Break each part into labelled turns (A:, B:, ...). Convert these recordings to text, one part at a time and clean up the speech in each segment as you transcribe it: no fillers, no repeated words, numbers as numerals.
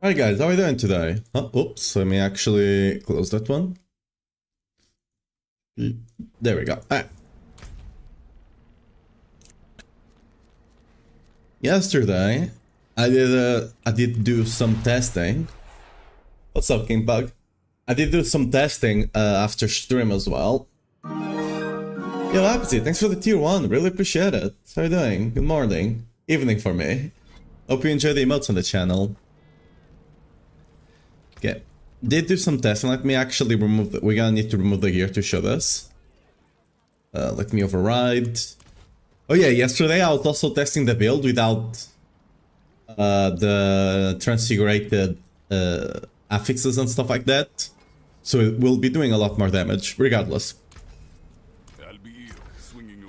A: Hi guys, how are you doing today? Oh, oops, let me actually close that one. There we go. Alright. Yesterday, I did do some testing. What's up, King Bug? I did do some testing after stream as well. Yo, Apathy, thanks for the tier 1. Really appreciate it. How are you doing? Good morning. Evening for me. Hope you enjoy the emotes on the channel. Okay. Did do some testing. Let me actually remove the... We're gonna need to remove the gear to show this. Let me override. Oh yeah, yesterday I was also testing the build without the transfigurated affixes and stuff like that. So it will be doing a lot more damage, regardless.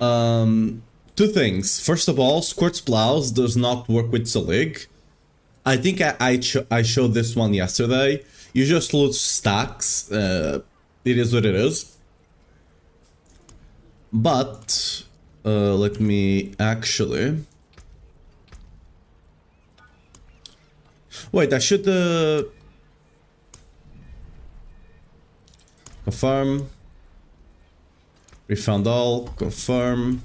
A: Two things. First of all, Squirt's Blouse does not work with Zalig. I think I showed this one yesterday. You just lose stacks. It is what it is. But let me actually... Wait, I should confirm. Refound all. Confirm.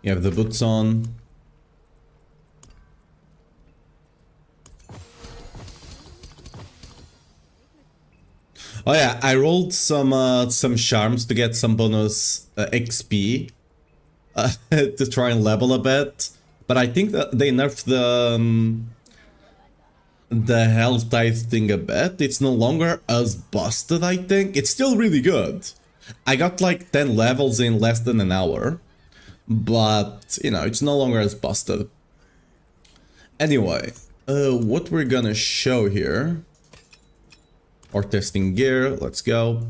A: You have the boots on. Oh yeah, I rolled some charms to get some bonus XP to try and level a bit, but I think that they nerfed the health tithe thing a bit. It's no longer as busted. I think it's still really good. I got like 10 levels in less than an hour, but you know, it's no longer as busted. Anyway, what we're gonna show here. Or testing gear, let's go.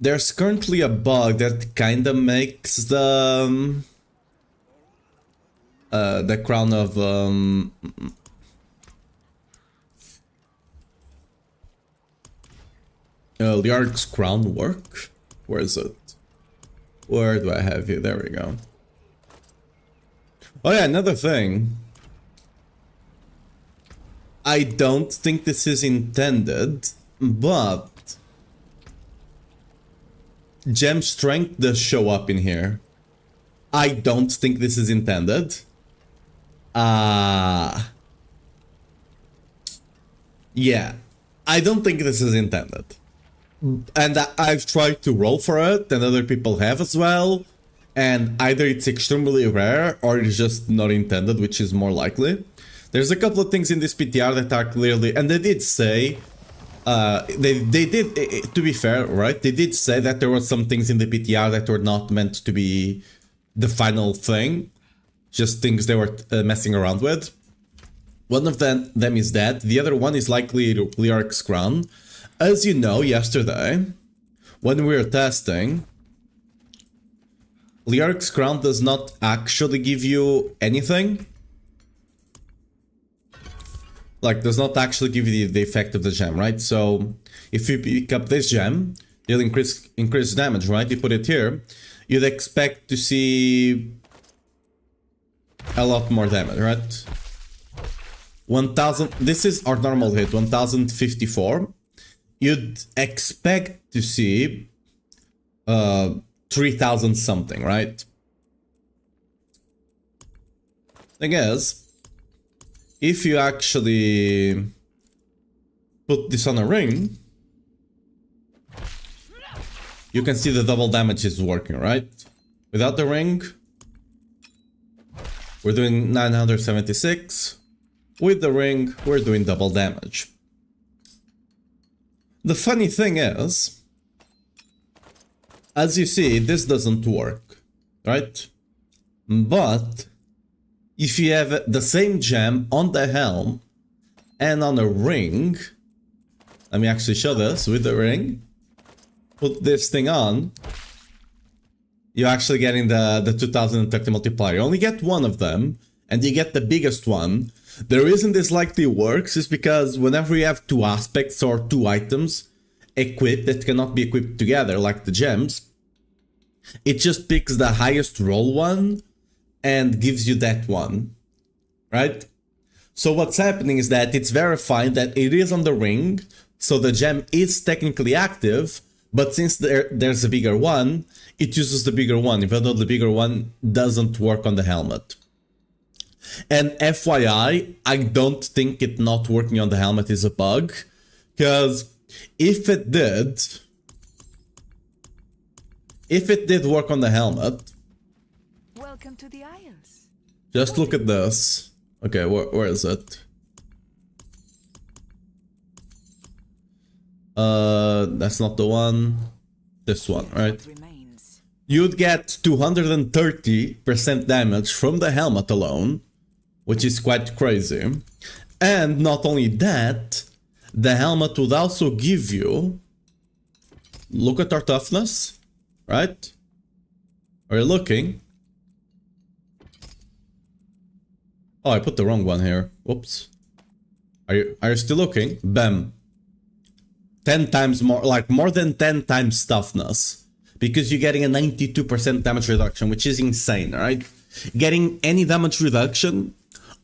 A: There's currently a bug that kinda makes the crown of Liark's crown work. Where is it? Where do I have you? There we go. Oh yeah, another thing. I don't think this is intended, but gem strength does show up in here. I don't think this is intended. Yeah, I don't think this is intended. And I've tried to roll for it, and other people have as well. And either it's extremely rare, or it's just not intended, which is more likely. There's a couple of things in this PTR that are clearly, and they did say, they did, to be fair, right? They did say that there were some things in the PTR that were not meant to be the final thing, just things they were messing around with. One of them is that, the other one is likely Liark's crown. As you know, yesterday, when we were testing, Liark's crown does not actually give you anything. Like, does not actually give you the effect of the gem, right? So, if you pick up this gem, you'll increase damage, right? You put it here, you'd expect to see a lot more damage, right? 1000, this is our normal hit, 1054. You'd expect to see 3000 something, right? I guess if you actually put this on a ring, you can see the double damage is working, right? Without the ring, we're doing 976. With the ring, we're doing double damage. The funny thing is, as you see, this doesn't work, right? But if you have the same gem on the helm and on a ring, let me actually show this with the ring, put this thing on, you're actually getting the 2030 multiplier. You only get one of them, and you get the biggest one. The reason this likely works is because whenever you have two aspects or two items equipped that cannot be equipped together, like the gems, it just picks the highest roll one and gives you that one, right? So what's happening is that it's verifying that it is on the ring, so the gem is technically active, but since there's a bigger one, it uses the bigger one, even though the bigger one doesn't work on the helmet. And FYI, I don't think it not working on the helmet is a bug, because if it did work on the helmet,
B: welcome to the Isles.
A: Just look at this. Okay, where is it? That's not the one. This one, right? You'd get 230% damage from the helmet alone, which is quite crazy. And not only that, the helmet would also give you... Look at our toughness, right? Are you looking? Oh, I put the wrong one here. Whoops. Are you still looking? Bam. 10 times more, like more than 10 times toughness. Because you're getting a 92% damage reduction, which is insane, right? Getting any damage reduction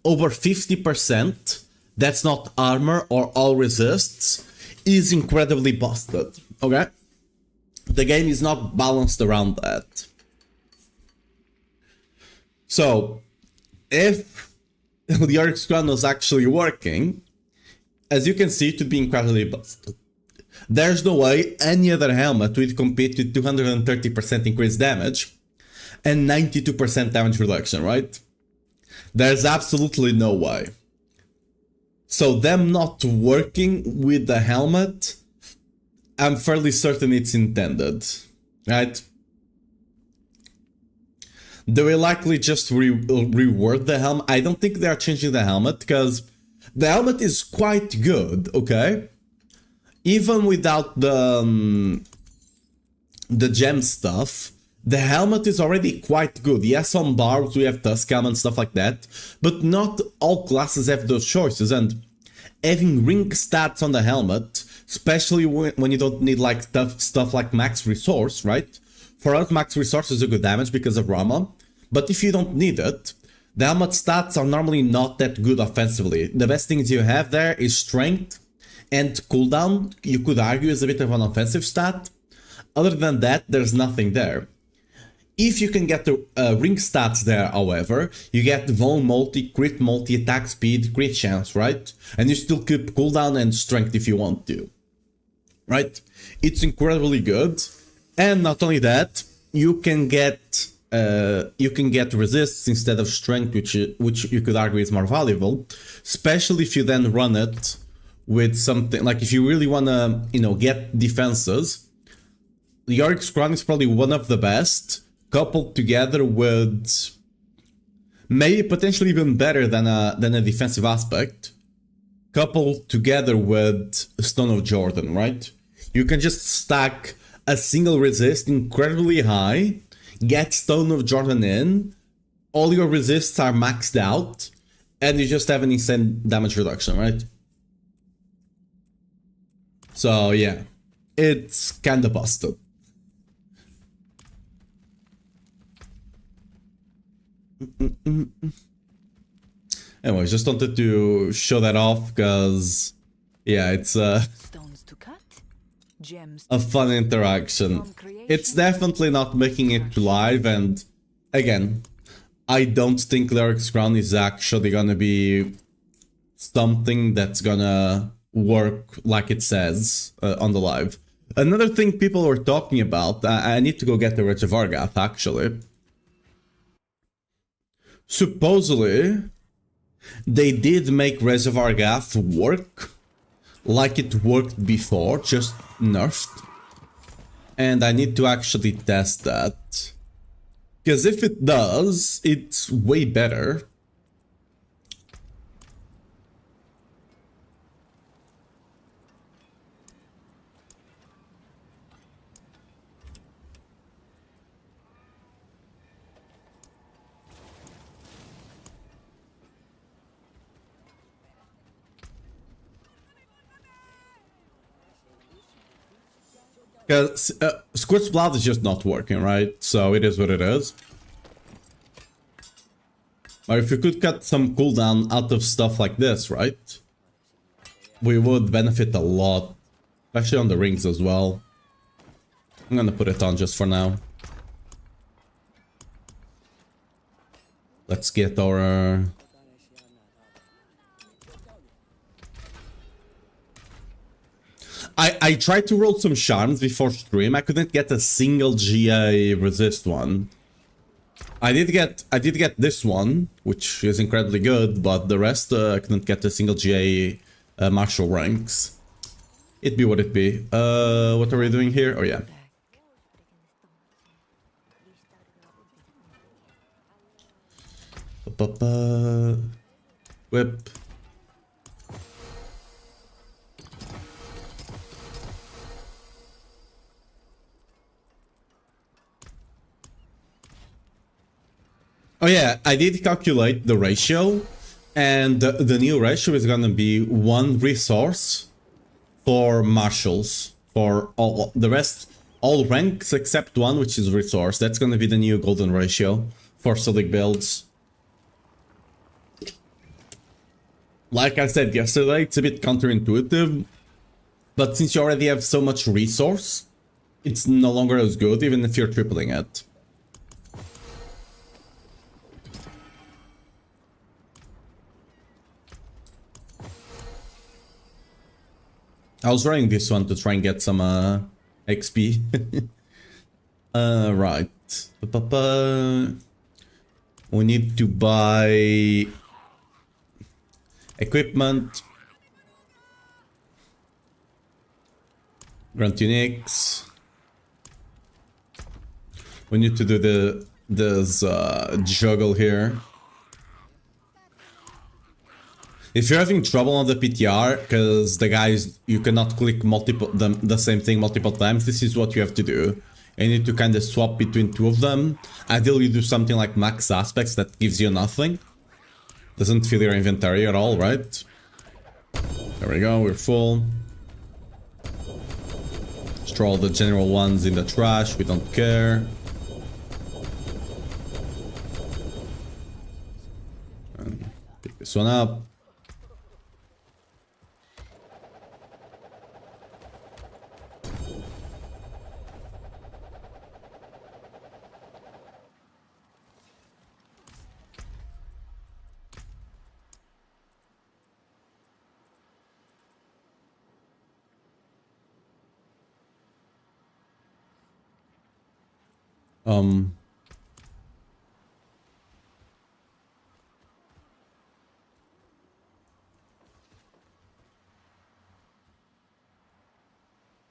A: over 50%, that's not armor or all resists, is incredibly busted, okay? The game is not balanced around that. So, if the Oryx Crown was actually working, as you can see, it would be incredibly busted. There's no way any other helmet would compete with 230% increased damage and 92% damage reduction, right? There's absolutely no way. So them not working with the helmet, I'm fairly certain it's intended, right? They will likely just reword the helmet. I don't think they are changing the helmet, because the helmet is quite good, okay? Even without the gem stuff, the helmet is already quite good. Yes, on barbs we have Tuskam and stuff like that, but not all classes have those choices, and having ring stats on the helmet, especially when you don't need like stuff like max resource, right? For us, max resource is a good damage because of Rama, but if you don't need it, the helmet stats are normally not that good offensively. The best things you have there is strength and cooldown. You could argue is a bit of an offensive stat. Other than that, there's nothing there. If you can get the ring stats there, however, you get Vaughn multi, crit multi, attack speed, crit chance, right? And you still keep cooldown and strength if you want to, right? It's incredibly good. And not only that, you can get resists instead of strength, which you could argue is more valuable, especially if you then run it with something like if you really want to, you know, get defenses. The Oryx Crown is probably one of the best, coupled together with maybe potentially even better than a defensive aspect, coupled together with Stone of Jordan, right? You can just stack a single resist incredibly high, get Stone of Jordan in, all your resists are maxed out, and you just have an insane damage reduction, right? So yeah, it's kinda busted. Anyway, just wanted to show that off because, yeah, it's a fun interaction. It's definitely not making it live, and again, I don't think the Oryx Crown is actually gonna be something that's gonna work like it says on the live. Another thing people were talking about, I need to go get the Reservoir Gap actually. Supposedly, they did make Reservoir Gaff work like it worked before, just nerfed. And I need to actually test that. Because if it does, it's way better. Because Squid's Blood is just not working, right? So it is what it is. But if you could cut some cooldown out of stuff like this, right? We would benefit a lot. Especially on the rings as well. I'm gonna put it on just for now. Let's get our... I tried to roll some charms before stream. I couldn't get a single GA resist one. I did get this one, which is incredibly good, but the rest I couldn't get a single GA martial ranks. It be what it be. What are we doing here? Oh yeah. Whip. Oh yeah, I did calculate the ratio, and the new ratio is gonna be 1 resource for marshals, for all the rest, all ranks except 1, which is resource. That's gonna be the new golden ratio for Silic builds. Like I said yesterday, it's a bit counterintuitive, but since you already have so much resource, it's no longer as good even if you're tripling it. I was running this one to try and get some XP. Right. We need to buy equipment. Grant Unix. We need to do this juggle here. If you're having trouble on the PTR, because the guys, you cannot click the same thing multiple times, this is what you have to do. You need to kind of swap between 2 of them. Ideally, you do something like max aspects that gives you nothing. Doesn't fill your inventory at all, right? There we go, we're full. Just throw all the general ones in the trash, we don't care. And pick this one up.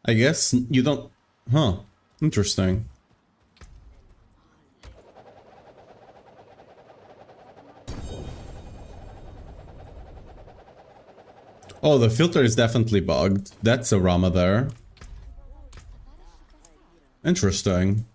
A: I guess you don't... Huh. Interesting. Oh, the filter is definitely bugged. That's a Rama there. Interesting.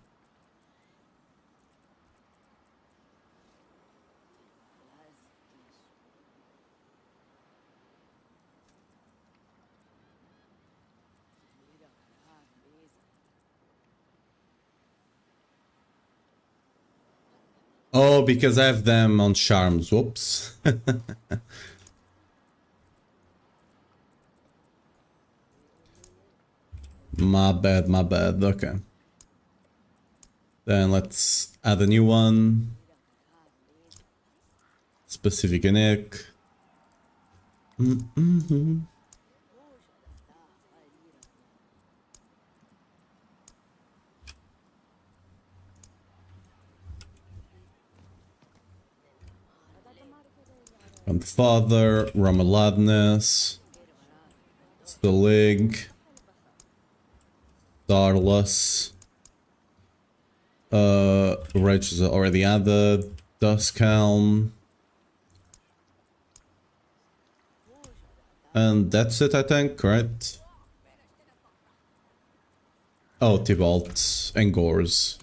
A: Oh, because I have them on charms. Whoops. My bad, my bad. Okay. Then let's add a new one. Specific unique. Father, Ramaladness, Stalig, Starless, Rage is already added, Duskhelm, and that's it, I think, right? Oh, Tybalt and Gores.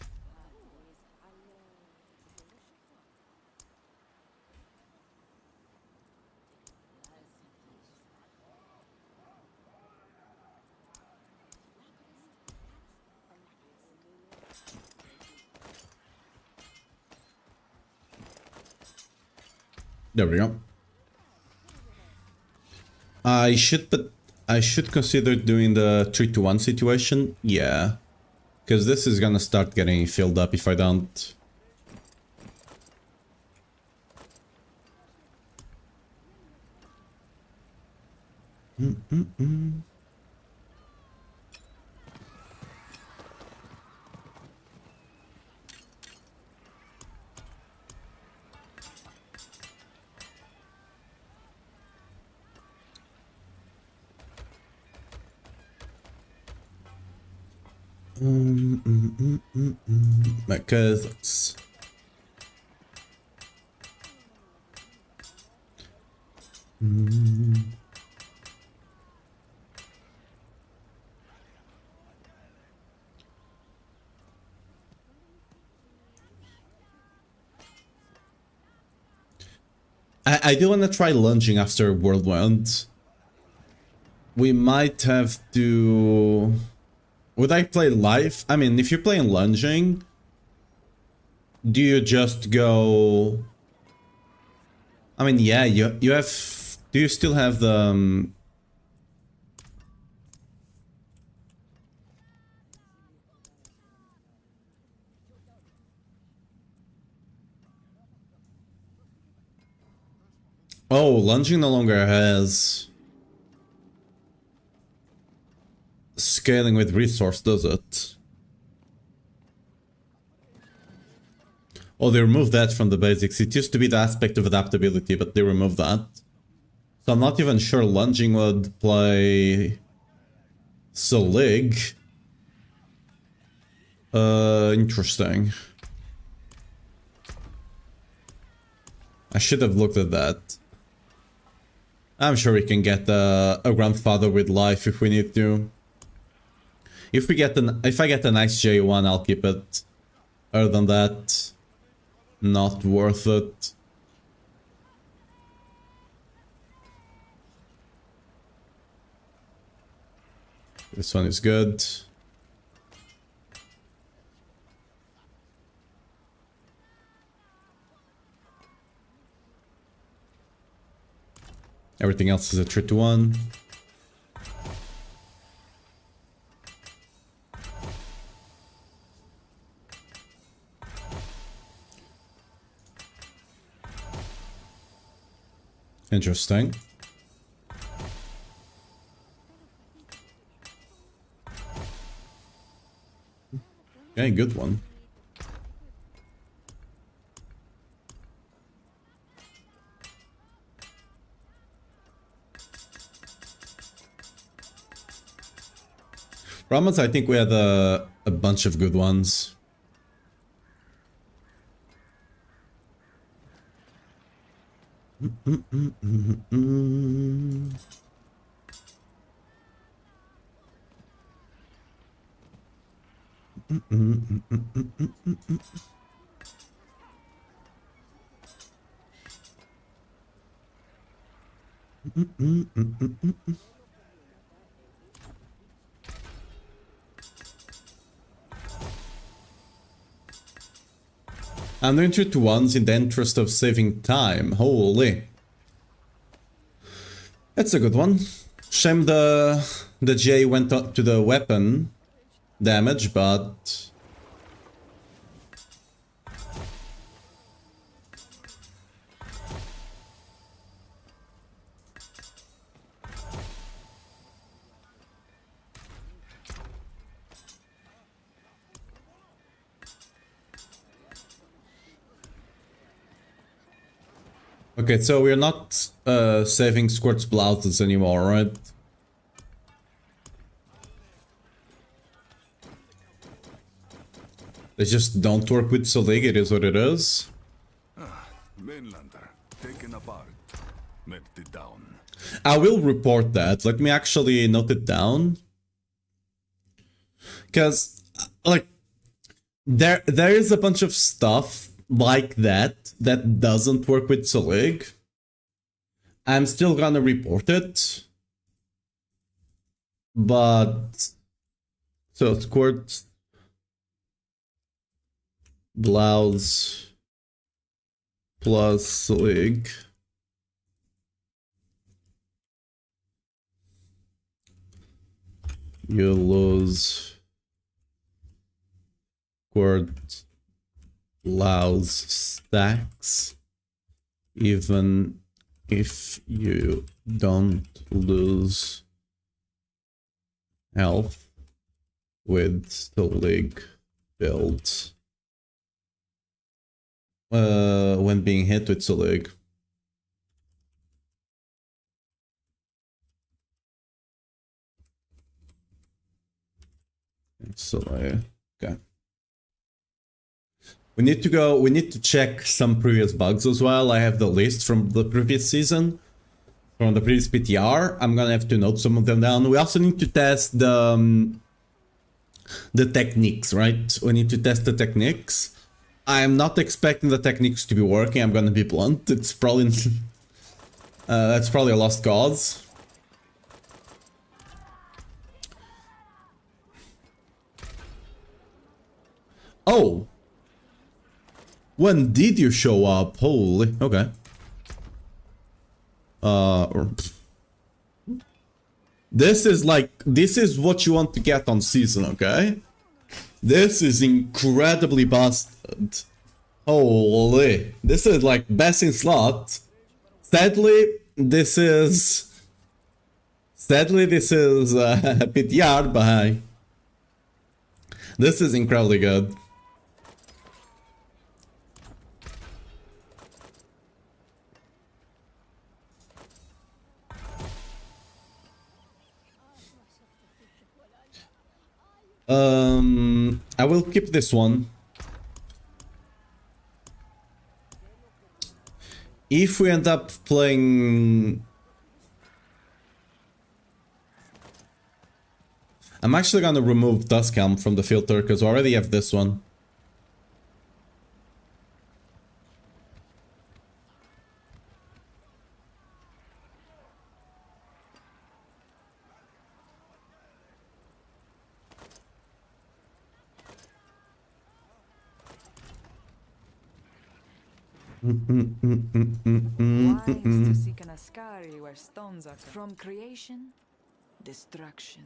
A: There we go. I should consider doing the 3-to-1 situation. Yeah. Because this is gonna start getting filled up if I don't. My cousins. I do want to try lunging after Whirlwind. We might have to... Would I play live? I mean, if you're playing lunging, do you just go... I mean, yeah, you have... Do you still have the... Oh, lunging no longer has... Scaling with resource, does it? Oh, they removed that from the basics. It used to be the aspect of adaptability, but they removed that. So I'm not even sure lunging would play... Selig. Interesting. I should have looked at that. I'm sure we can get a grandfather with life if we need to. If I get a nice J1, I'll keep it. Other than that, not worth it. This one is good. Everything else is a 3-to-1. Interesting. Okay, good one. Ramans, I think we had a bunch of good ones. I'm doing 2-to-1s in the interest of saving time. Holy. That's a good one. Shame the J went up to the weapon damage, but... Okay, so we're not saving Squirt's blouses anymore, right? They just don't work with Selig, it is what it is.
C: Mainlander, taken apart. Melted down.
A: I will report that. Let me actually note it down. Because, like, there is a bunch of stuff like that doesn't work with Selig. I'm still gonna report it. But... So, Squirt... Blouse... Plus Selig... you lose Quart allows stacks even if you don't lose health with the league builds when being hit with the league. So okay. We need to check some previous bugs as well. I have the list from the previous season, from the previous PTR. I'm gonna have to note some of them down. We also need to test the techniques, right? We need to test the techniques. I'm not expecting the techniques to be working, I'm gonna be blunt. It's probably that's probably a lost cause. Oh! When did you show up? Holy, okay. This is what you want to get on season, okay? This is incredibly busted. Holy, this is like best in slot. Sadly, this is PTR, but this is incredibly good. I will keep this one. If we end up playing... I'm actually gonna remove Duskhelm from the filter because we already have this one.
B: Wise to seek an Ascari where stones are from creation, destruction.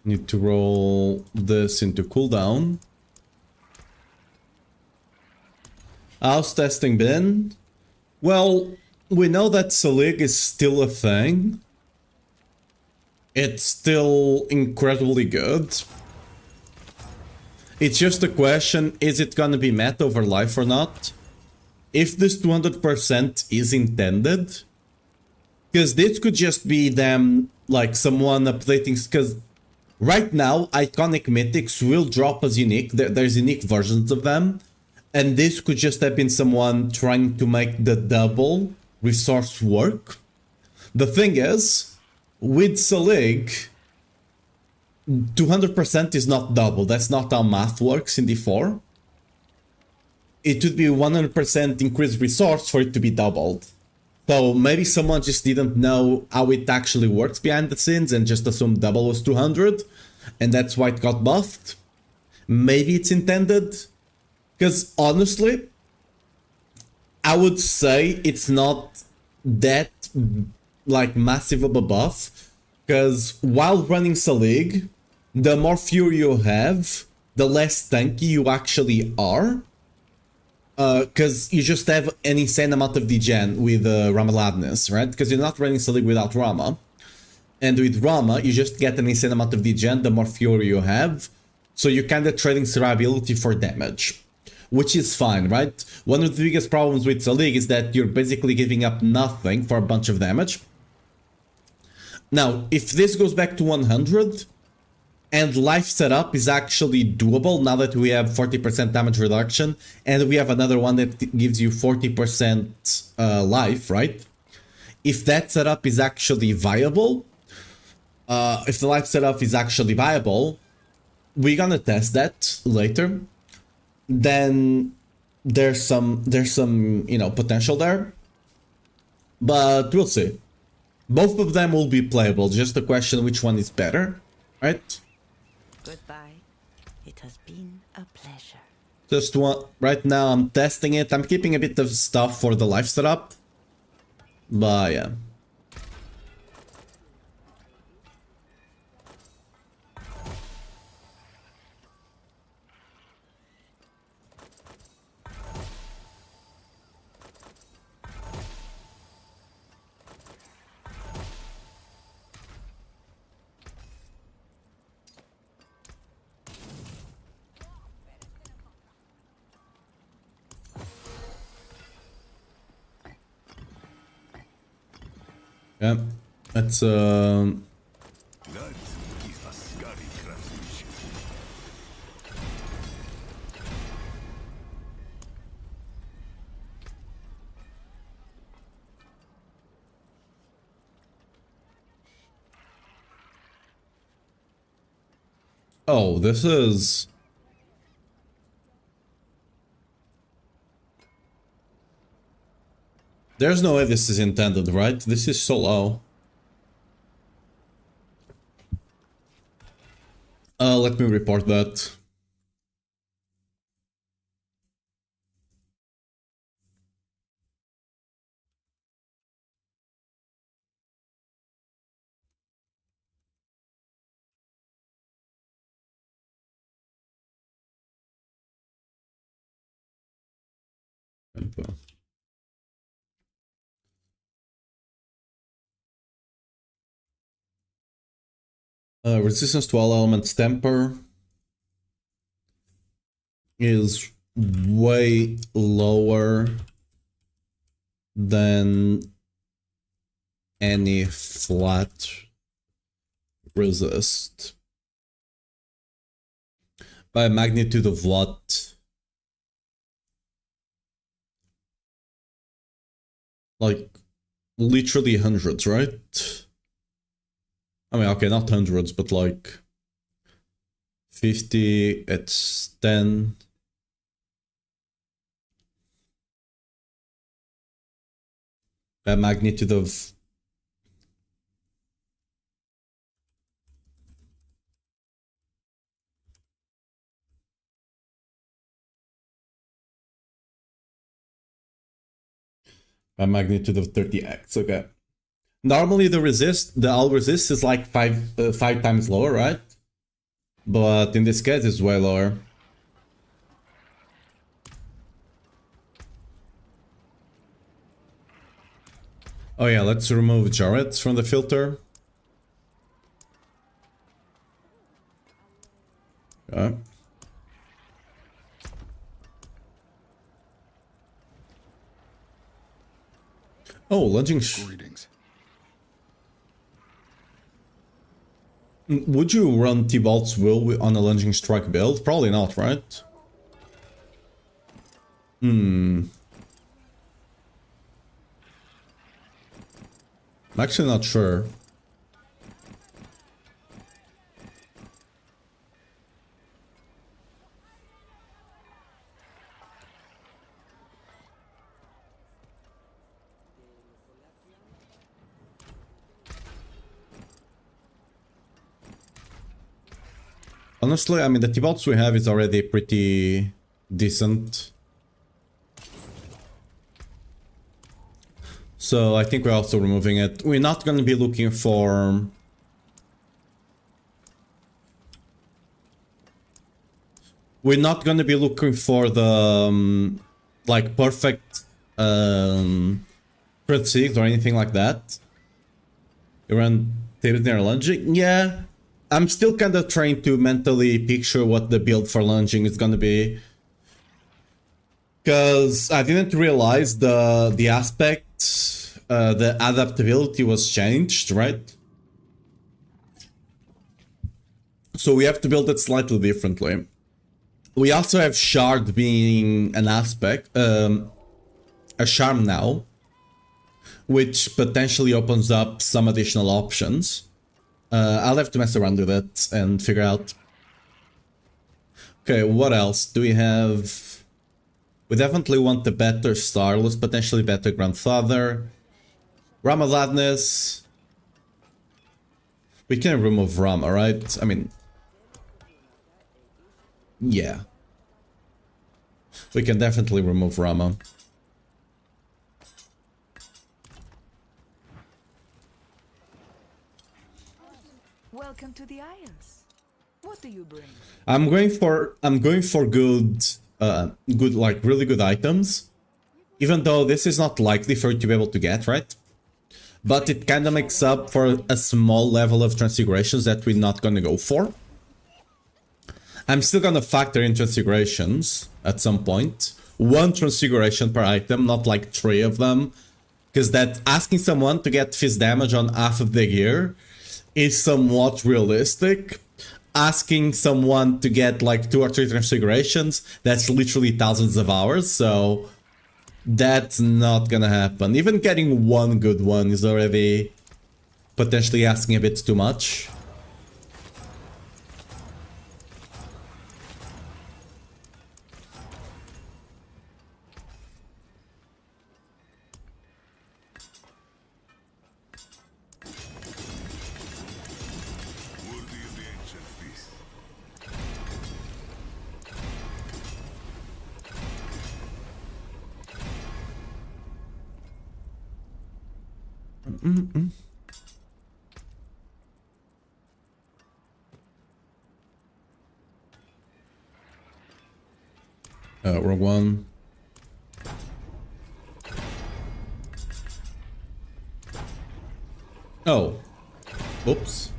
A: Need to roll this into cooldown. How's testing been? Well, we know that Selig is still a thing. It's still incredibly good. It's just a question, is it gonna be meta over life or not? If this 200% is intended, because this could just be them, like someone updating, because right now iconic mythics will drop as unique, there's unique versions of them, and this could just have been someone trying to make the double resource work. The thing is, with Selig, 200% is not double. That's not how math works in D4. It would be 100% increased resource for it to be doubled. So maybe someone just didn't know how it actually works behind the scenes and just assumed double was 200, and that's why it got buffed. Maybe it's intended. Because honestly, I would say it's not that like massive of a buff. Because while running Selig, the more fury you have, the less tanky you actually are. Because you just have an insane amount of degen with Ramaladness, right? Because you're not running Selig without Rama. And with Rama, you just get an insane amount of degen the more fury you have. So you're kind of trading survivability for damage. Which is fine, right? One of the biggest problems with Selig is that you're basically giving up nothing for a bunch of damage. Now, if this goes back to 100, and life setup is actually doable now that we have 40% damage reduction, and we have another one that gives you 40% life, right? If that setup is actually viable, if the life setup is actually viable, we're gonna test that later. Then there's some you know, potential there, but we'll see. Both of them will be playable, just the question which one is better, right?
D: Goodbye. It has been a pleasure.
A: Just one right now. I'm testing it. I'm keeping a bit of stuff for the life setup, But yeah. Yeah, that's
C: That is a scary transmission.
A: oh, this is there's no way this is intended, right? This is so low. Let me report that. Resistance to all elements temper is way lower than any flat resist. By a magnitude of what? Like, literally hundreds, right? I mean, okay, not hundreds, but like 50, it's 10. A magnitude of a magnitude of 30x, okay. Normally the all resist is like five times lower, right? But in this case it's way lower. Oh yeah, let's remove Jarrett from the filter. Okay. Oh, lunging.
C: Greetings.
A: Would you run T-Bolt's Will on a lunging strike build? Probably not, right? I'm actually not sure. Honestly, I mean, the T-Bolts we have is already pretty decent. So I think we're also removing it. We're not going to be looking for... We're not going to be looking for the, like, perfect crit 6 or anything like that. You run tables near lunging? Yeah. I'm still kind of trying to mentally picture what the build for lunging is going to be. Because I didn't realize the aspect, the adaptability was changed, right? So we have to build it slightly differently. We also have Shard being an aspect, a charm now, which potentially opens up some additional options. I'll have to mess around with it and figure out. Okay, what else do we have? We definitely want the better Starless, potentially better Grandfather. Ramadadness. We can remove Rama, right? I mean... yeah. We can definitely remove Rama.
B: the Isles. What do you bring?
A: I'm going for good like really good items. Even though this is not likely for you to be able to get, right? But it kind of makes up for a small level of transfigurations that we're not gonna go for. I'm still gonna factor in transfigurations at some point. One transfiguration per item, not like 3 of them. Because that asking someone to get fist damage on half of the gear is somewhat realistic. Asking someone to get like 2 or 3 transfigurations, that's literally thousands of hours, so that's not gonna happen. Even getting one good one is already potentially asking a bit too much.
C: Worthy of the ancient feast.
A: Wrong one. Oh. Oops.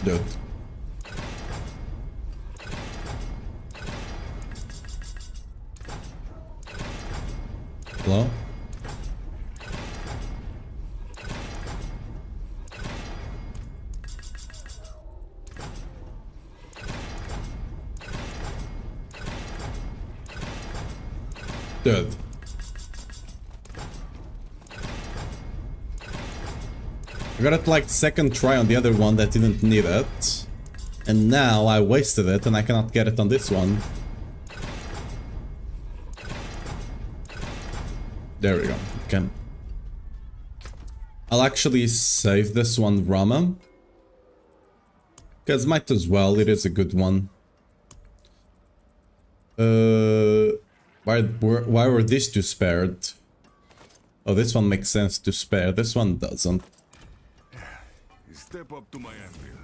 A: Dude. Hello? Dude. I got it like second try on the other one that didn't need it. And now I wasted it and I cannot get it on this one. There we go. Okay. I'll actually save this one Rama. Because might as well, it is a good one. Why were these two spared? Oh, this one makes sense to spare. This one doesn't.
C: Step up to my anvil.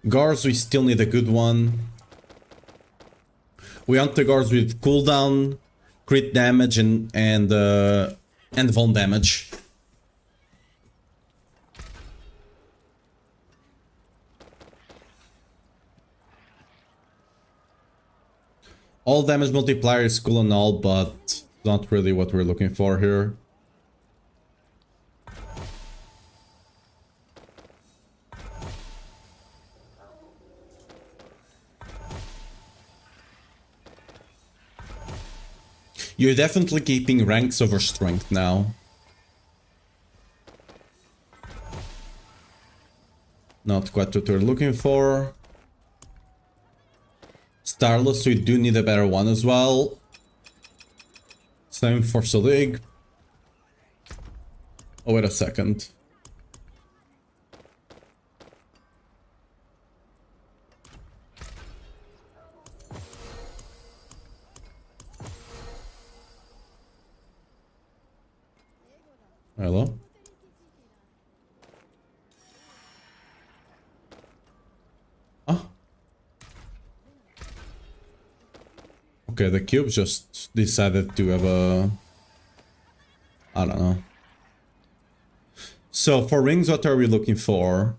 A: Guards, we still need a good one. We want the guards with cooldown, crit damage, and vuln damage. All damage multiplier is cool and all, but not really what we're looking for here. You're definitely keeping ranks over strength now. Not quite what we're looking for. Starless, we do need a better one as well. Same for Salig. Oh, wait a second. Hello? Ah. Okay, the cube just decided to have a... I don't know. So for rings, what are we looking for?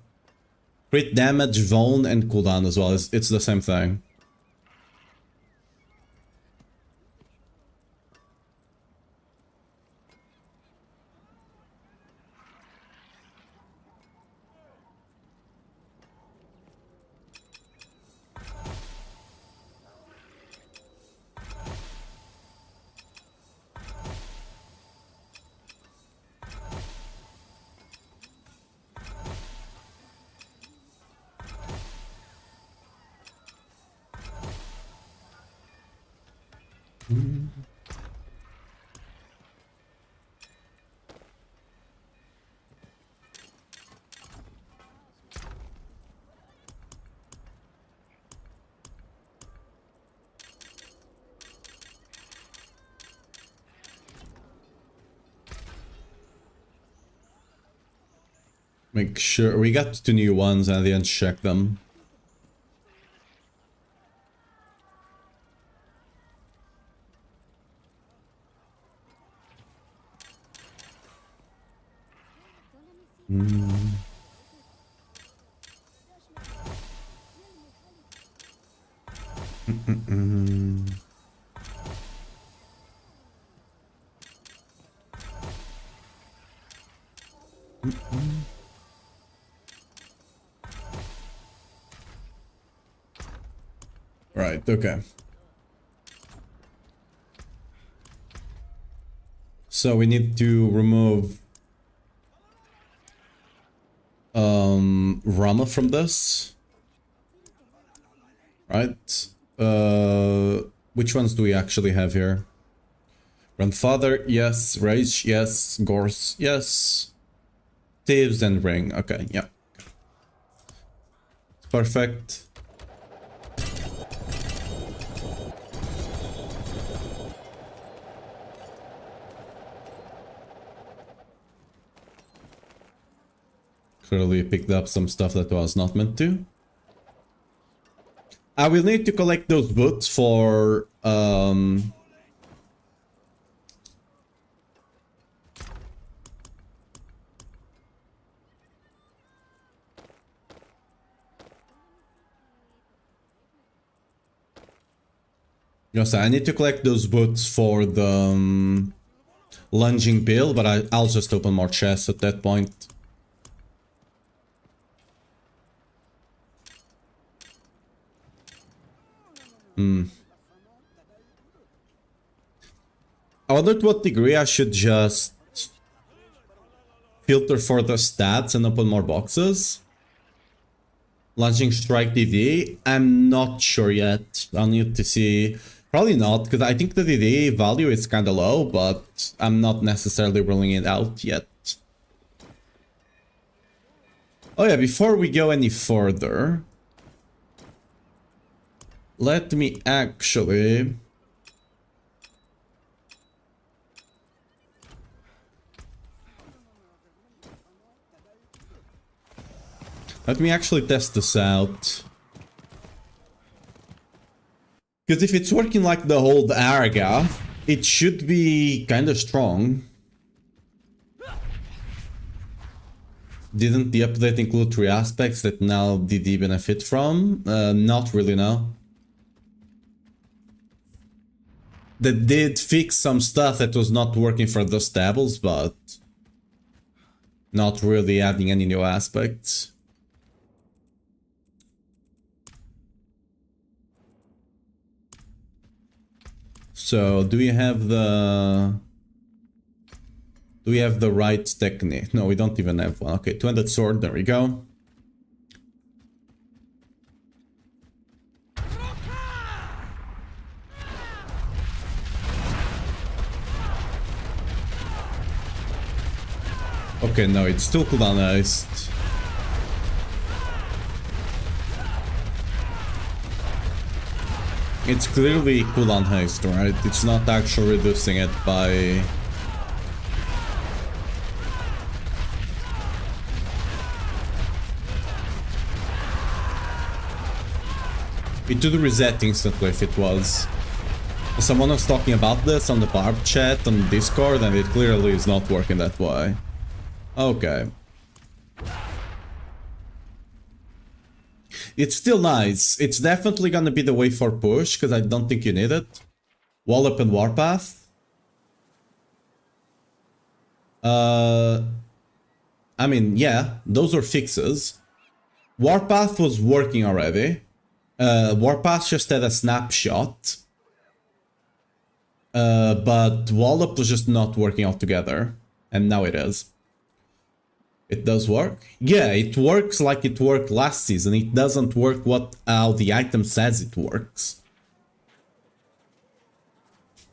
A: Crit damage, vuln, and cooldown as well. It's the same thing. Make sure we got 2 new ones and I didn't check them. Right, okay. So we need to remove Rama from this. Right? Which ones do we actually have here? Grandfather, yes. Rage, yes. Gorse, yes. Thieves and Ring, okay, yeah. Perfect. Clearly picked up some stuff that was not meant to. I will need to collect those boots for yes, I need to collect those boots for the lunging bill, but I'll just open more chests at that point. I wonder to what degree I should just filter for the stats and open more boxes. Launching strike DD, I'm not sure yet. I'll need to see. Probably not, because I think the DD value is kind of low, but I'm not necessarily ruling it out yet. Oh yeah, before we go any further, let me actually... Let me actually test this out. Because if it's working like the old Araga, it should be kind of strong. Didn't the update include 3 aspects that now DD benefit from? Not really, no. That did fix some stuff that was not working for the stables, but not really adding any new aspects. So, do we have the right technique? No, we don't even have one. Okay, 200 sword, there we go. Okay, no, it's still cooldownized. It's clearly cooldown haste, right? It's not actually reducing it by... It would reset instantly if it was. Someone was talking about this on the Barb chat on Discord, and it clearly is not working that way. Okay. It's still nice. It's definitely gonna be the way for push, because I don't think you need it. Wallop and Warpath. I mean, yeah, those are fixes. Warpath was working already. Warpath just had a snapshot. But Wallop was just not working altogether. And now it is. It does work? Yeah, it works like it worked last season. It doesn't work how the item says it works.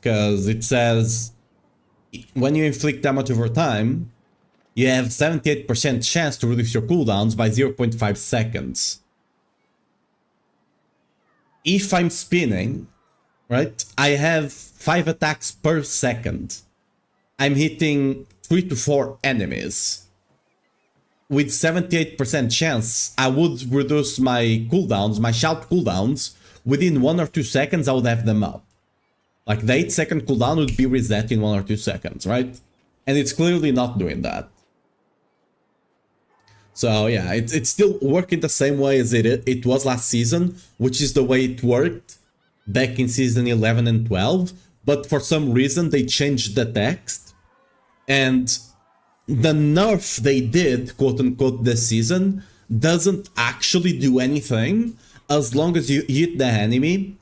A: because it says when you inflict damage over time, you have 78% chance to reduce your cooldowns by 0.5 seconds. If I'm spinning, right, I have 5 attacks per second. I'm hitting 3 to 4 enemies. With 78% chance, I would reduce my cooldowns, my shout cooldowns. Within 1 or 2 seconds, I would have them up. Like the 8-second cooldown would be reset in 1 or 2 seconds, right? And it's clearly not doing that. So yeah, it's still working the same way as it was last season, which is the way it worked back in season 11 and 12. But for some reason, they changed the text. And the nerf they did, quote unquote, this season doesn't actually do anything as long as you hit the enemy,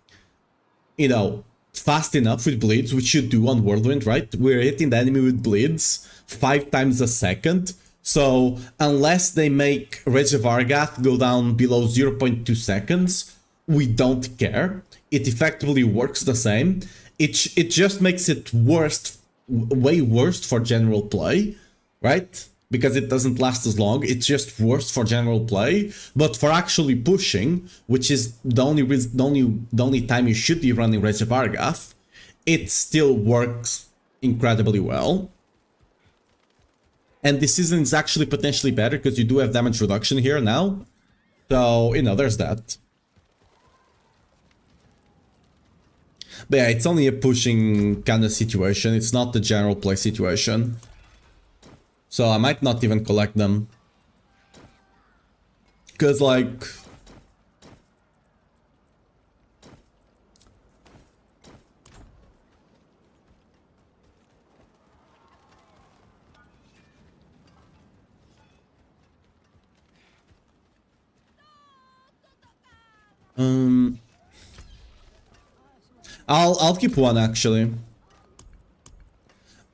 A: you know, fast enough with bleeds, which you do on Whirlwind, right? We're hitting the enemy with bleeds 5 times a second. So unless they make Regivargath go down below 0.2 seconds, we don't care. It effectively works the same. It just makes it worse, way worse for general play, right? Because it doesn't last as long. It's just worse for general play. But for actually pushing, which is the only time you should be running Regivargath, it still works incredibly well. And this season is actually potentially better because you do have damage reduction here now. So, you know, there's that. But yeah, it's only a pushing kind of situation. It's not the general play situation. So I might not even collect them. Because, like... I'll keep one actually.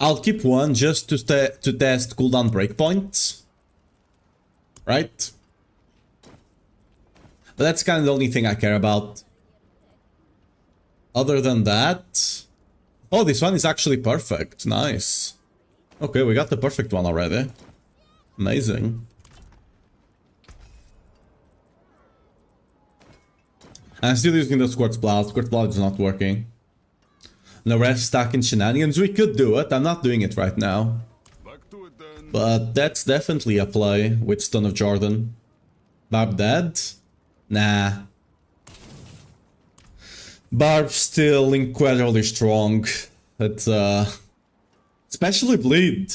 A: I'll keep one just to test cooldown breakpoints. Right? But that's kind of the only thing I care about. Other than that... Oh, this one is actually perfect. Nice. Okay, we got the perfect one already. Amazing. I'm still using the Squirt's Blood. Squirt's Blood is not working. No rest stacking shenanigans. We could do it. I'm not doing it right now.
C: Back to it then.
A: But that's definitely a play with Stone of Jordan. Barb dead? Nah. Barb's still incredibly strong. It's especially Bleed.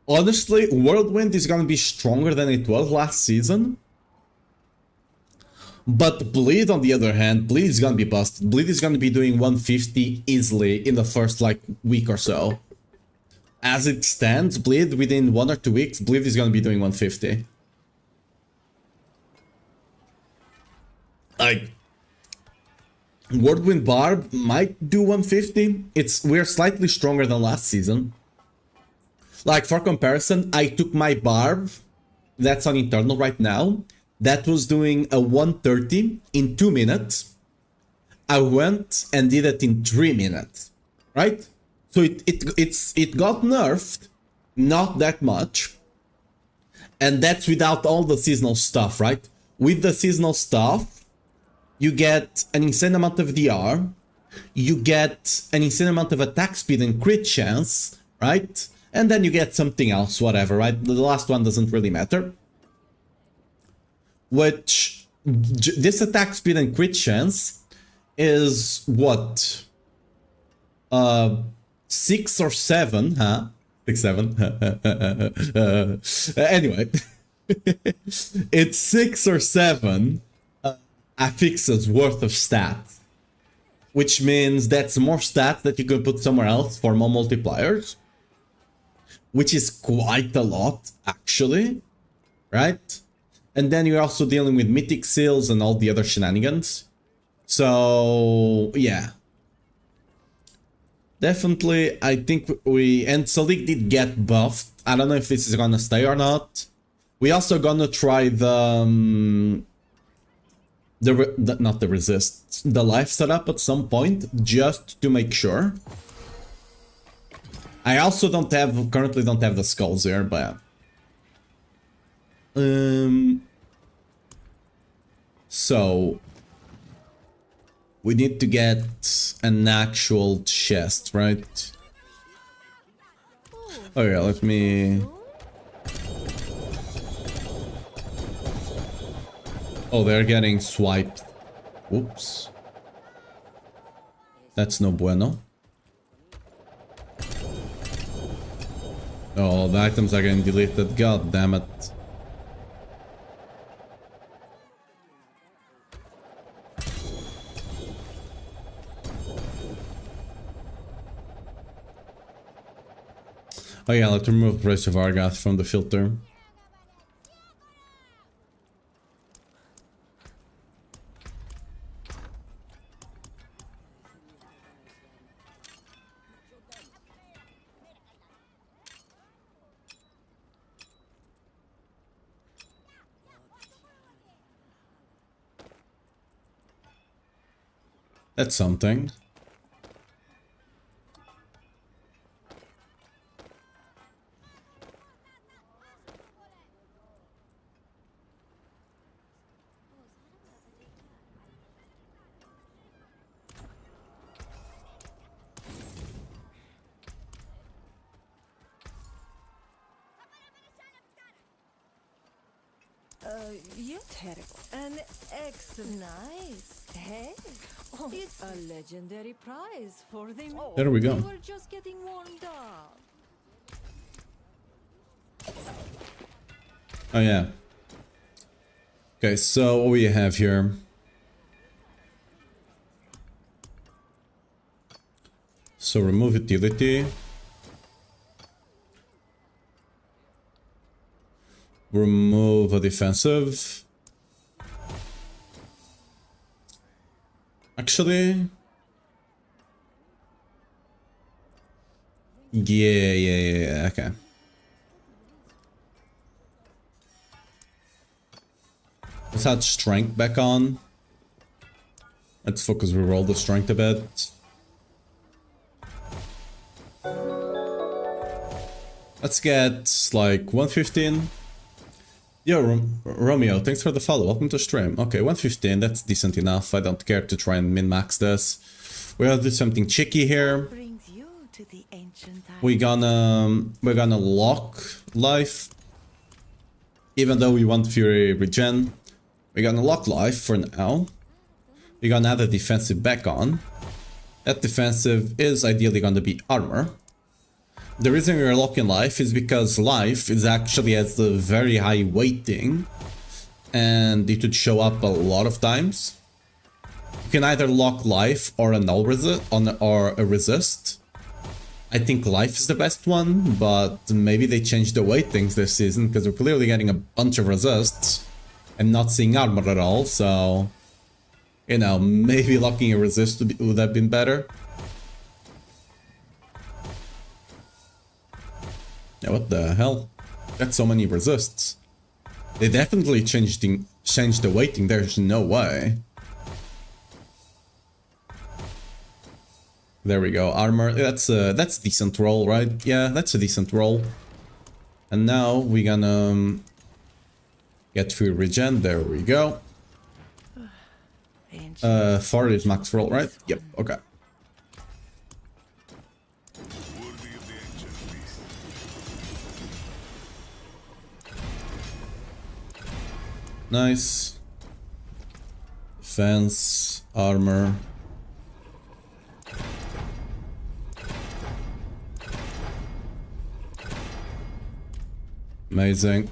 A: Honestly, Whirlwind is gonna be stronger than it was last season. But Bleed, on the other hand, Bleed is gonna be busted. Bleed is gonna be doing 150 easily in the first, like, week or so. As it stands, Bleed, within 1 or 2 weeks, Bleed is gonna be doing 150. Like, Whirlwind Barb might do 150. We're slightly stronger than last season. Like, for comparison, I took my Barb, that's on internal right now, that was doing a 130 in 2 minutes. I went and did it in 3 minutes, right? So it got nerfed, not that much. And that's without all the seasonal stuff, right? With the seasonal stuff, you get an insane amount of DR, you get an insane amount of attack speed and crit chance, right? And then you get something else, whatever, right? The last one doesn't really matter. Which, this attack speed and crit chance is what? 6 or 7, huh? 6, 7. Anyway, it's 6 or 7 affixes worth of stats. Which means that's more stats that you can put somewhere else for more multipliers. Which is quite a lot, actually. Right? And then you're also dealing with mythic seals and all the other shenanigans. So, yeah. Definitely, I think and Salik did get buffed. I don't know if this is gonna stay or not. We also gonna try the not the resist, the life setup at some point, just to make sure. I also currently don't have the skulls here, but so we need to get an actual chest, right? Oh yeah, let me. Oh, they're getting swiped. Whoops. That's no bueno. Oh, the items are getting deleted. God damn it. Oh yeah, let's remove Race of Argath from the filter. That's something.
B: You're terrible. An excellent. Nice. Hey, it's a legendary prize for the.
A: There we go.
B: We were just getting warmed up.
A: Oh yeah. Okay, so what we have here. So remove utility. Remove a defensive. Actually. Yeah, okay. Let's add strength back on. Let's focus reroll the strength a bit. Let's get like 115. Yo, Romeo, thanks for the follow. Welcome to stream. Okay, 115, that's decent enough. I don't care to try and min-max this. We're gonna do something cheeky here.
D: Brings you to the ancient
A: We're gonna lock life. Even though we want Fury regen. We're gonna lock life for now. We're gonna add a defensive back on. That defensive is ideally gonna be armor. The reason we're locking life is because life is actually at the very high weighting and it would show up a lot of times. You can either lock life or a null resist or a resist. I think life is the best one, but maybe they changed the weightings this season because we're clearly getting a bunch of resists and not seeing armor at all, so you know, maybe locking a resist would have been better. Yeah, what the hell? That's so many resists. They definitely changed the weighting, there's no way. There we go, armor, that's a decent roll, right? Yeah, that's a decent roll. And now we're gonna get free regen, there we go. 4 is max roll, right? Yep, okay. Nice. Defense, armor. Amazing.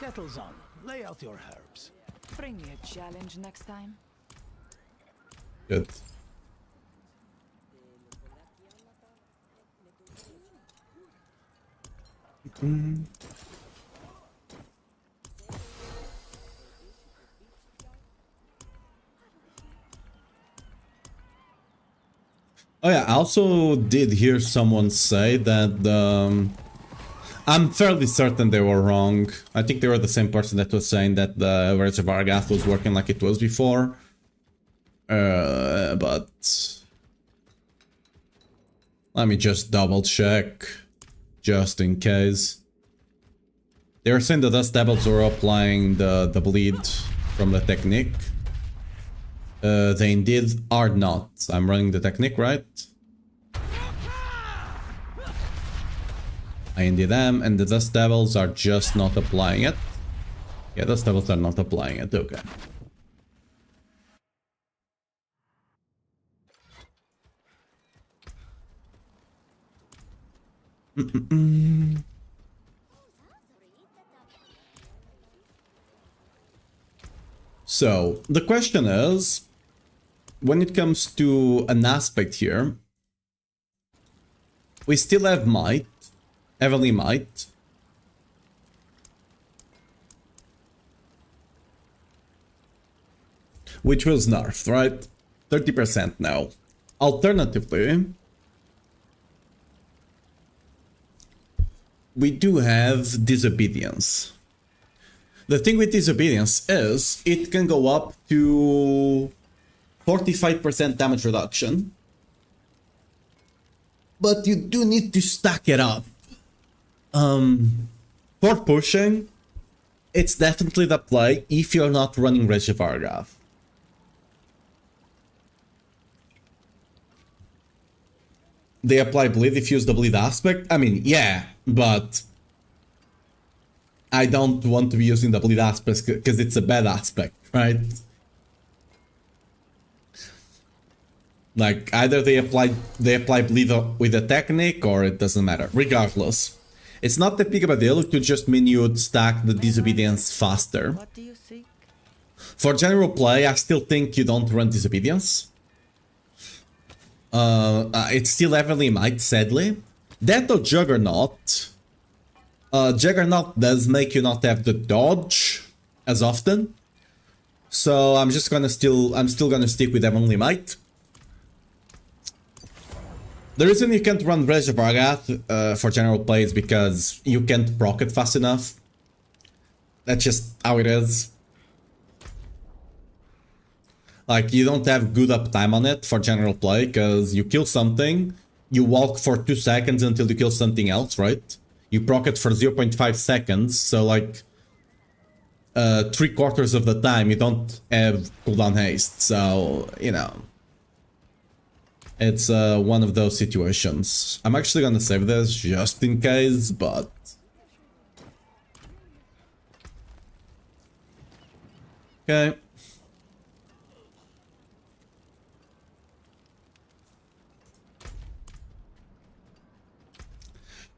E: Kettle's on. Lay out your herbs.
B: Bring me a challenge next time.
A: Good. Oh yeah, I also did hear someone say that I'm fairly certain they were wrong. I think they were the same person that was saying that the Reservoir Gas was working like it was before. But let me just double check, just in case. They were saying the Dust Devils were applying the bleed from the technique. They indeed are not. I'm running the technique, right? I indeed am, and the Dust Devils are just not applying it. Yeah, Dust Devils are not applying it, okay. So, the question is, when it comes to an aspect here, we still have Might, Heavenly Might. Which was nerfed, right? 30% now. Alternatively, we do have Disobedience. The thing with Disobedience is it can go up to 45% damage reduction. But you do need to stack it up. For pushing, it's definitely the play if you're not running Reservoir Gas. They apply bleed if you use the bleed aspect? I mean, yeah, but I don't want to be using the bleed aspect because it's a bad aspect, right? Like, either they apply bleed with a technique or it doesn't matter. Regardless, it's not that big of a deal. It could just mean you would stack the Disobedience faster.
D: What do you seek?
A: For general play, I still think you don't run Disobedience. It's still Heavenly Might, sadly. That or Juggernaut. Juggernaut does make you not have the dodge as often. So I'm still gonna stick with Heavenly Might. The reason you can't run Reservoir Gas for general play is because you can't proc it fast enough. That's just how it is. Like, you don't have good uptime on it for general play, because you kill something, you walk for 2 seconds until you kill something else, right? You proc it for 0.5 seconds, so like 3/4 of the time you don't have cooldown haste, so, you know. It's one of those situations. I'm actually gonna save this just in case, but... Okay.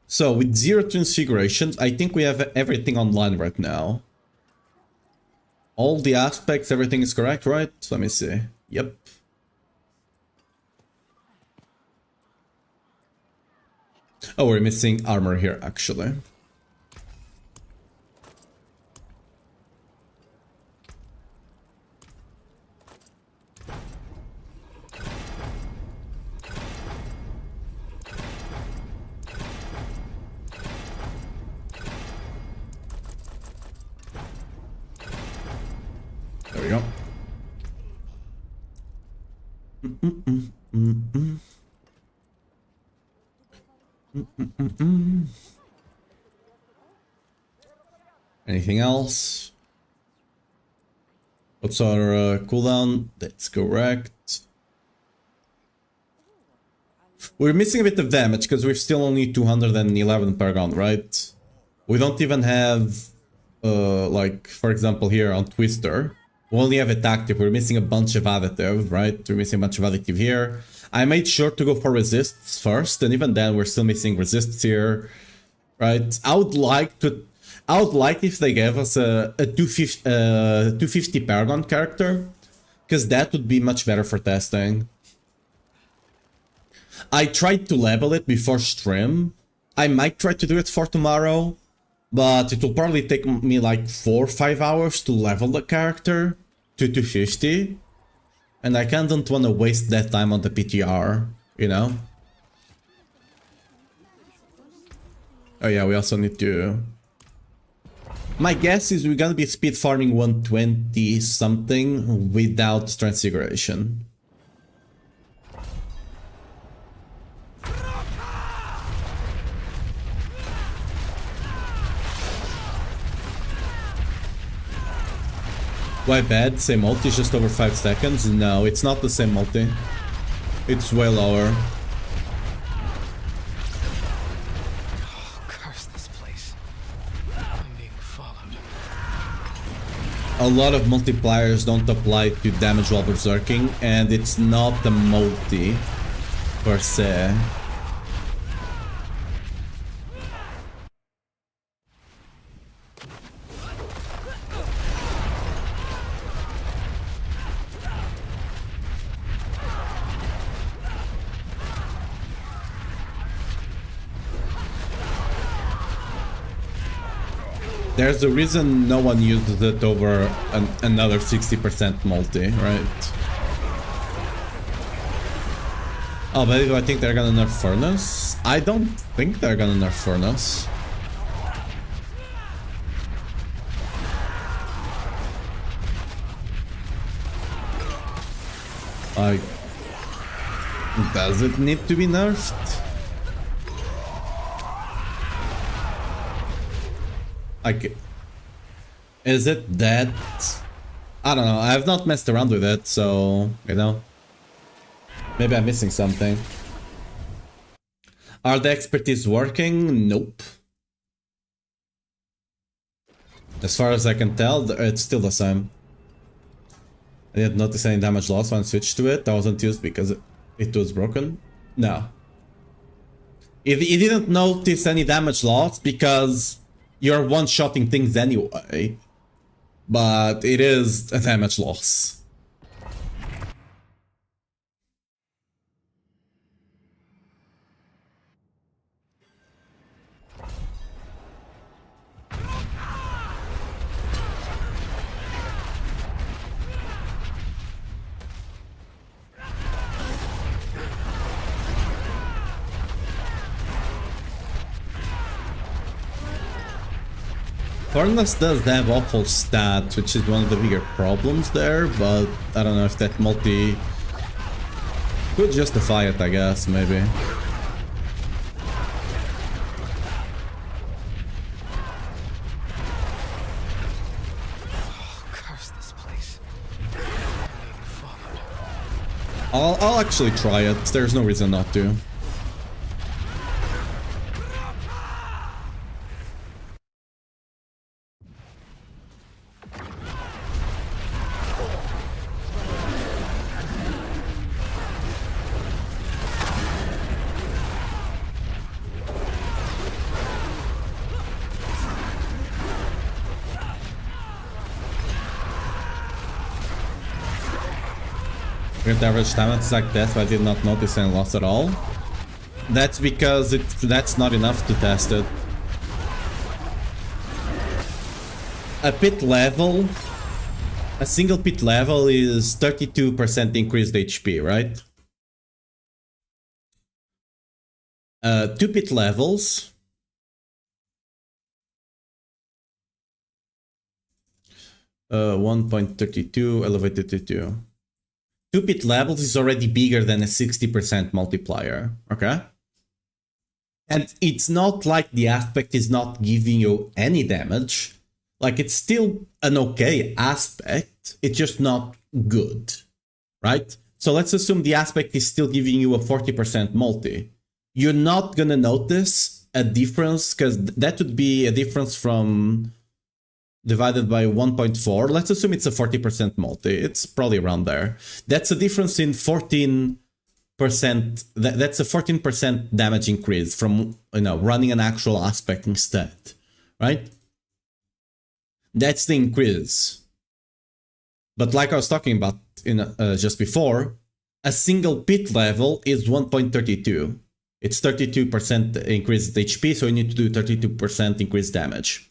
A: So, with 0 transfigurations, I think we have everything online right now. All the aspects, everything is correct, right? Let me see. Yep. Oh, we're missing armor here, actually. There we go. Anything else? What's our cooldown? That's correct. We're missing a bit of damage because we're still only 211 per gun, right? We don't even have, like, for example, here on Twister, we only have it active. We're missing a bunch of additive, right? We're missing a bunch of additive here. I made sure to go for resists first, and even then we're still missing resists here, right? I would like if they gave us a 250 Paragon character, because that would be much better for testing. I tried to level it before stream. I might try to do it for tomorrow, but it will probably take me like 4 or 5 hours to level the character to 250. And I kind of don't want to waste that time on the PTR, you know? Oh yeah, we also need to... My guess is we're gonna be speed farming 120 something without Transfiguration. Why bad? Same multi, just over 5 seconds? No, it's not the same multi. It's way lower.
E: Oh, curse this place. I'm being followed.
A: A lot of multipliers don't apply to damage while berserking, and it's not the multi per se. There's a reason no one uses it over another 60% multi, right? Oh, but do I think they're gonna nerf Furnace? I don't think they're gonna nerf Furnace. Like, does it need to be nerfed? Like, is it that? I don't know. I have not messed around with it, so, you know. Maybe I'm missing something. Are the expertise working? Nope. As far as I can tell, it's still the same. I didn't notice any damage loss when I switched to it. I wasn't used because it was broken. No. You didn't notice any damage loss because you're one-shotting things anyway, but it is a damage loss. Furnace does have awful stats, which is one of the bigger problems there, but I don't know if that multi could justify it, I guess, maybe.
E: Oh, curse this place. I'm being followed.
A: I'll actually try it. There's no reason not to. With average damage like that, I did not notice any loss at all. That's because that's not enough to test it. A pit level, a single pit level is 32% increased HP, right? 2 pit levels. Uh, 1.32 elevated to 2. 2 pit levels is already bigger than a 60% multiplier, okay? And it's not like the aspect is not giving you any damage. Like, it's still an okay aspect, it's just not good, right? So let's assume the aspect is still giving you a 40% multi. You're not gonna notice a difference, because that would be a difference from divided by 1.4. Let's assume it's a 40% multi. It's probably around there. That's a difference in 14%. That's a 14% damage increase from, you know, running an actual aspect instead, right? That's the increase. But like I was talking about in just before, a single pit level is 1.32. It's 32% increased HP, so you need to do 32% increased damage.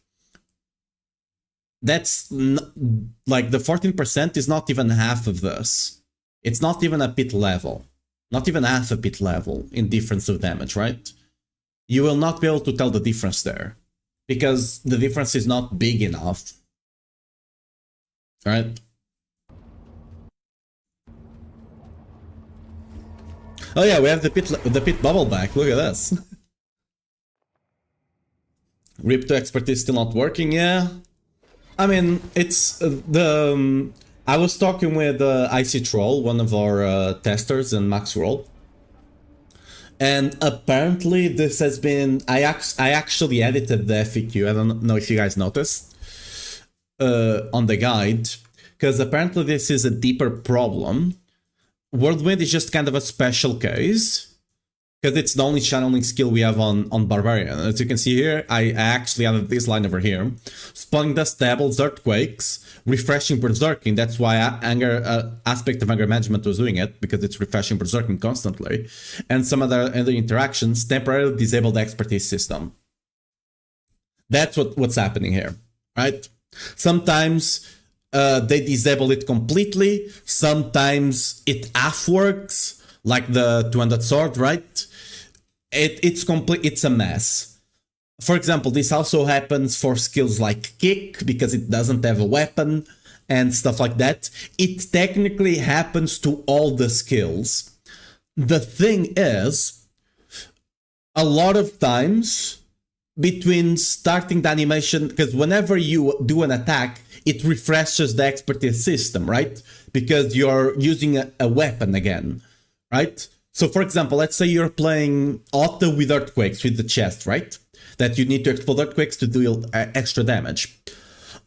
A: That's like the 14% is not even half of this. It's not even a pit level. Not even half a pit level in difference of damage, right? you will not be able to tell the difference there because the difference is not big enough. Right? Oh yeah, we have the pit bubble back. Look at this. RIP to expertise still not working. Yeah, I mean it's I was talking with IC Troll, one of our testers in Maxroll, and apparently this has been I actually edited the FAQ. I don't know if you guys noticed on the guide, because apparently this is a deeper problem. Whirlwind is just kind of a special case because it's the only channeling skill we have on Barbarian. As you can see here, I actually added this line over here. Spawning dust devils, earthquakes, refreshing berserking. That's why aspect of anger management was doing it, because it's refreshing berserking constantly. And some other interactions temporarily disable the expertise system. That's what's happening here, right? Sometimes they disable it completely. Sometimes it half works, like the two-handed sword, right? It's complete. It's a mess. For example, this also happens for skills like kick, because it doesn't have a weapon and stuff like that. It technically happens to all the skills. The thing is, a lot of times between starting the animation, because whenever you do an attack, it refreshes the expertise system, right? Because you're using a weapon again, right? So for example, let's say you're playing auto with earthquakes with the chest, right? That you need to explode earthquakes to deal extra damage.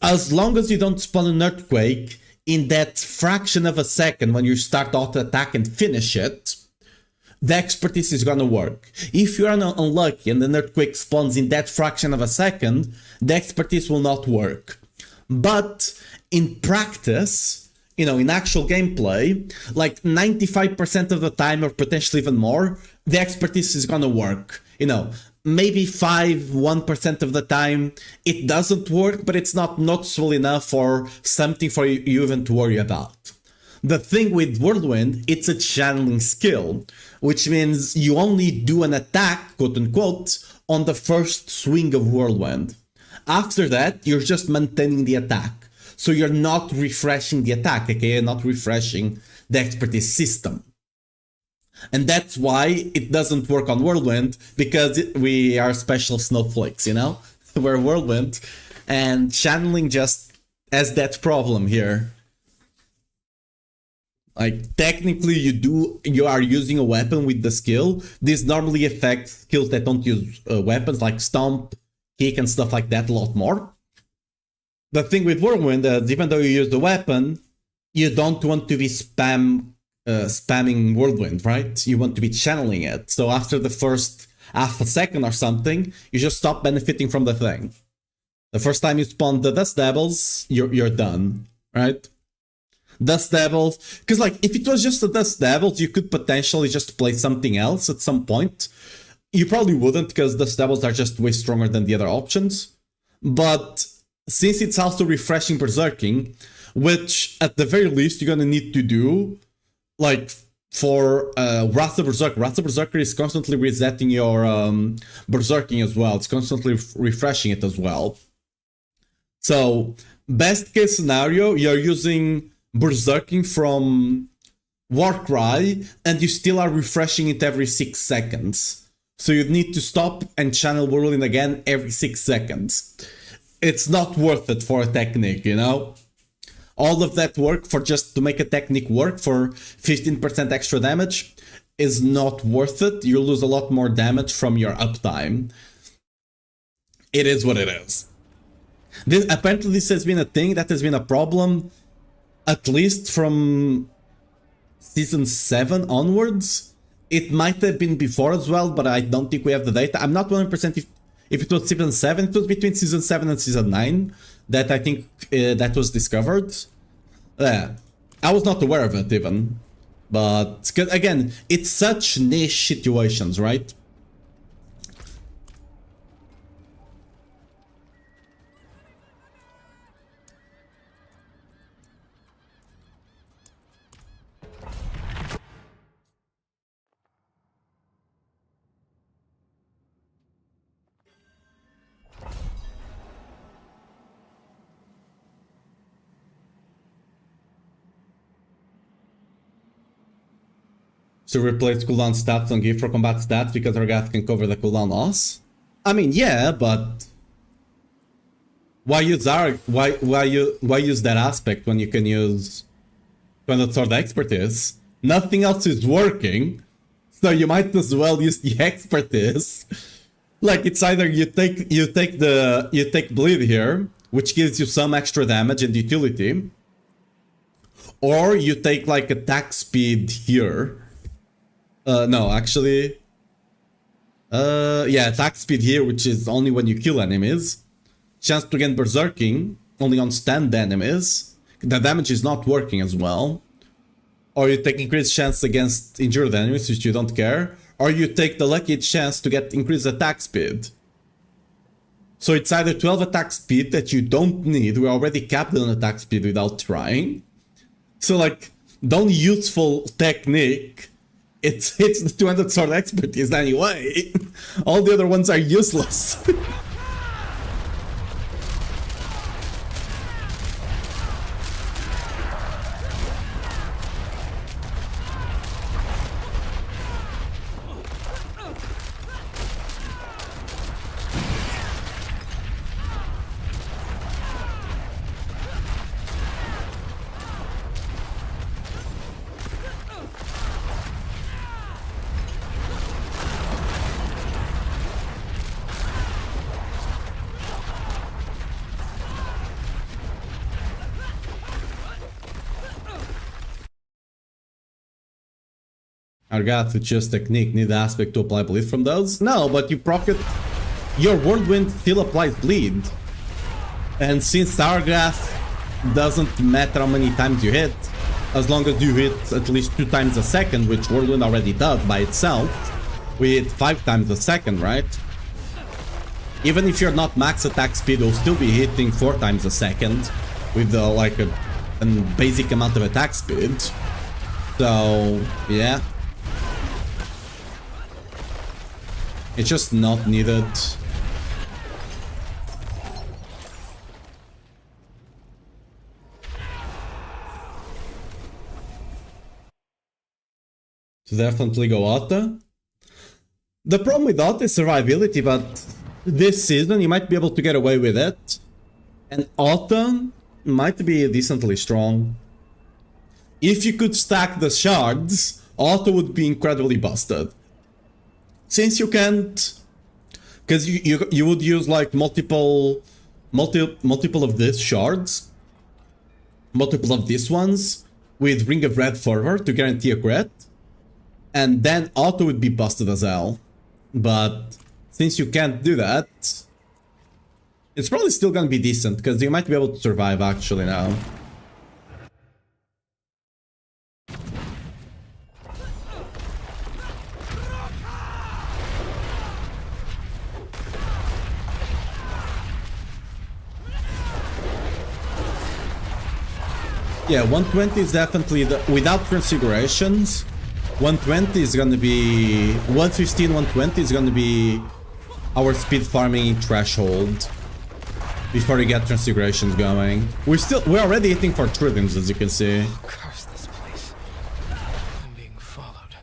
A: As long as you don't spawn an earthquake in that fraction of a second when you start auto attack and finish it, the expertise is gonna work. If you're unlucky and an earthquake spawns in that fraction of a second, the expertise will not work. But in practice, you know, in actual gameplay, like 95% of the time, or potentially even more, the expertise is gonna work. You know, maybe 1% of the time it doesn't work, but it's not noticeable enough for something for you even to worry about. The thing with Whirlwind, it's a channeling skill, which means you only do an attack, quote unquote, on the first swing of Whirlwind. After that, you're just maintaining the attack. So you're not refreshing the attack, aka not refreshing the expertise system. And that's why it doesn't work on Whirlwind, because we are special snowflakes, you know? We're Whirlwind, and channeling just has that problem here. Like, technically you are using a weapon with the skill. This normally affects skills that don't use weapons, like stomp, kick, and stuff like that a lot more. The thing with Whirlwind is, even though you use the weapon, you don't want to be spamming Whirlwind, right? You want to be channeling it. So after the first half a second or something, you just stop benefiting from the thing. The first time you spawn the Dust Devils, you're done, right? Dust Devils, because like if it was just the Dust Devils, you could potentially just play something else at some point. You probably wouldn't, because Dust Devils are just way stronger than the other options. But since it's also refreshing berserking, which at the very least you're gonna need to do, like for Wrath of Berserker. Wrath of Berserker is constantly resetting your berserking as well. It's constantly refreshing it as well. So best case scenario, you're using berserking from Warcry and you still are refreshing it every 6 seconds. So you need to stop and channel Whirlwind again every 6 seconds. It's not worth it for a technique, you know? All of that work for just to make a technique work for 15% extra damage is not worth it. You lose a lot more damage from your uptime. It is what it is. Apparently this has been a thing that has been a problem at least from Season 7 onwards. It might have been before as well, but I don't think we have the data. I'm not 100% if it was Season 7. It was between Season 7 and Season 9 that I think that was discovered. I was not aware of it even. But again, it's such niche situations, right? So replace cooldown stats on Gift for combat stats because Argath can cover the cooldown loss? I mean, yeah, but why use why use that aspect when you can use Twin Sword Expertise? Nothing else is working, so you might as well use the Expertise. Like, it's either you take bleed here, which gives you some extra damage and utility, or you take like attack speed here. No, actually, yeah, attack speed here, which is only when you kill enemies. Chance to gain berserking only on stand enemies. The damage is not working as well. Or you take increased chance against injured enemies, which you don't care. Or you take the lucky chance to get increased attack speed. So it's either 12 attack speed that you don't need, we're already capped on attack speed without trying. So like, don't useful technique, it hits the 200 sword expertise anyway. All the other ones are useless. Argath with just technique need aspect to apply bleed from those? No, but you proc it. Your Whirlwind still applies bleed. And since Argath doesn't matter how many times you hit, as long as you hit at least 2 times a second, which Whirlwind already does by itself, we hit 5 times a second, right? Even if you're not max attack speed, you'll still be hitting 4 times a second with like a basic amount of attack speed. So, yeah. It's just not needed. So definitely go Auto. The problem with Auto is survivability, but this season you might be able to get away with it. And Auto might be decently strong. If you could stack the shards, Auto would be incredibly busted. Since you can't, because you would use like multiple of these shards, multiple of these ones with Ring of Red forward to guarantee a crit, and then Auto would be busted as hell. But since you can't do that, it's probably still gonna be decent because you might be able to survive actually now. Yeah, 120 is definitely the, without configurations, 120 is gonna be 115, 120 is gonna be our speed farming threshold before you get transfigurations going. We're already hitting for triviums, as you can see.
E: Curse this place. I'm being followed.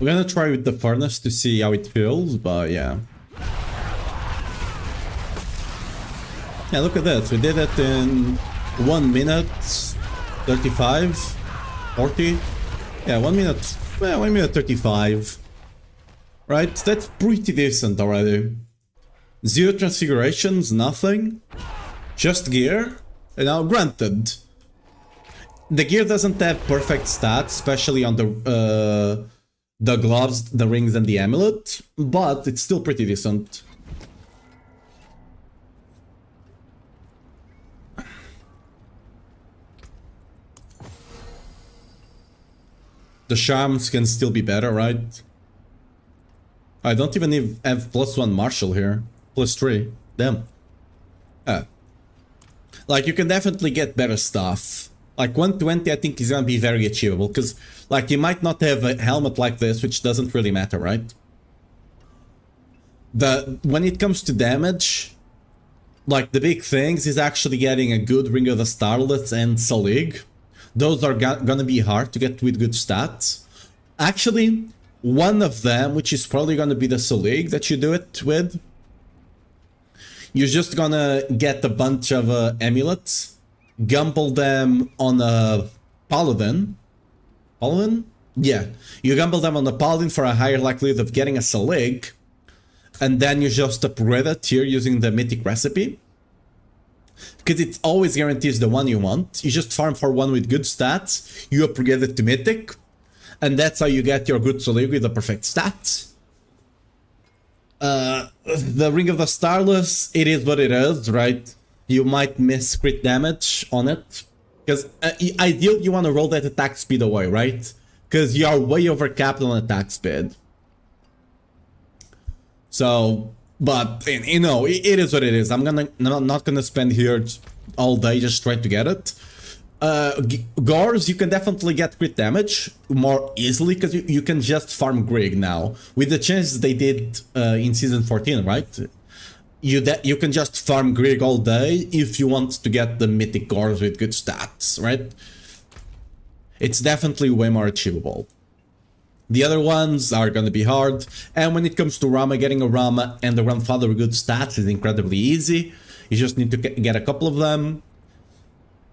A: We're gonna try with the furnace to see how it feels, but yeah. Yeah, look at this. We did it in 1 minute 35, 40. Yeah, 1 minute. Well, 1 minute 35. Right? That's pretty decent already. 0 transfigurations, nothing. Just gear. Now, granted, the gear doesn't have perfect stats, especially on the gloves, the rings, and the amulet, but it's still pretty decent. The charms can still be better, right? I don't even have +1 martial here. +3. Damn. Like, you can definitely get better stuff. Like, 120 I think is gonna be very achievable, because, like, you might not have a helmet like this, which doesn't really matter, right? When it comes to damage, like, the big things is actually getting a good Ring of the Starlets and Salig. Those are gonna be hard to get with good stats. Actually, one of them, which is probably gonna be the Salig that you do it with, you're just gonna get a bunch of amulets, gamble them on a Paladin. Paladin? Yeah. You gamble them on the Paladin for a higher likelihood of getting a Salig, and then you just upgrade it here using the Mythic recipe. Because it always guarantees the one you want. You just farm for one with good stats, you upgrade it to Mythic, and that's how you get your good Salig with the perfect stats. The Ring of the Starless, it is what it is, right? You might miss crit damage on it. Because ideally you want to roll that attack speed away, right? Because you are way overcapped on attack speed. So, but, you know, it is what it is. I'm not gonna spend here all day just trying to get it. Gores, you can definitely get crit damage more easily because you can just farm Grig now. With the changes they did in Season 14, right? You can just farm Grig all day if you want to get the Mythic Gores with good stats, right? It's definitely way more achievable. The other ones are gonna be hard, and when it comes to Rama, getting a Rama and the Grandfather with good stats is incredibly easy. You just need to get a couple of them.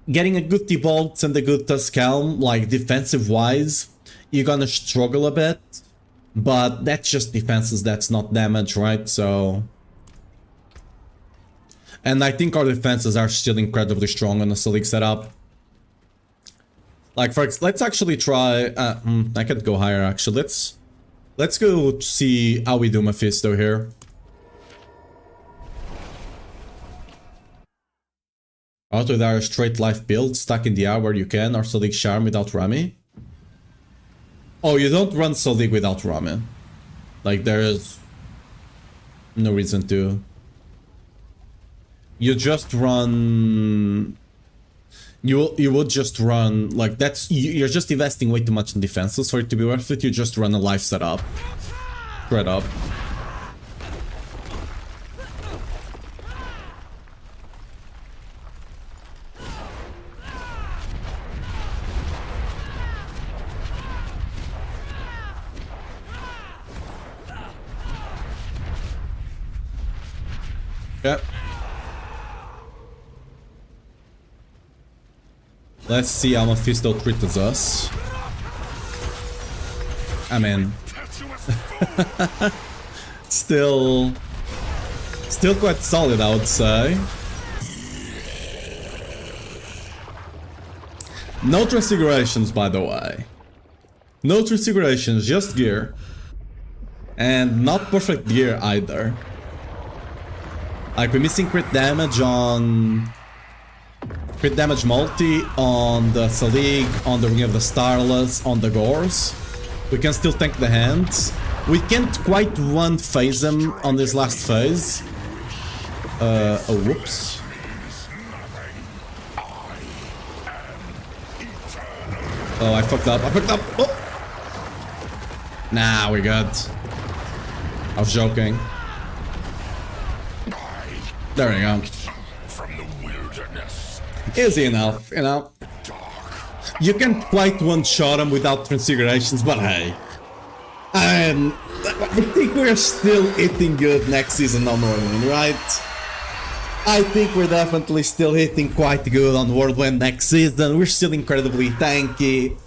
A: Getting a good T-Bolts and a good Tuskhelm, like defensive-wise, you're gonna struggle a bit, but that's just defenses, that's not damage, right? So... And I think our defenses are still incredibly strong on the Salig setup. Like, let's actually try... I could go higher, actually. Let's go see how we do Mephisto here. Auto Dire straight life build, stuck in the hour where you can, or Salig Charm without Rami. Oh, you don't run Salig without Rami. Like, there is no reason to. You just run... You would just run, like, that's... You're just investing way too much in defenses for it to be worth it. You just run a life setup. Straight up. Yep. Let's see how Mephisto treats us. I mean... Still quite solid, I would say. No transfigurations, by the way. No transfigurations, just gear. And not perfect gear either. Like, we're missing crit damage on... Crit damage multi on the Salig, on the Ring of the Starless, on the Gores. We can still tank the hands. We can't quite one-phase them on this last phase. Oh, whoops. Oh, I fucked up. Oh! Nah, we're good. I was joking. There we go. Easy enough, you know. You can't quite one-shot him without transfigurations, but hey. I think we're still hitting good next season on Whirlwind, right? I think we're definitely still hitting quite good on Whirlwind next season. We're still incredibly tanky.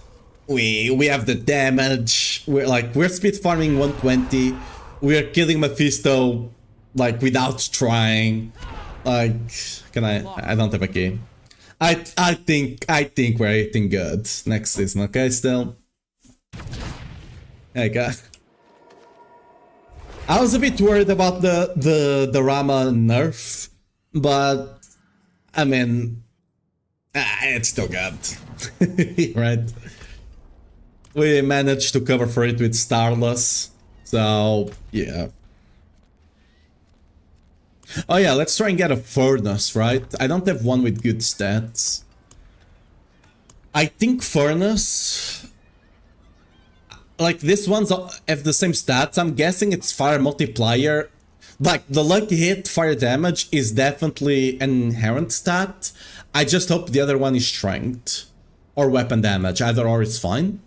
A: We have the damage. We're speed farming 120. We're killing Mephisto like without trying. Like, I don't have a key. I think we're eating good next season. Okay, still. Okay. I was a bit worried about the Rama nerf, but I mean, it's still good, right? We managed to cover for it with Starless, so yeah. Oh yeah, let's try and get a Furnace, right? I don't have one with good stats. I think Furnace... Like, this one's have the same stats. I'm guessing it's fire multiplier. Like, the lucky hit fire damage is definitely an inherent stat. I just hope the other one is strength. Or weapon damage. Either or is fine.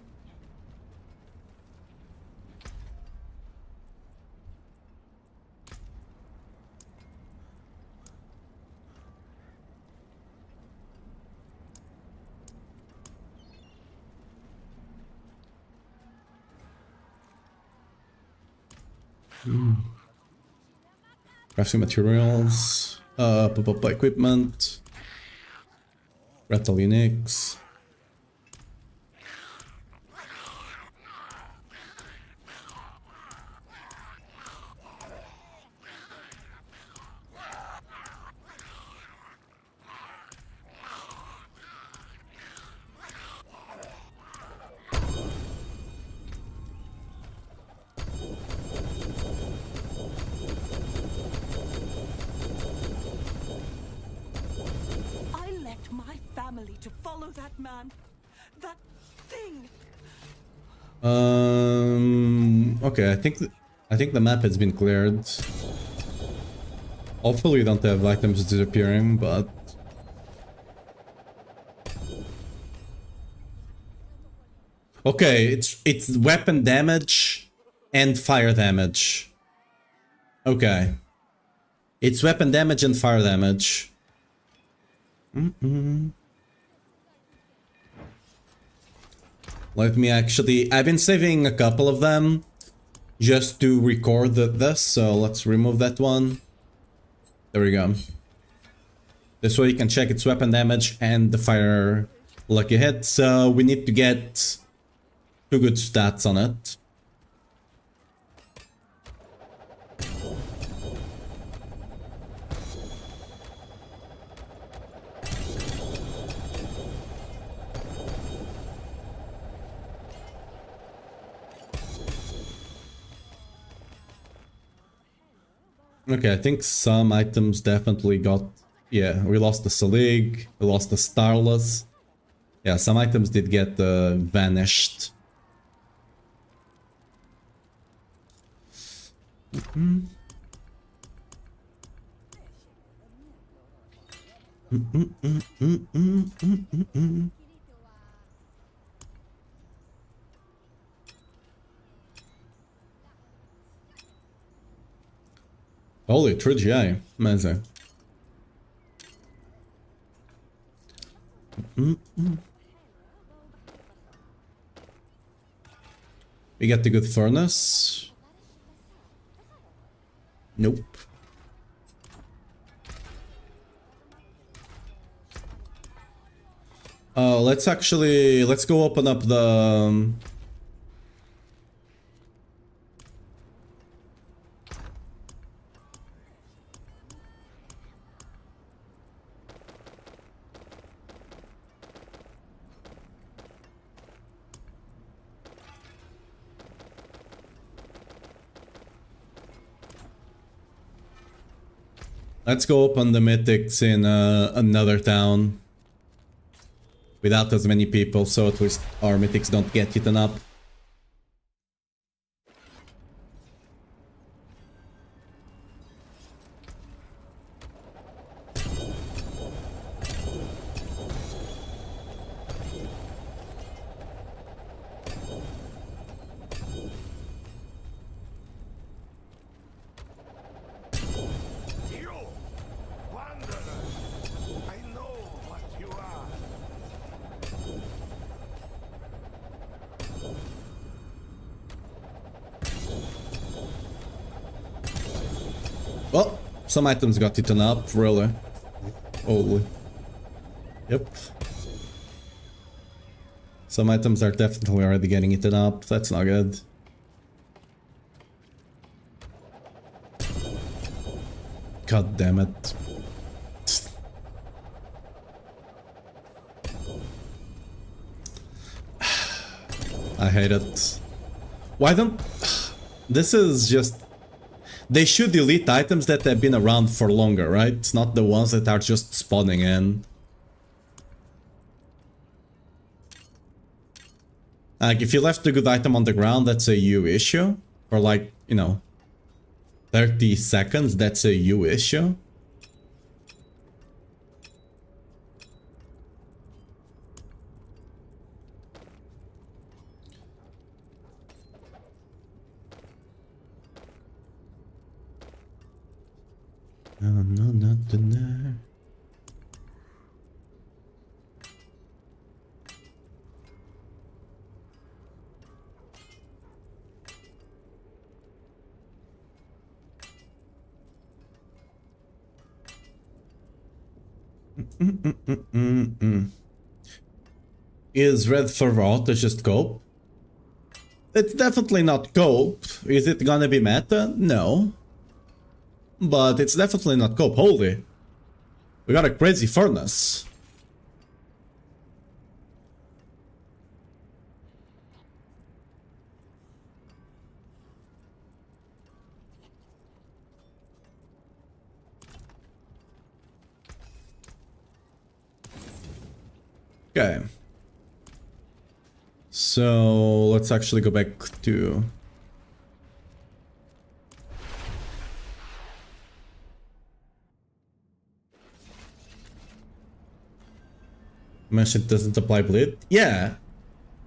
A: Crafting materials, equipment, Rattle Unix.
F: To follow that man, that thing.
A: Okay, I think the map has been cleared. Hopefully we don't have items disappearing, but okay, it's weapon damage and fire damage. Okay. It's weapon damage and fire damage. Let me actually... I've been saving a couple of them just to record this, so let's remove that one. There we go. This way you can check its weapon damage and the fire lucky hit, so we need to get 2 good stats on it. Okay, I think some items definitely got... Yeah, we lost the Selig, we lost the Starless. Yeah, some items did get vanished. Holy, true GI. Amazing. We get the good furnace. Nope. Let's go open up the... Let's go open the mythics in another town. Without as many people, so at least our mythics don't get eaten up. Well, some items got eaten up, really. Holy. Yep. Some items are definitely already getting eaten up. That's not good. God damn it. I hate it. Why don't... This is just... They should delete items that have been around for longer, right? Not the ones that are just spawning in. Like, if you left a good item on the ground, that's a you issue. For like, you know, 30 seconds, that's a you issue. No, no, not there. Is Red Fervor Auto just cope? It's definitely not cope. Is it gonna be meta? No. But it's definitely not cope. Holy. We got a crazy furnace. Okay. So let's actually go back to... Mentioned doesn't apply bleed. Yeah.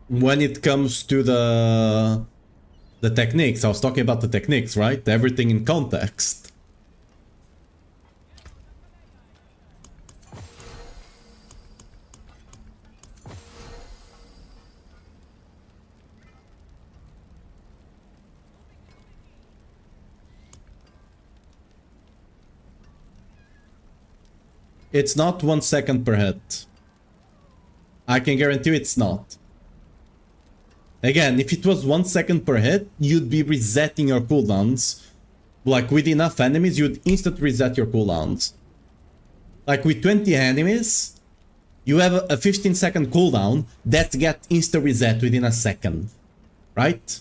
A: When it comes to the techniques, I was talking about the techniques, right? Everything in context. It's not 1 second per hit. I can guarantee you it's not. Again, if it was 1 second per hit, you'd be resetting your cooldowns. Like, with enough enemies, you'd instant reset your cooldowns. Like, with 20 enemies, you have a 15-second cooldown that gets insta reset within a second. Right?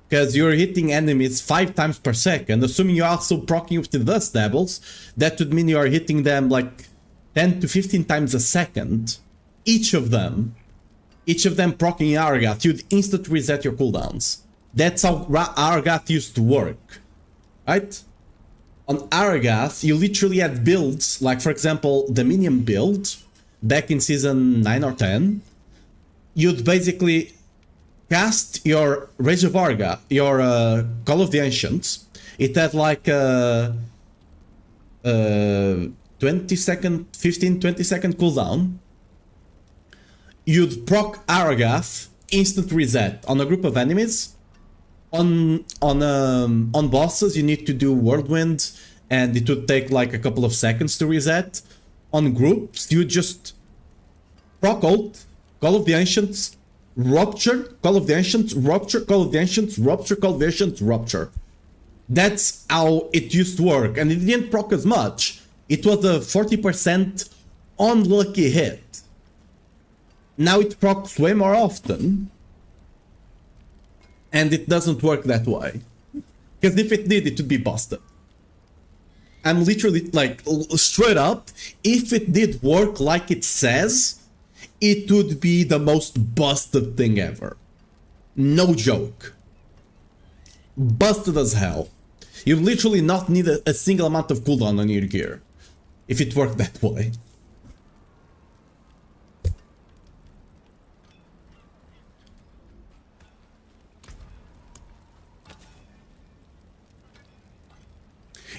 A: Because you're hitting enemies 5 times per second, assuming you're also proccing with the dust devils, that would mean you are hitting them like 10 to 15 times a second. Each of them proccing Argath, you'd instant reset your cooldowns. That's how Argath used to work. Right? On Argath, you literally had builds, like for example, the minion build, back in season 9 or 10. You'd basically cast your Rage of Argath, your Call of the Ancients. It had like a 20 second cooldown. You'd proc Argath, instant reset on a group of enemies. On bosses, you need to do Whirlwind, and it would take like a couple of seconds to reset. On groups, you just proc ult, Call of the Ancients, Rupture, Call of the Ancients, Rupture, Call of the Ancients, Rupture, Call of the Ancients, Rupture. That's how it used to work, and it didn't proc as much. It was a 40% unlucky hit. Now it procs way more often, and it doesn't work that way. Because if it did, it would be busted. I'm literally, like, straight up, if it did work like it says, it would be the most busted thing ever. No joke. Busted as hell. You literally not need a single amount of cooldown on your gear, if it worked that way.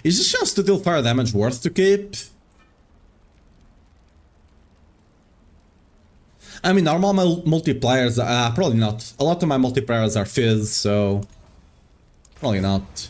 A: Is this chance to deal fire damage worth to keep? I mean, normal multipliers, probably not. A lot of my multipliers are fizz, so probably not.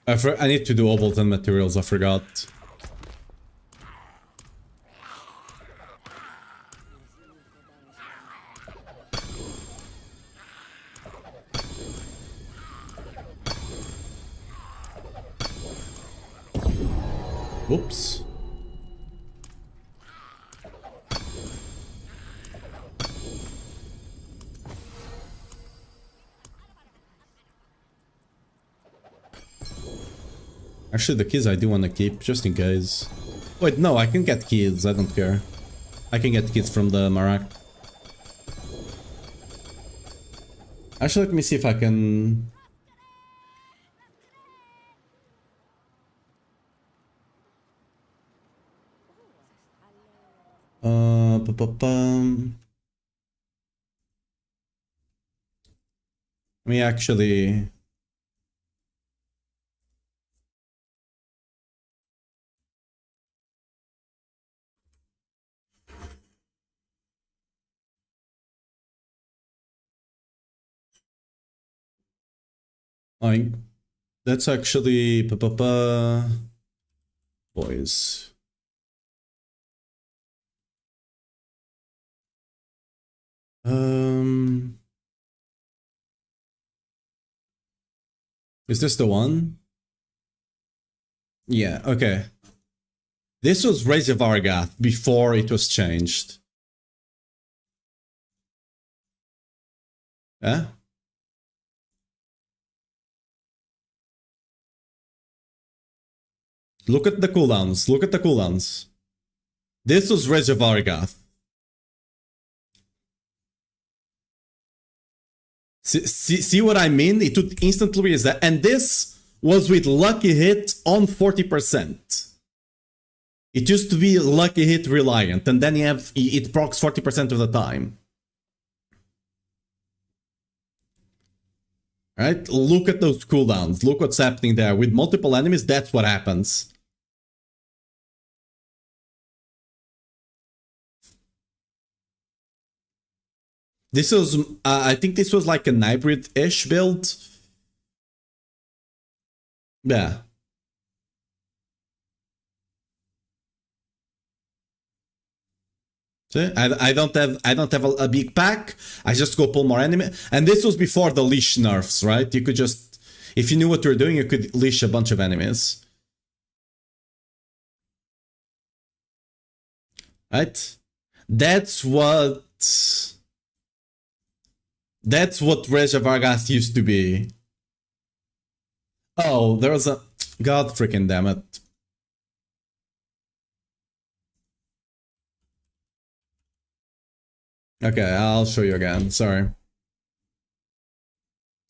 A: I need to do Ableton materials, I forgot. Whoops. Actually, the keys I do want to keep, just in case. Wait, no, I can get keys, I don't care. I can get keys from the Marak. Actually, let me see if I can... Let me actually... That's actually... Boys. Is this the one? Yeah, okay. This was Rage of Argath before it was changed. Yeah? Look at the cooldowns. Look at the cooldowns. This was Rage of Argath. See what I mean? It would instantly reset. And this was with Lucky Hit on 40%. It used to be Lucky Hit reliant, and then you have it procs 40% of the time. Right? Look at those cooldowns. Look what's happening there. With multiple enemies, that's what happens. This was, I think this was like an hybrid-ish build. Yeah. See? I don't have a big pack. I just go pull more enemy. And this was before the leash nerfs, right? You could just, if you knew what you were doing, you could leash a bunch of enemies. Right? That's what Rage of Argath used to be. Oh, there was a... God freaking damn it. Okay, I'll show you again. Sorry.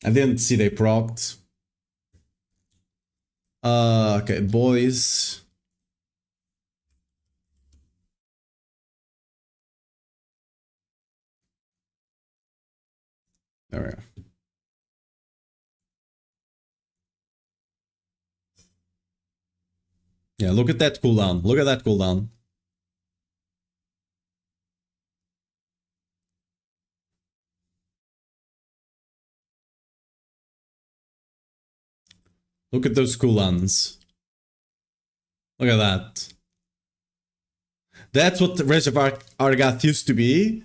A: I didn't see they procced. Okay, boys. There we go. Yeah, look at that cooldown. Look at that cooldown. Look at those cooldowns. Look at that. That's what Rage of Argath used to be.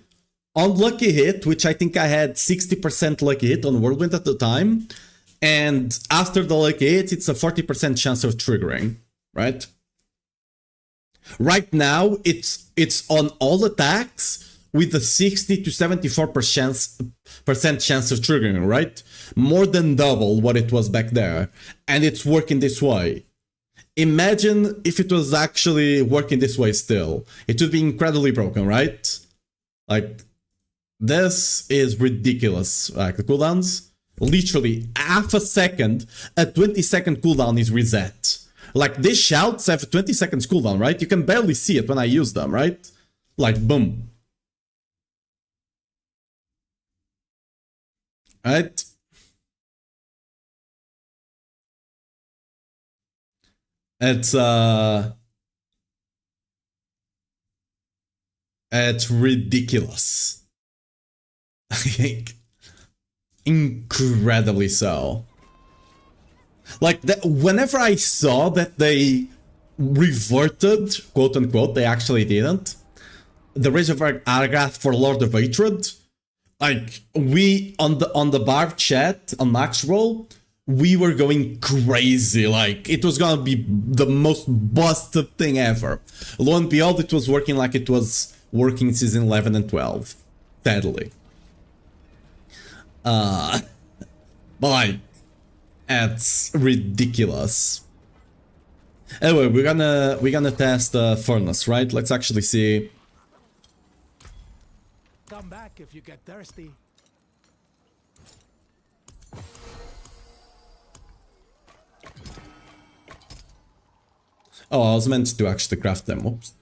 A: On Lucky Hit, which I think I had 60% Lucky Hit on Whirlwind at the time. And after the Lucky Hit, it's a 40% chance of triggering, right? Right now, it's on all attacks with a 60 to 74% chance of triggering, right? More than double what it was back there. And it's working this way. Imagine if it was actually working this way still. It would be incredibly broken, right? Like, this is ridiculous. Like, the cooldowns, literally half a second, a 20-second cooldown is reset. Like, these shouts have 20 seconds cooldown, right? You can barely see it when I use them, right? Like, boom. Right? It's ridiculous. I think incredibly so. Like, whenever I saw that they reverted, quote unquote, they actually didn't, the Rage of Argath for Lord of Hatred, like, we, on the Barb chat, on Max Roll, we were going crazy, like, it was gonna be the most busted thing ever. Lo and behold, it was working like it was working in Season 11 and 12, sadly. But like, it's ridiculous. Anyway, we're gonna test the furnace, right? Let's actually see.
E: Come back if you get thirsty.
A: Oh, I was meant to actually craft them. Oops.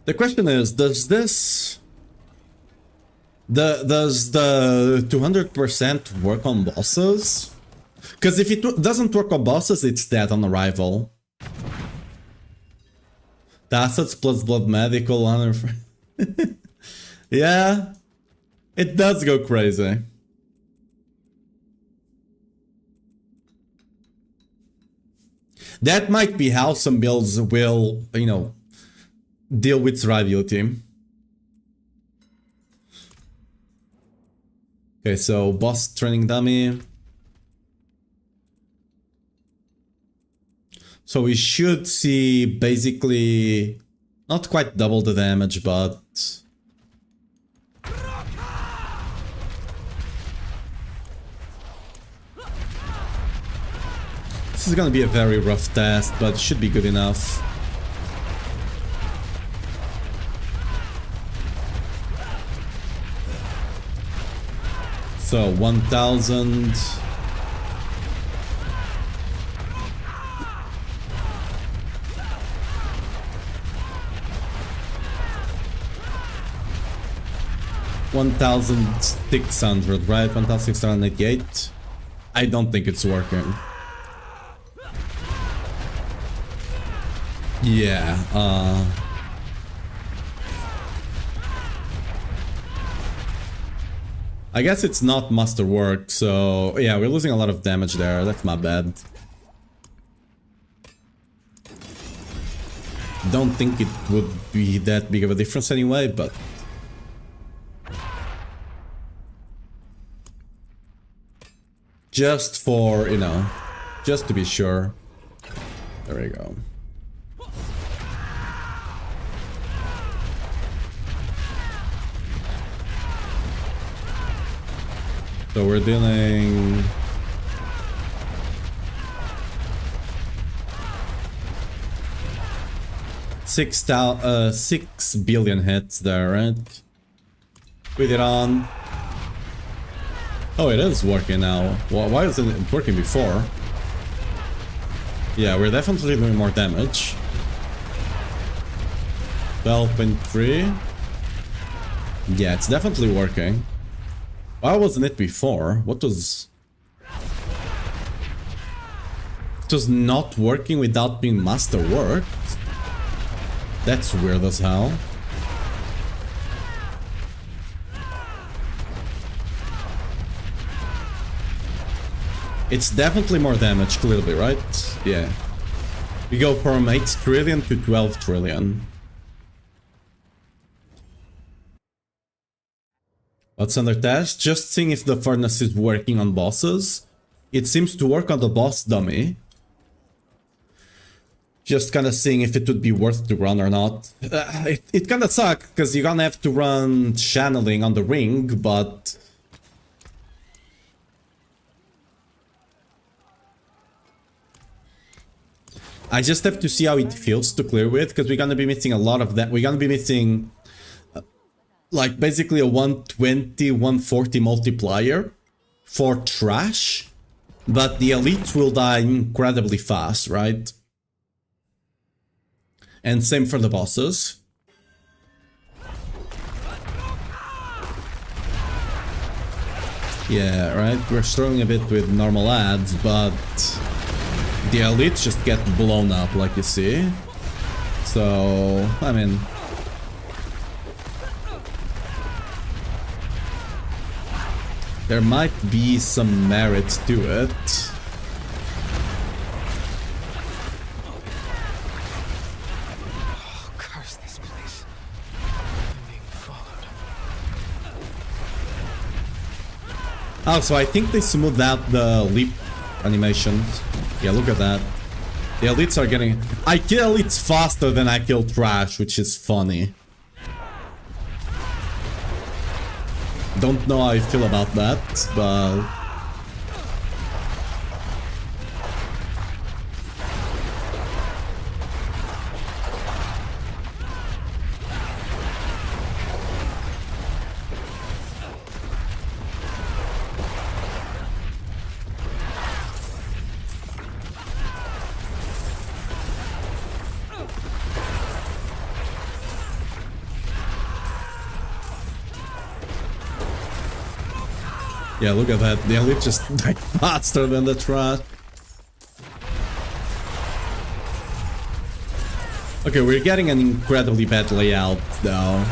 A: The question is, does this... does the 200% work on bosses? Because if it doesn't work on bosses, it's dead on arrival. The assets plus blood medical honor... Yeah, it does go crazy. That might be how some builds will, you know, deal with survivability. Okay, so boss training dummy. So we should see basically not quite double the damage, but this is gonna be a very rough test, but it should be good enough. So 1000. $1,600, right? 1,688. I don't think it's working. Yeah, I guess it's not masterwork, so yeah, we're losing a lot of damage there. That's my bad. Don't think it would be that big of a difference anyway, but just for, you know, just to be sure. There we go. So we're dealing... six billion hits there, right? With it on. Oh, it is working now. Why isn't it working before? Yeah, we're definitely doing more damage. 12.3. Yeah, it's definitely working. Why wasn't it before? What was... It was not working without being masterworked? That's weird as hell. It's definitely more damage, clearly, right? Yeah. We go from 8 trillion to 12 trillion. What's under test? Just seeing if the furnace is working on bosses. It seems to work on the boss dummy. Just kind of seeing if it would be worth to run or not. It kind of sucks, because you're gonna have to run channeling on the ring, but... I just have to see how it feels to clear with, because we're gonna be missing a lot of that. We're gonna be missing... like basically a 120, 140 multiplier for trash, but the elites will die incredibly fast, right? And same for the bosses. Yeah, right, we're struggling a bit with normal ads, but the elites just get blown up, like you see. so I mean, there might be some merit to it.
E: Oh, curse this place. I'm being followed.
A: Oh, so I think they smoothed out the leap animations. Yeah, look at that. The elites are getting... I kill elites faster than I kill trash, which is funny. Don't know how I feel about that, but... yeah, look at that. The elite just died faster than the trash. Okay, we're getting an incredibly bad layout, though.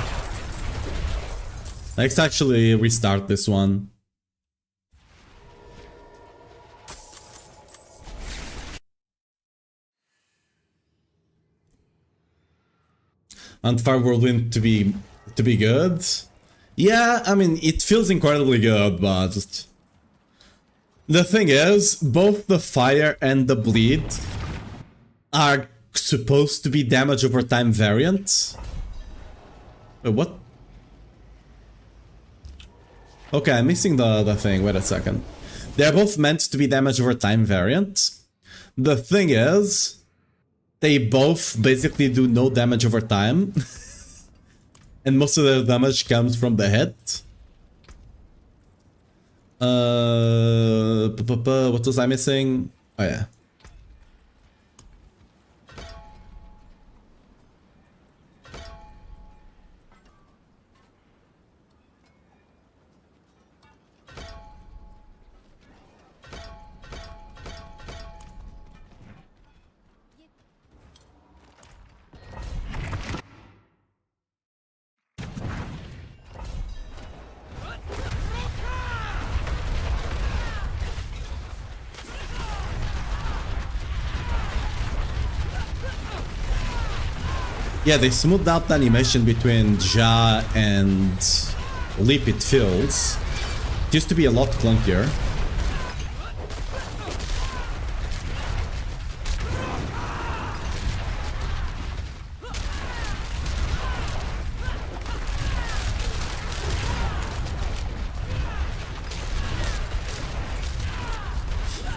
A: Let's actually restart this one. And for Whirlwind to be good. Yeah, I mean, it feels incredibly good, but... The thing is, both the fire and the bleed are supposed to be damage over time variants. Wait, what? Okay, I'm missing the thing. Wait a second. They're both meant to be damage over time variants. The thing is, they both basically do no damage over time. And most of the damage comes from the head. What was I missing? Oh yeah. Yeah, they smoothed out the animation between Ja and Leap, it feels. It used to be a lot clunkier.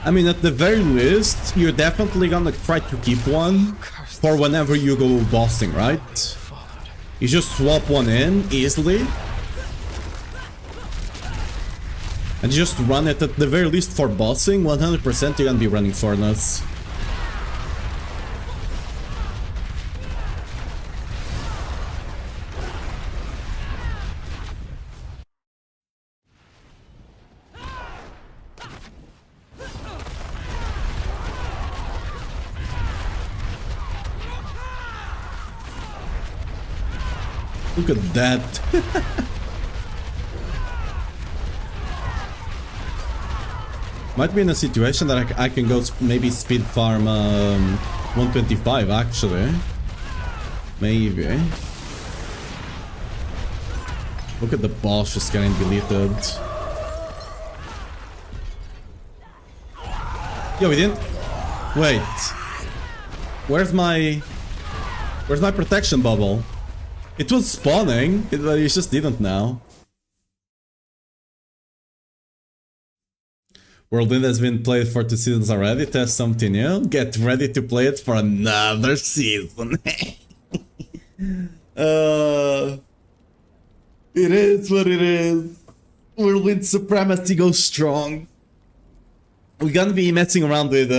A: I mean, at the very least, you're definitely gonna try to keep one for whenever you go bossing, right? You just swap one in easily. And just run it at the very least for bossing. 100% you're gonna be running Furnace. Look at that. Might be in a situation that I can go maybe speed farm 125 actually. Maybe. Look at the boss just getting deleted. Yo, we didn't... Wait. Where's my protection bubble? It was spawning, but it just didn't now. Whirlwind has been played for 2 seasons already. Test something new. Get ready to play it for another season. It is what it is. Whirlwind supremacy goes strong. We're gonna be messing around with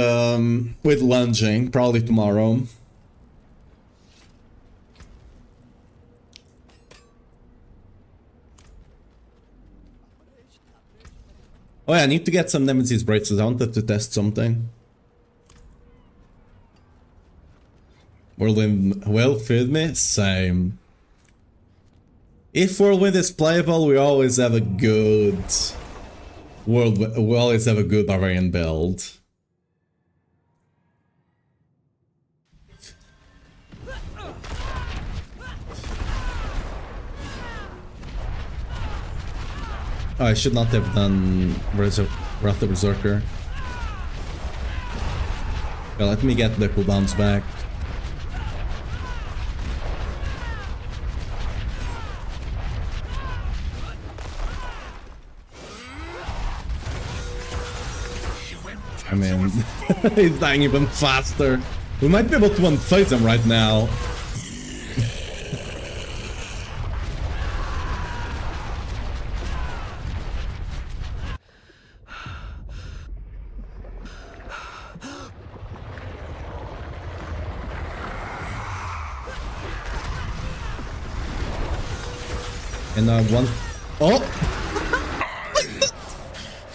A: lunging probably tomorrow. Oh yeah, I need to get some Nemesis braces. I wanted to test something. Whirlwind will feed me? Same. If Whirlwind is playable, we always have a good we always have a good Barbarian build. Oh, I should not have done Wrath of Berserker. Well, let me get the cooldowns back. I mean, he's dying even faster. We might be able to one-phase him right now. And one... Oh!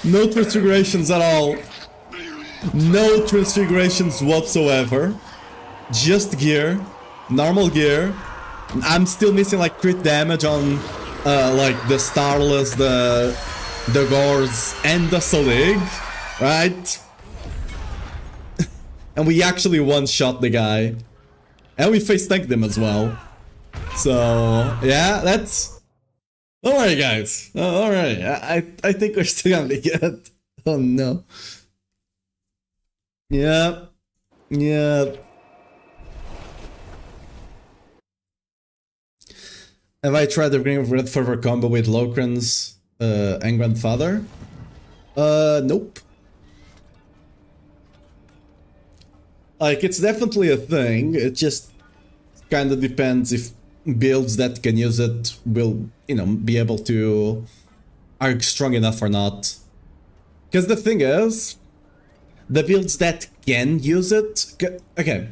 A: No transfigurations at all. No transfigurations whatsoever. Just gear. Normal gear. I'm still missing like crit damage on like the Starless, the Gores, and the Solig. Right? And we actually one-shot the guy. And we face tanked him as well. So, yeah, that's... Don't worry, guys. Oh, alright. I think we're still gonna be good. Oh, no. Yeah. Yeah. Have I tried the Ring of Red Fervor combo with Locran's and Grandfather? Nope. Like, it's definitely a thing. It just kind of depends if builds that can use it will, you know, be able to... are strong enough or not. Because the thing is, the builds that can use it... Okay.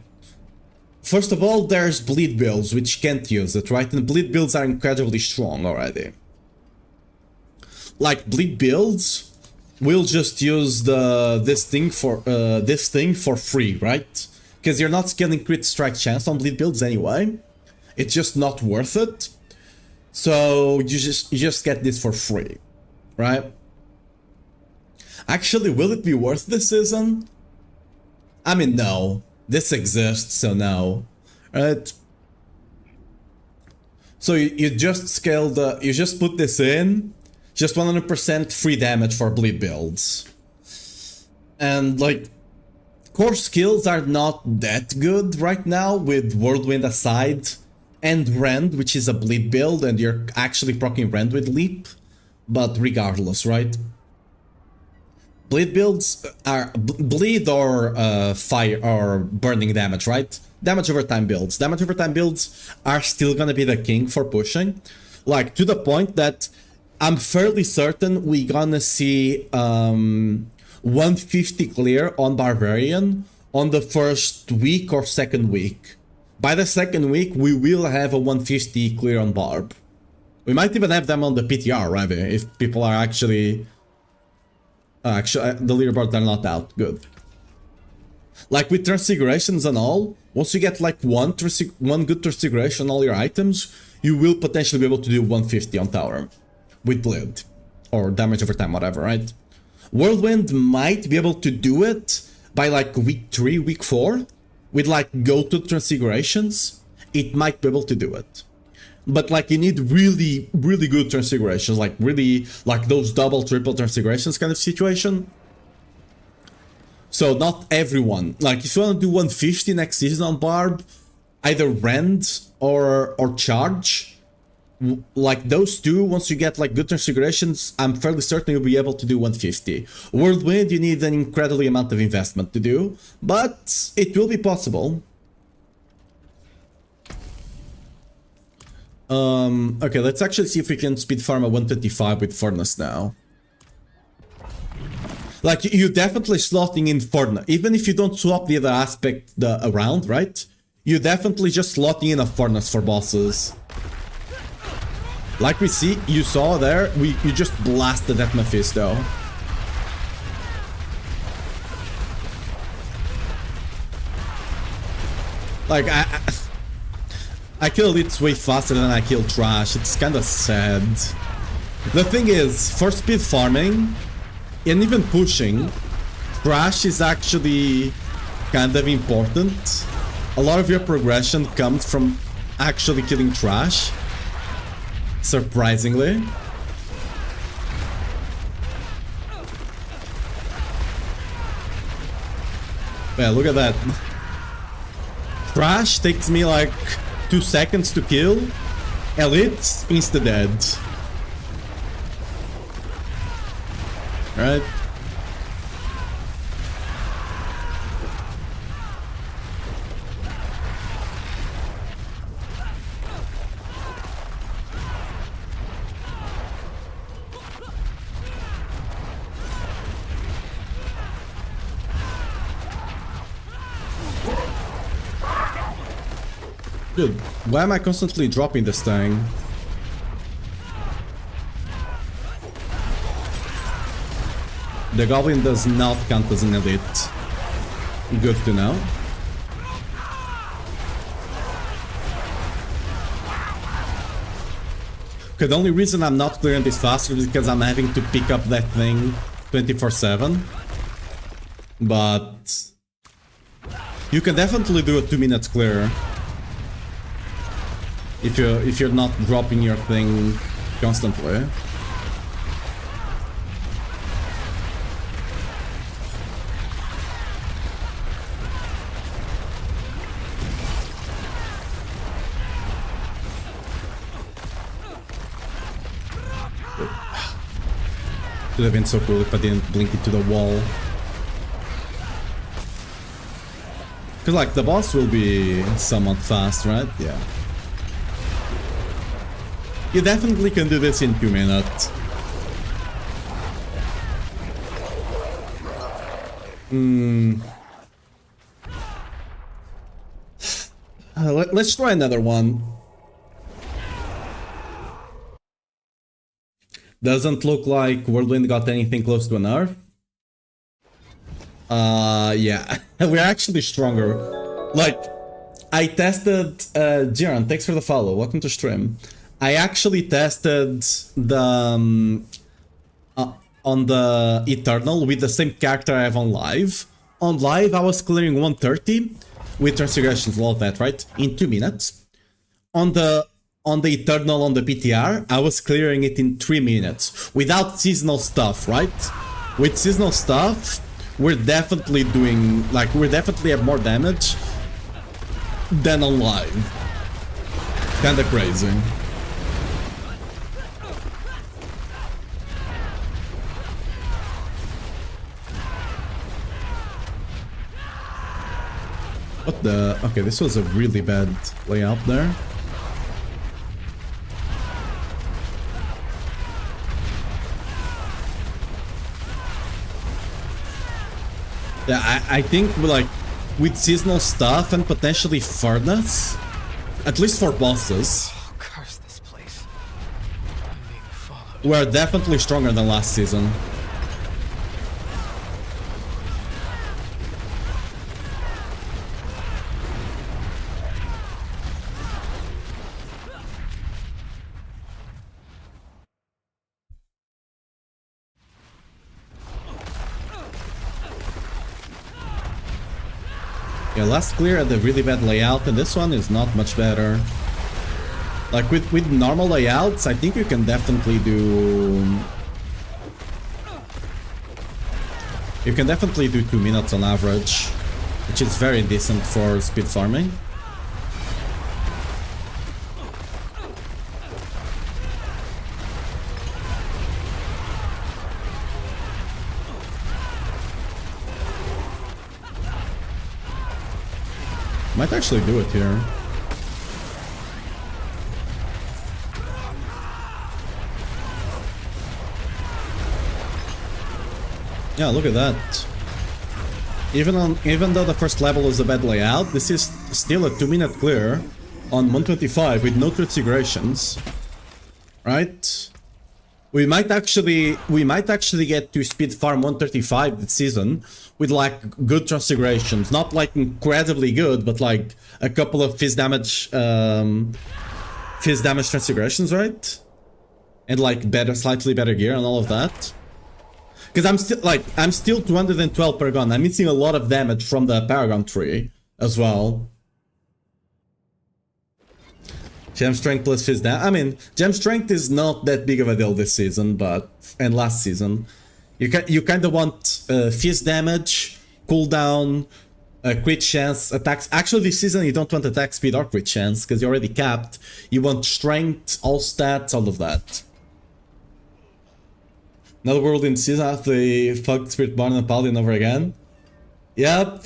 A: First of all, there's bleed builds which can't use it, right? And bleed builds are incredibly strong already. Like, bleed builds will just use this thing for free, right? Because you're not scaling crit strike chance on bleed builds anyway. It's just not worth it. So you just get this for free, right? Actually, will it be worth this season? I mean, no. This exists, so no. Right? So you just scale you just put this in, just 100% free damage for bleed builds. And like, core skills are not that good right now with Whirlwind aside. And Rend, which is a bleed build, and you're actually proccing Rend with Leap. But regardless, right? Bleed builds are bleed or fire or burning damage, right? Damage over time builds. Damage over time builds are still gonna be the king for pushing. Like, to the point that I'm fairly certain we're gonna see 150 clear on Barbarian on the first week or second week. By the second week, we will have a 150 clear on Barb. We might even have them on the PTR, right? If people are actually... actually, the leaderboards are not out. Good. Like with transfigurations and all, once you get like one good transfiguration on all your items, you will potentially be able to do 150 on tower. With bleed. Or damage over time, whatever, right? Whirlwind might be able to do it by like week 3, week 4. With like go-to transfigurations, it might be able to do it. But like you need really, really good transfigurations, like really, like those double, triple transfigurations kind of situation. So not everyone, like if you want to do 150 next season on Barb, either Rend or Charge, like those two, once you get like good transfigurations, I'm fairly certain you'll be able to do 150. Whirlwind, you need an incredibly amount of investment to do, but it will be possible. Okay, let's actually see if we can speed farm a 125 with Furnace now. Like, you definitely slotting in Furnace, even if you don't swap the other aspect around, right? You definitely just slotting in a Furnace for bosses. Like you saw there, you just blasted that Mephisto. Like, I kill elites way faster than I kill trash. It's kinda sad. The thing is, for speed farming, and even pushing, trash is actually kind of important. A lot of your progression comes from actually killing trash. Surprisingly. Yeah, look at that. Trash takes me like 2 seconds to kill. Elites, insta-dead. Right? Dude, why am I constantly dropping this thing? The goblin does not count as an elite. Good to know. Okay, the only reason I'm not clearing this faster is because I'm having to pick up that thing 24/7. But you can definitely do a 2-minute clear if you're not dropping your thing constantly. Could have been so cool if I didn't blink into the wall. Cause like the boss will be somewhat fast, right? Yeah. You definitely can do this in 2 minutes. Let's try another one. Doesn't look like Whirlwind got anything close to a nerf. Yeah. We're actually stronger. Like, I tested... Jiran, thanks for the follow. Welcome to stream. I actually tested the... on the Eternal with the same character I have on live. On live, I was clearing 130 with transgressions, all of that, right? In 2 minutes. On the Eternal on the PTR, I was clearing it in 3 minutes without seasonal stuff, right? With seasonal stuff, we're definitely doing, like, we definitely have more damage than on live. Kinda crazy. What the? Okay, this was a really bad layout there. Yeah, I think like with seasonal stuff and potentially furnace, at least for bosses,
E: Oh, curse this place. I'm being followed.
A: we're definitely stronger than last season. Yeah, last clear had a really bad layout, and this one is not much better. Like with normal layouts, I think you can definitely do... You can definitely do 2 minutes on average, which is very decent for speed farming. Might actually do it here. Yeah, look at that. Even though the first level is a bad layout, this is still a 2-minute clear on 125 with no transfigurations. Right? We might actually get to speed farm 135 this season with like good transfigurations. Not like incredibly good, but like a couple of fizz damage transfigurations, right? And like slightly better gear and all of that. Because I'm still 212 Paragon. I'm missing a lot of damage from the Paragon tree as well. Gem Strength plus Fizz damage. I mean, Gem Strength is not that big of a deal this season, and last season. You kind of want Fizz damage, cooldown, crit chance, attacks. Actually, this season you don't want attack speed or crit chance because you're already capped. You want strength, all stats, all of that. Another Whirlwind season after they fucked Spirit Barn and Paladin over again. Yep.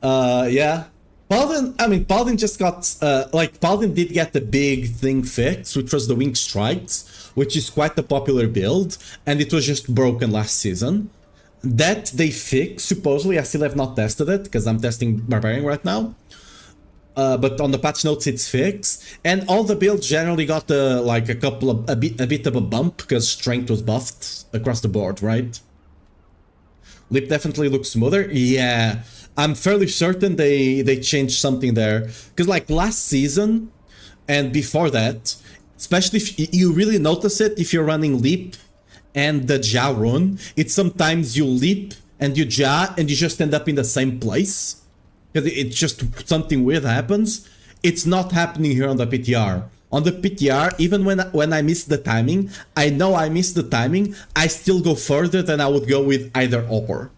A: Yeah. Paladin just got, Paladin did get the big thing fixed, which was the Wing Strikes, which is quite a popular build, and it was just broken last season. That they fixed, supposedly. I still have not tested it, because I'm testing Barbarian right now. But on the patch notes it's fixed, and all the builds generally got a bit of a bump because strength was buffed across the board, right? Lip definitely looks smoother. Yeah, I'm fairly certain they changed something there because like last season and before that, especially if you really notice it if you're running Leap and the Ja run, it's sometimes you Leap and you Ja and you just end up in the same place. Because it's just something weird happens. It's not happening here on the PTR. On the PTR, even when I miss the timing, I know I missed the timing, I still go further than I would go with either or.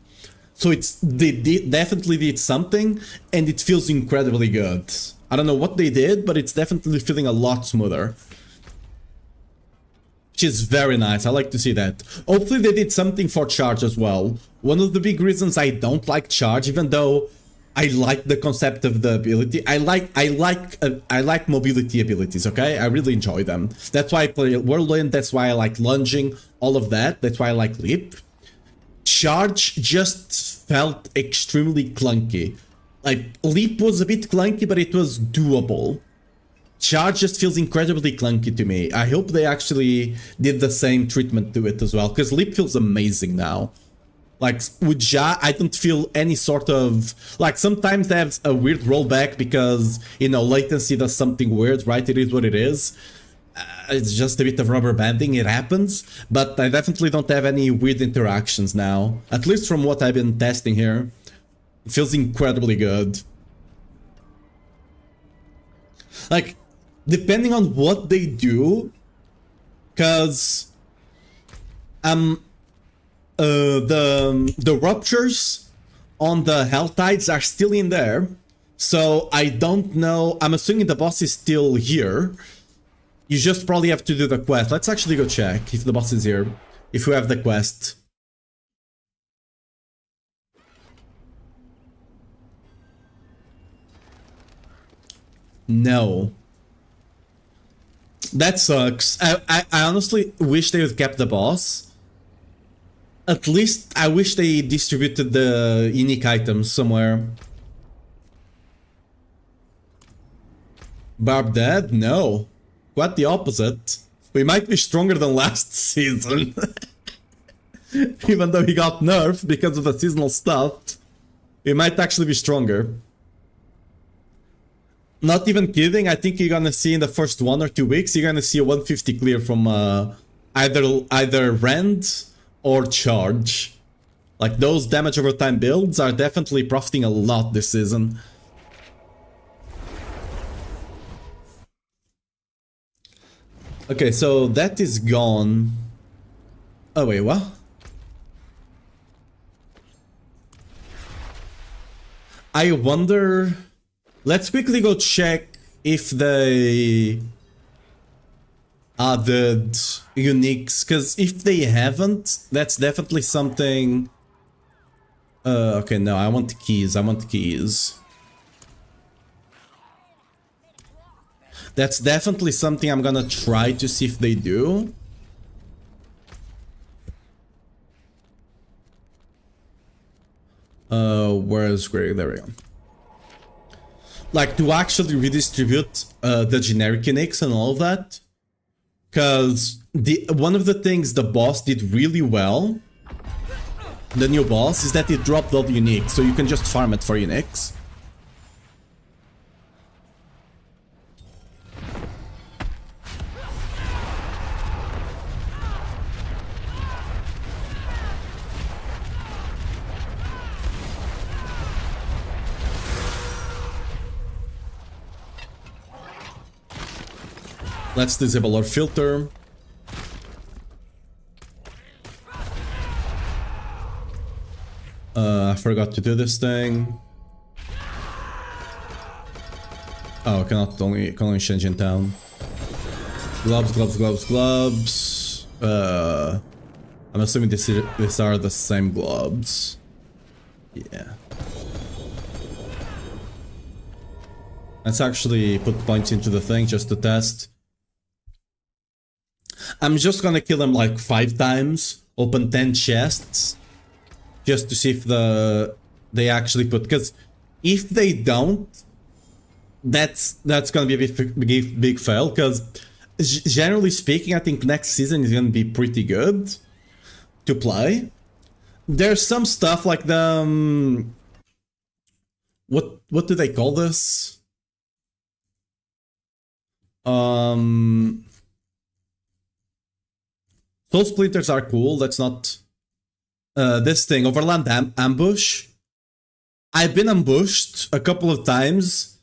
A: So they definitely did something, and it feels incredibly good. I don't know what they did, but it's definitely feeling a lot smoother. Which is very nice, I like to see that. Hopefully they did something for charge as well. One of the big reasons I don't like charge, even though I like the concept of the ability. I like mobility abilities, okay? I really enjoy them. That's why I play Whirlwind, that's why I like lunging, all of that. That's why I like Leap. Charge just felt extremely clunky. Like, Leap was a bit clunky, but it was doable. Charge just feels incredibly clunky to me. I hope they actually did the same treatment to it as well, because Leap feels amazing now. Like, with Ja, I don't feel any sort of... Like, sometimes they have a weird rollback because, you know, latency does something weird, right? It is what it is. It's just a bit of rubber banding, it happens. But I definitely don't have any weird interactions now. At least from what I've been testing here. It feels incredibly good. Like, depending on what they do... Because... the ruptures on the Hell Tides are still in there, so I don't know. I'm assuming the boss is still here. You just probably have to do the quest. Let's actually go check if the boss is here, if we have the quest. No. That sucks. I honestly wish they would kept the boss. At least I wish they distributed the unique items somewhere. Barb dead? No. Quite the opposite. We might be stronger than last season. Even though he got nerfed because of the seasonal stuff. We might actually be stronger. Not even kidding, I think you're gonna see in the first 1 or 2 weeks, you're gonna see a 150 clear from either Rend or Charge. Like, those damage over time builds are definitely profiting a lot this season. Okay, so that is gone. Oh wait, what? I wonder... Let's quickly go check if they added uniques, because if they haven't, that's definitely something... okay, no, I want keys, That's definitely something I'm gonna try to see if they do. Where's Greg? There we go. Like, to actually redistribute the generic uniques and all of that. Because one of the things the boss did really well, the new boss, is that it dropped all the uniques, so you can just farm it for uniques. Let's disable our filter. I forgot to do this thing. Oh, can only change in town. Gloves, gloves, gloves, gloves. I'm assuming these are the same gloves. Yeah. Let's actually put points into the thing just to test. I'm just gonna kill them like 5 times, open 10 chests, just to see if they actually put. Because if they don't, that's gonna be a big fail. Because generally speaking, I think next season is gonna be pretty good to play. There's some stuff like the what do they call this? Soul splinters are cool. That's not this thing. Overland ambush. I've been ambushed a couple of times.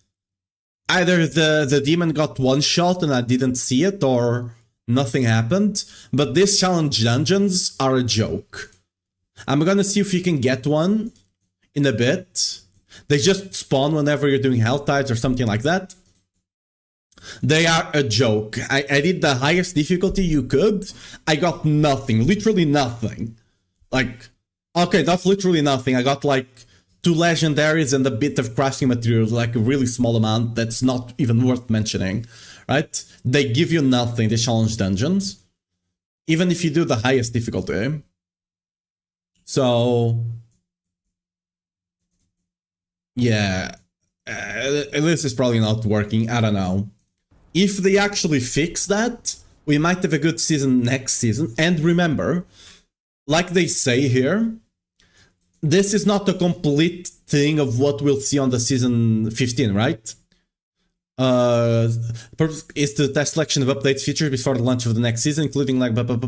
A: Either the demon got one shot and I didn't see it, or nothing happened. But these challenge dungeons are a joke. I'm gonna see if you can get one in a bit. They just spawn whenever you're doing Hell Tides or something like that. They are a joke. I did the highest difficulty you could. I got nothing. Literally nothing. Like, okay, not literally nothing. I got like 2 legendaries and a bit of crafting materials, like a really small amount that's not even worth mentioning, right? They give you nothing, they challenge dungeons. Even if you do the highest difficulty. So, yeah. This is probably not working, I don't know. If they actually fix that, we might have a good season next season. And remember, like they say here, this is not a complete thing of what we'll see on the season 15, right? Purpose is to test selection of updates features before the launch of the next season, including like note on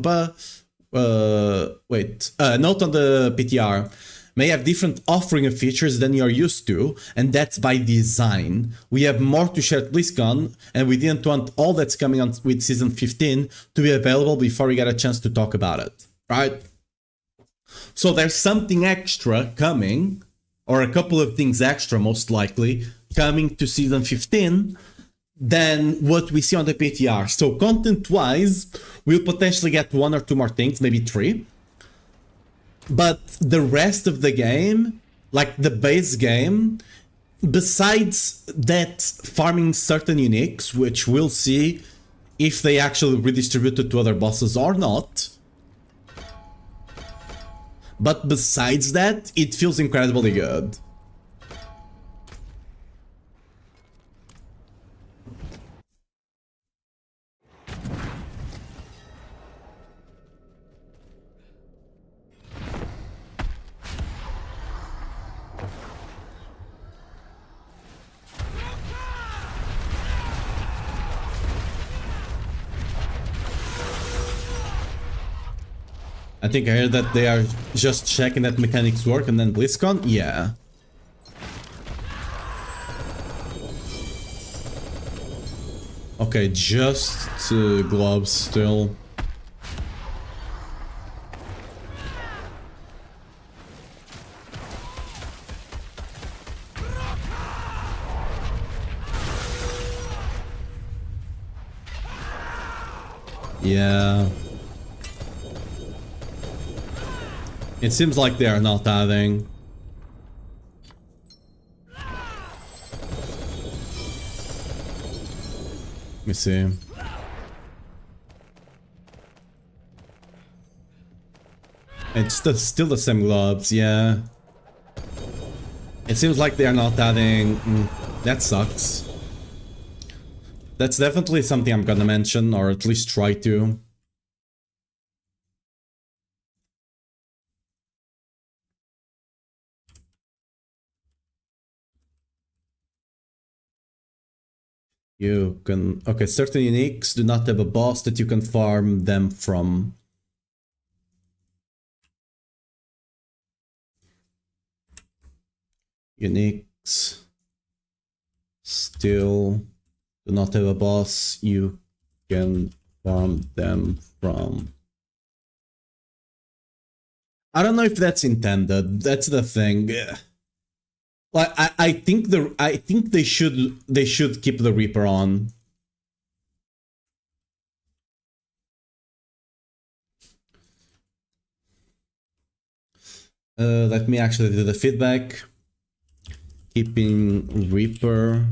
A: the PTR. May have different offering of features than you're used to, and that's by design. We have more to share at BlizzCon, and we didn't want all that's coming on with Season 15 to be available before we get a chance to talk about it, right? So there's something extra coming, or a couple of things extra most likely, coming to Season 15 than what we see on the PTR. So content-wise, we'll potentially get 1 or 2 more things, maybe 3. But the rest of the game, like the base game, besides that farming certain uniques, which we'll see if they actually redistribute it to other bosses or not. But besides that, it feels incredibly good. I think I heard that they are just checking that mechanics work and then BlizzCon? Yeah. Okay, just gloves still. Yeah. It seems like they are not adding. Let me see. It's still the same gloves, yeah. It seems like they are not adding. That sucks. That's definitely something I'm gonna mention, or at least try to. You can... Okay, certain uniques do not have a boss that you can farm them from. Uniques still do not have a boss you can farm them from. I don't know if that's intended. That's the thing. Like I think they should keep the Reaper on. Let me actually do the feedback. Keeping Reaper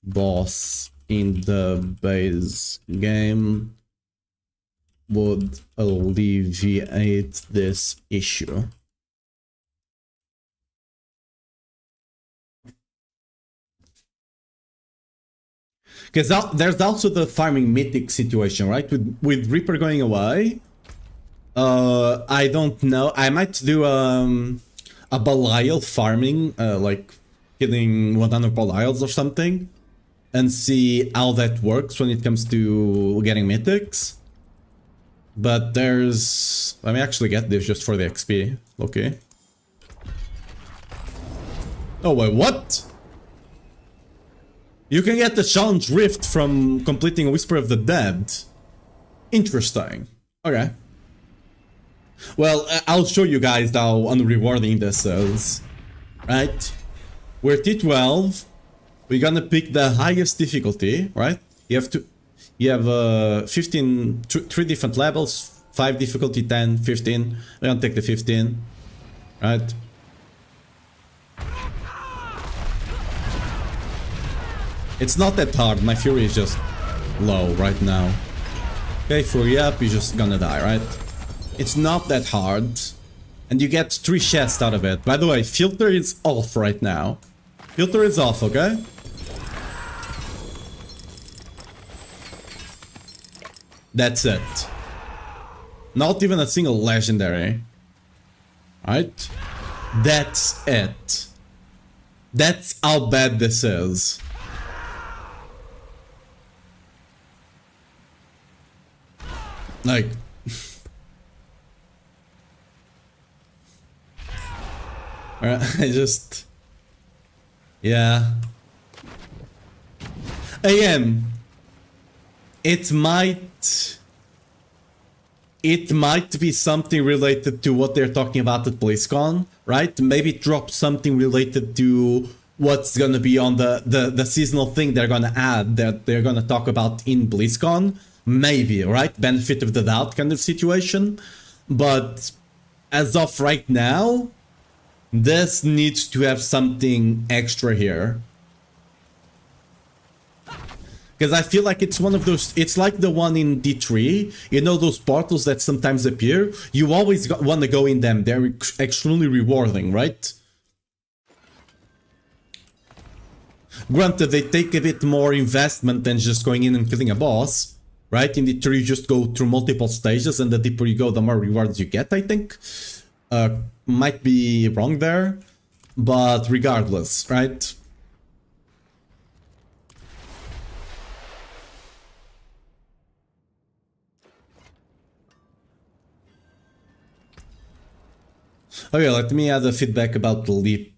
A: boss in the base game would alleviate this issue. Because there's also the farming mythic situation, right? With Reaper going away, I don't know. I might do a Belial farming, like killing 100 Belials or something, and see how that works when it comes to getting mythics. But there's... Let me actually get this just for the XP. Okay. Oh wait, what? You can get the challenge rift from completing Whisper of the Dead. Interesting. Okay. Well, I'll show you guys how unrewarding this is. Right? We're T12. We're gonna pick the highest difficulty, right? You have 15, 3 different levels, 5 difficulty, 10, 15. We're gonna take the 15. Right? It's not that hard, my fury is just low right now. Okay, fury up, you're just gonna die, right? It's not that hard. And you get 3 chests out of it. By the way, filter is off right now. Filter is off, okay? That's it. Not even a single legendary. Right? That's it. That's how bad this is. Like... I just... Yeah. Again, it might be something related to what they're talking about at BlizzCon, right? Maybe drop something related to what's gonna be on the seasonal thing they're gonna add that they're gonna talk about in BlizzCon. Maybe, right? Benefit of the doubt kind of situation. But as of right now, this needs to have something extra here. Because I feel like it's one of those... It's like the one in D3. You know those portals that sometimes appear? You always want to go in them. They're extremely rewarding, right? Granted, they take a bit more investment than just going in and killing a boss. Right? In D3 you just go through multiple stages, and the deeper you go, the more rewards you get, I think. Might be wrong there. But regardless, right? Okay, let me add a feedback about the leap.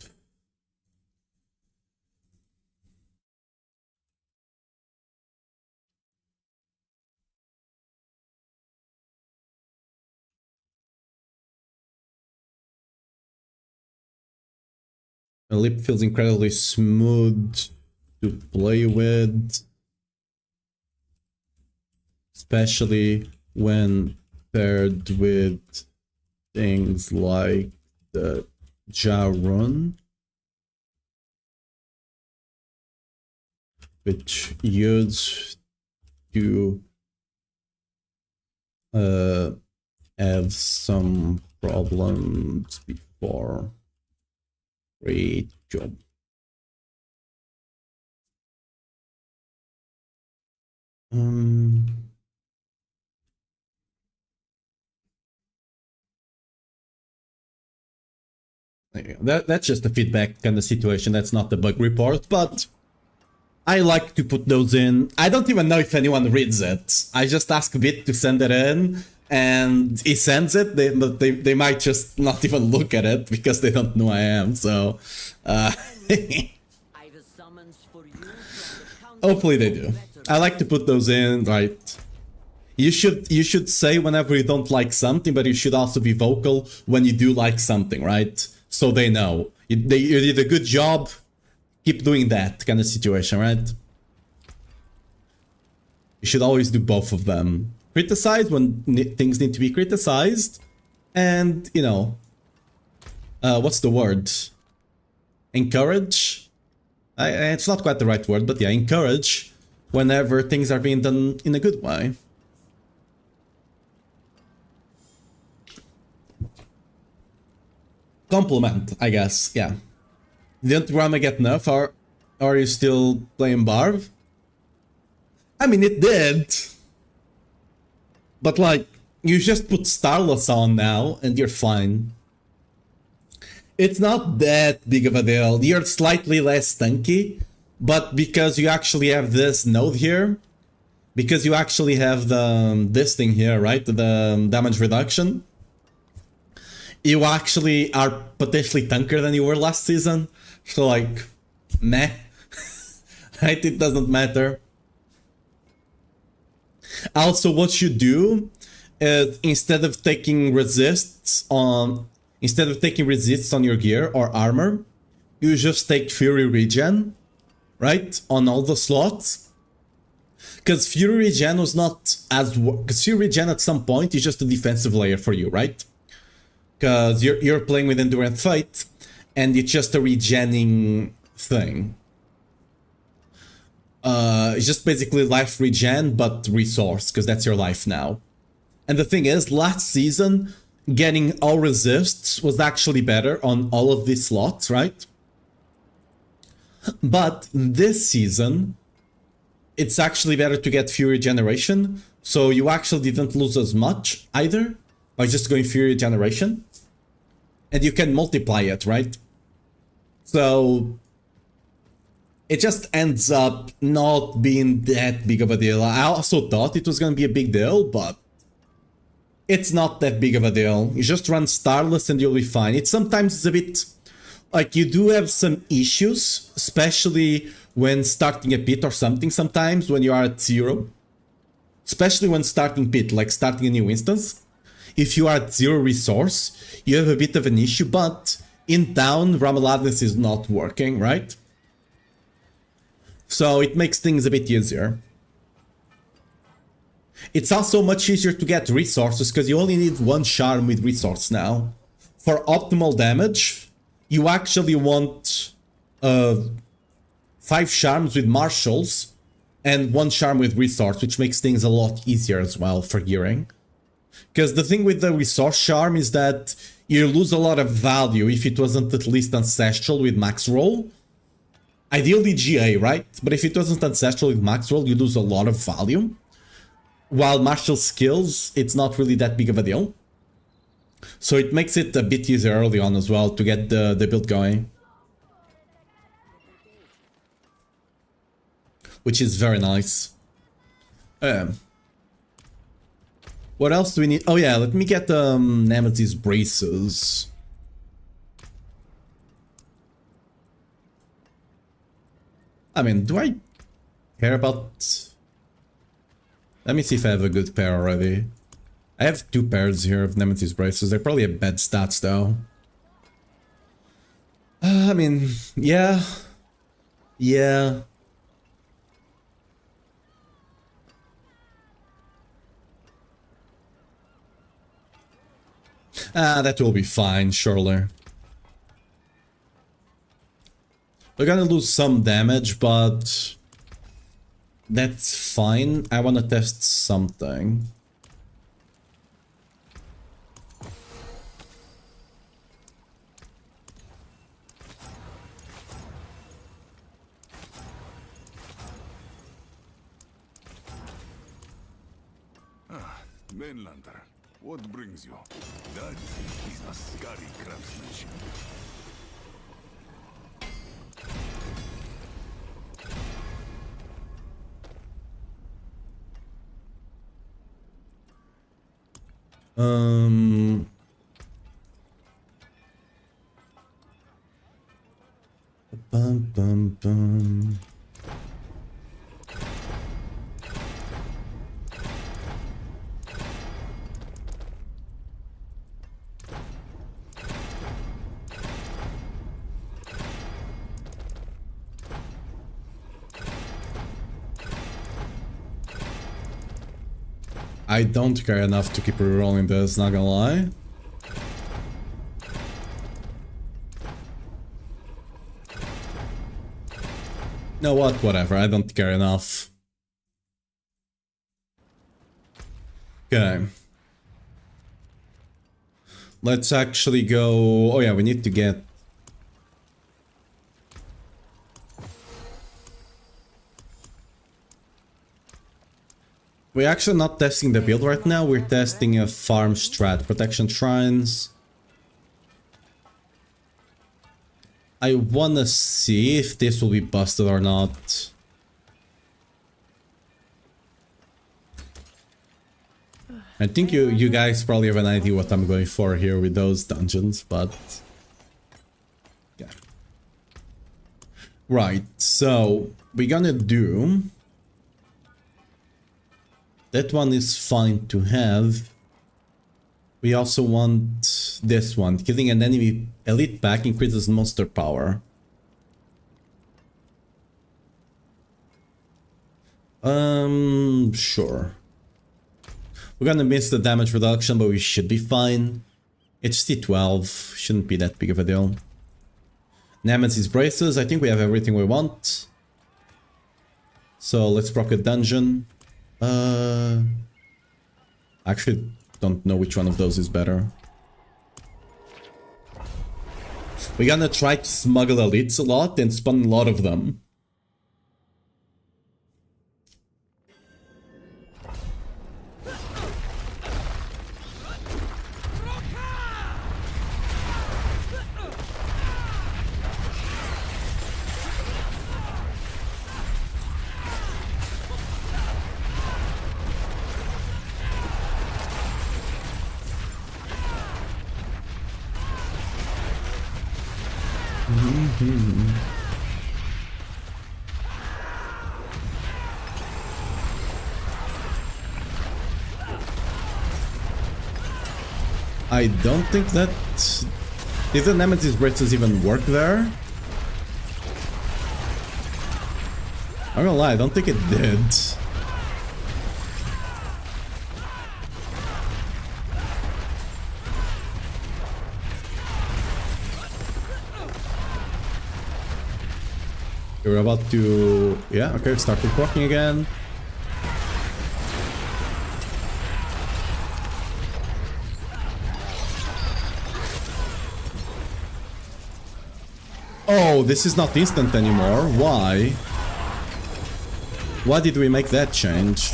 A: The leap feels incredibly smooth to play with, especially when paired with things like the Jarun, which used to have some problems before. Great job. Um, that's just a feedback kind of situation. That's not the bug report, but I like to put those in. I don't even know if anyone reads it. I just ask Bit to send it in, and he sends it. They might just not even look at it because they don't know I am. So, hopefully they do. I like to put those in, right? You should say whenever you don't like something, but you should also be vocal when you do like something, right? So they know. You did a good job, keep doing that kind of situation, right? You should always do both of them. Criticize when things need to be criticized, and, you know, what's the word? Encourage? It's not quite the right word, but yeah, encourage whenever things are being done in a good way. Compliment, I guess, yeah. Didn't Rama get enough, or are you still playing Barb? I mean, it did. But like, you just put Starless on now, and you're fine. It's not that big of a deal. You're slightly less tanky, but because you actually have this node here, because you actually have this thing here, right? The damage reduction, you actually are potentially tankier than you were last season. So like, meh. Right? It doesn't matter. Also, what you do is instead of taking resists on your gear or armor, you just take Fury Regen, right? On all the slots. Because Fury Regen was not as... Because Fury Regen at some point is just a defensive layer for you, right? Because you're playing with Endurance Fight, and it's just a regenning thing. It's just basically life regen, but resource, because that's your life now. And the thing is, last season, getting all resists was actually better on all of these slots, right? But this season, it's actually better to get Fury Generation, so you actually didn't lose as much either by just going Fury Generation. And you can multiply it, right? So it just ends up not being that big of a deal. I also thought it was going to be a big deal, but it's not that big of a deal. You just run Starless and you'll be fine. It's sometimes a bit... Like, you do have some issues, especially when starting a pit or something sometimes, when you are at 0. Especially when starting pit, like starting a new instance. If you are at 0 resource, you have a bit of an issue, but in town, Ramaladness is not working, right? So it makes things a bit easier. It's also much easier to get resources because you only need 1 charm with resource now. For optimal damage, you actually want 5 charms with marshals and 1 charm with resource, which makes things a lot easier as well for gearing. Because the thing with the resource charm is that you lose a lot of value if it wasn't at least ancestral with max roll. Ideally GA, right? But if it wasn't ancestral with max roll, you lose a lot of value. While martial skills, it's not really that big of a deal. So it makes it a bit easier early on as well to get the build going. Which is very nice. What else do we need? Oh yeah, let me get Nemesis braces. I mean, do I care about... Let me see if I have a good pair already. I have 2 pairs here of Nemesis braces. They're probably bad stats though. I mean, yeah. Yeah. That will be fine, surely. We're gonna lose some damage, but that's fine. I wanna test something.
C: Mainlander, what brings you? That is a scary craftsmanship.
A: Bum, bum, bum. I don't care enough to keep rerolling this, not gonna lie. No, whatever, I don't care enough. Okay. Let's actually go... Oh yeah, we need to get... We're actually not testing the build right now, we're testing a farm strat, protection shrines. I wanna see if this will be busted or not. I think you guys probably have an idea what I'm going for here with those dungeons, but... yeah. Right, so we're gonna do... That one is fine to have. We also want this one. Killing an enemy elite pack increases monster power. Sure. We're gonna miss the damage reduction, but we should be fine. It's T12, shouldn't be that big of a deal. Nemesis braces, I think we have everything we want. So let's proc a dungeon. Actually, don't know which one of those is better. We're gonna try to smuggle elites a lot and spawn a lot of them. I don't think that... Did the Nemesis braces even work there? I'm gonna lie, I don't think it did. We're about to... yeah, okay, start walking again. Oh, this is not instant anymore. Why? Why did we make that change?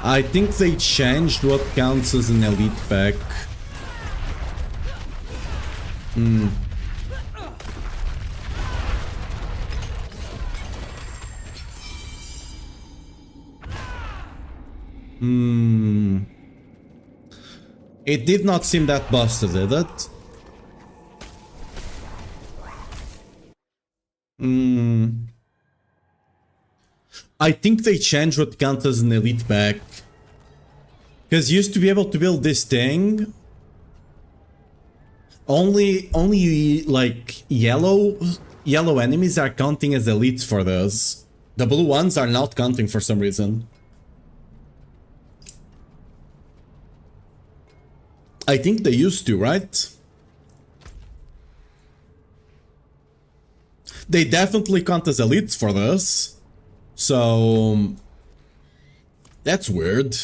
A: I think they changed what counts as an elite pack. It did not seem that busted, did it? I think they changed what counts as an elite pack. Because you used to be able to build this thing. Only like yellow enemies are counting as elites for this. The blue ones are not counting for some reason. I think they used to, right? They definitely count as elites for this. So that's weird.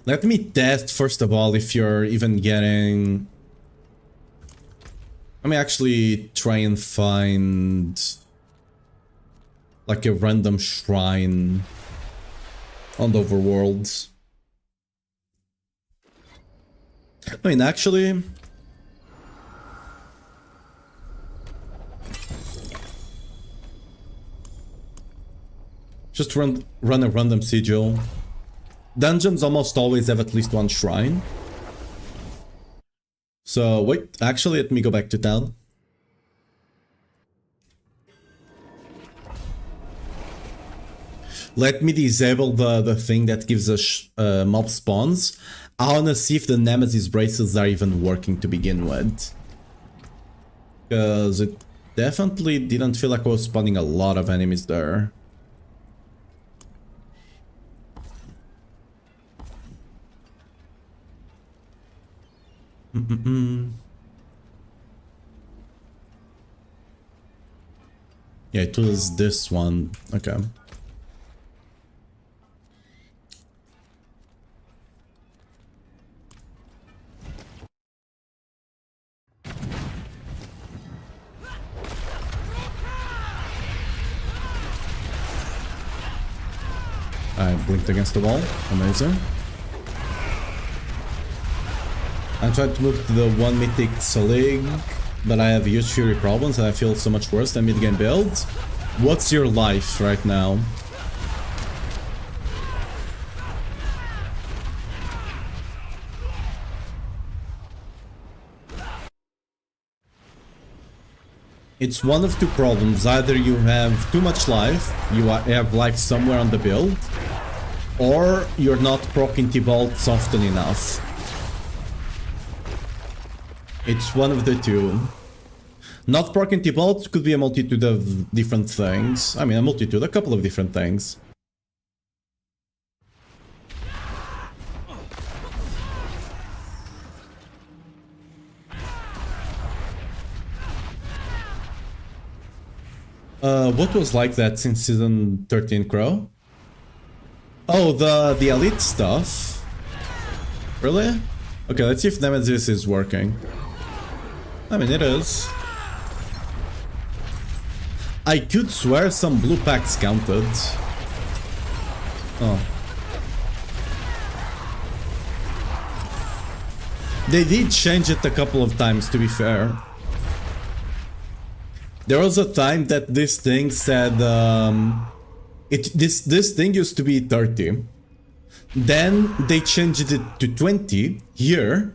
A: Let me test first of all if you're even getting... Let me actually try and find like a random shrine on the overworld. I mean, actually... Just run a random sigil. Dungeons almost always have at least one shrine. So, wait, actually, let me go back to town. Let me disable the thing that gives us mob spawns. I wanna see if the Nemesis braces are even working to begin with. Because it definitely didn't feel like I was spawning a lot of enemies there. Yeah, it was this one. Okay. I blinked against the wall. Amazing. I'm trying to move to the 1 mythic Salig, but I have huge fury problems and I feel so much worse than mid-game builds. What's your life right now? It's one of two problems. Either you have too much life, you have life somewhere on the build, or you're not proccing T-bolts often enough. It's one of the two. Not proccing T-bolts could be a multitude of different things. I mean, a couple of different things. What was like that since season 13, Crow? Oh, the elite stuff? Really? Okay, let's see if Nemesis is working. I mean, it is. I could swear some blue packs counted. Oh. They did change it a couple of times, to be fair. There was a time that this thing said, this thing used to be 30. Then they changed it to 20 here,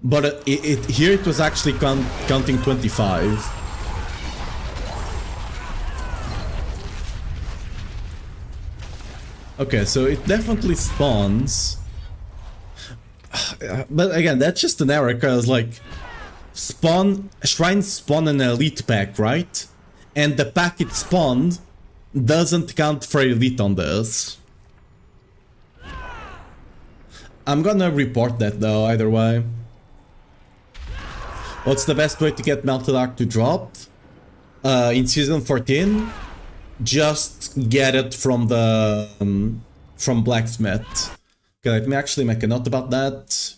A: but here it was actually counting 25. Okay, so it definitely spawns. But again, that's just an error, because like shrines spawn an elite pack, right? And the pack it spawned doesn't count for elite on this. I'm gonna report that though, either way. What's the best way to get Melted Arc to drop? In season 14, just get it from the from Blacksmith. Okay, let me actually make a note about that.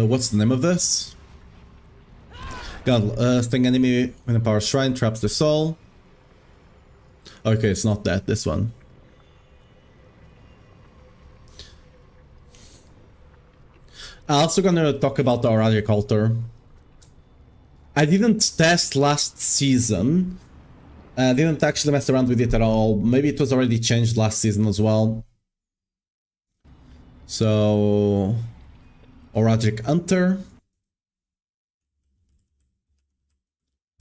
A: What's the name of this? God, sting enemy when a power shrine traps the soul. Okay, it's not that, this one. I'm also gonna talk about the Oragic Altar. I didn't test last season. I didn't actually mess around with it at all. Maybe it was already changed last season as well. So... Oragic Hunter.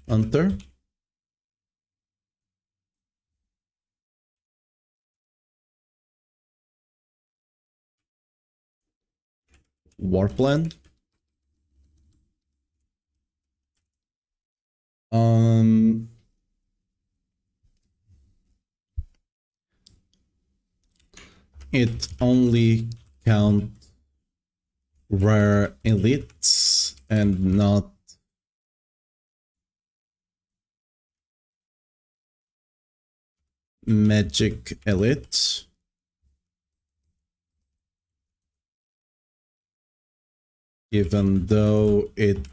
A: Hunter. Warplan. It only counts rare elites and not magic elites. Even though it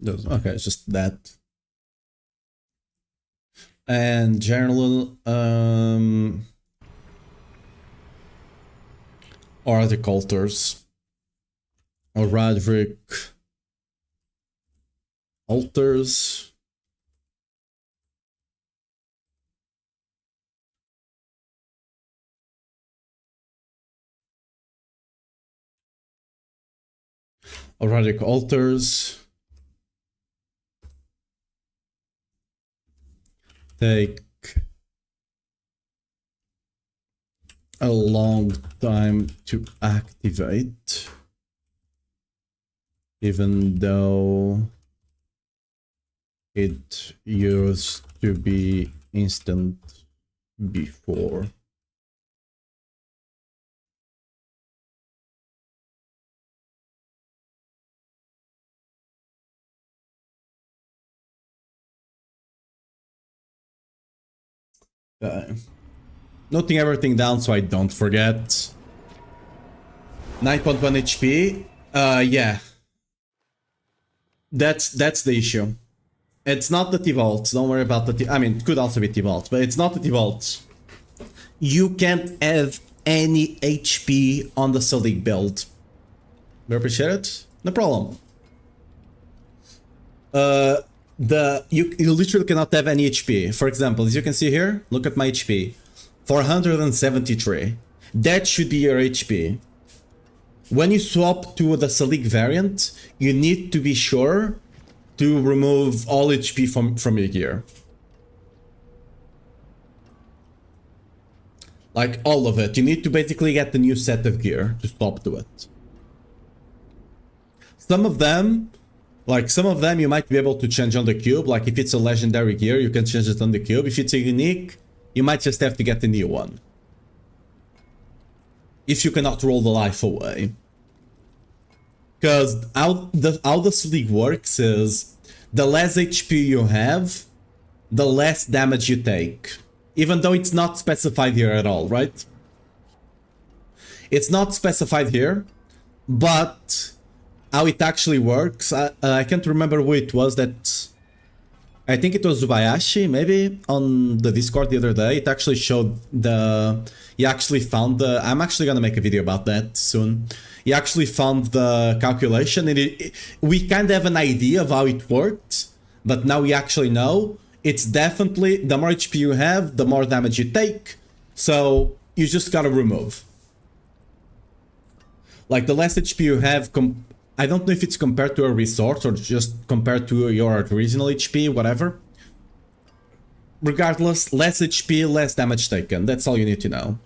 A: does. Okay, it's just that. And general Oragic Altars. Oragic Altars. Oragic Altars take a long time to activate, even though it used to be instant before. Noting everything down so I don't forget. 9.1 HP. Yeah. That's the issue. It's not the T-Vaults. Don't worry about the T... I mean, it could also be T-Vaults, but it's not the T-Vaults. You can't have any HP on the Selig build. We appreciate it? No problem. You literally cannot have any HP. For example, as you can see here, look at my HP. 473. That should be your HP. When you swap to the Selig variant, you need to be sure to remove all HP from your gear. Like all of it. You need to basically get the new set of gear to swap to it. Some of them you might be able to change on the cube. Like if it's a legendary gear, you can change it on the cube. If it's a unique, you might just have to get the new one. If you cannot roll the life away. Because how the Selig works is, the less HP you have, the less damage you take. Even though it's not specified here at all, right? It's not specified here, but how it actually works, I can't remember who it was that... I think it was Zubayashi, maybe, on the Discord the other day. It actually showed the... He actually found the... I'm actually gonna make a video about that soon. He actually found the calculation, and we kind of have an idea of how it worked, but now we actually know. It's definitely, the more HP you have, the more damage you take, so you just gotta remove. Like, the less HP you have, I don't know if it's compared to a resource or just compared to your original HP, whatever. Regardless, less HP, less damage taken. That's all you need to know.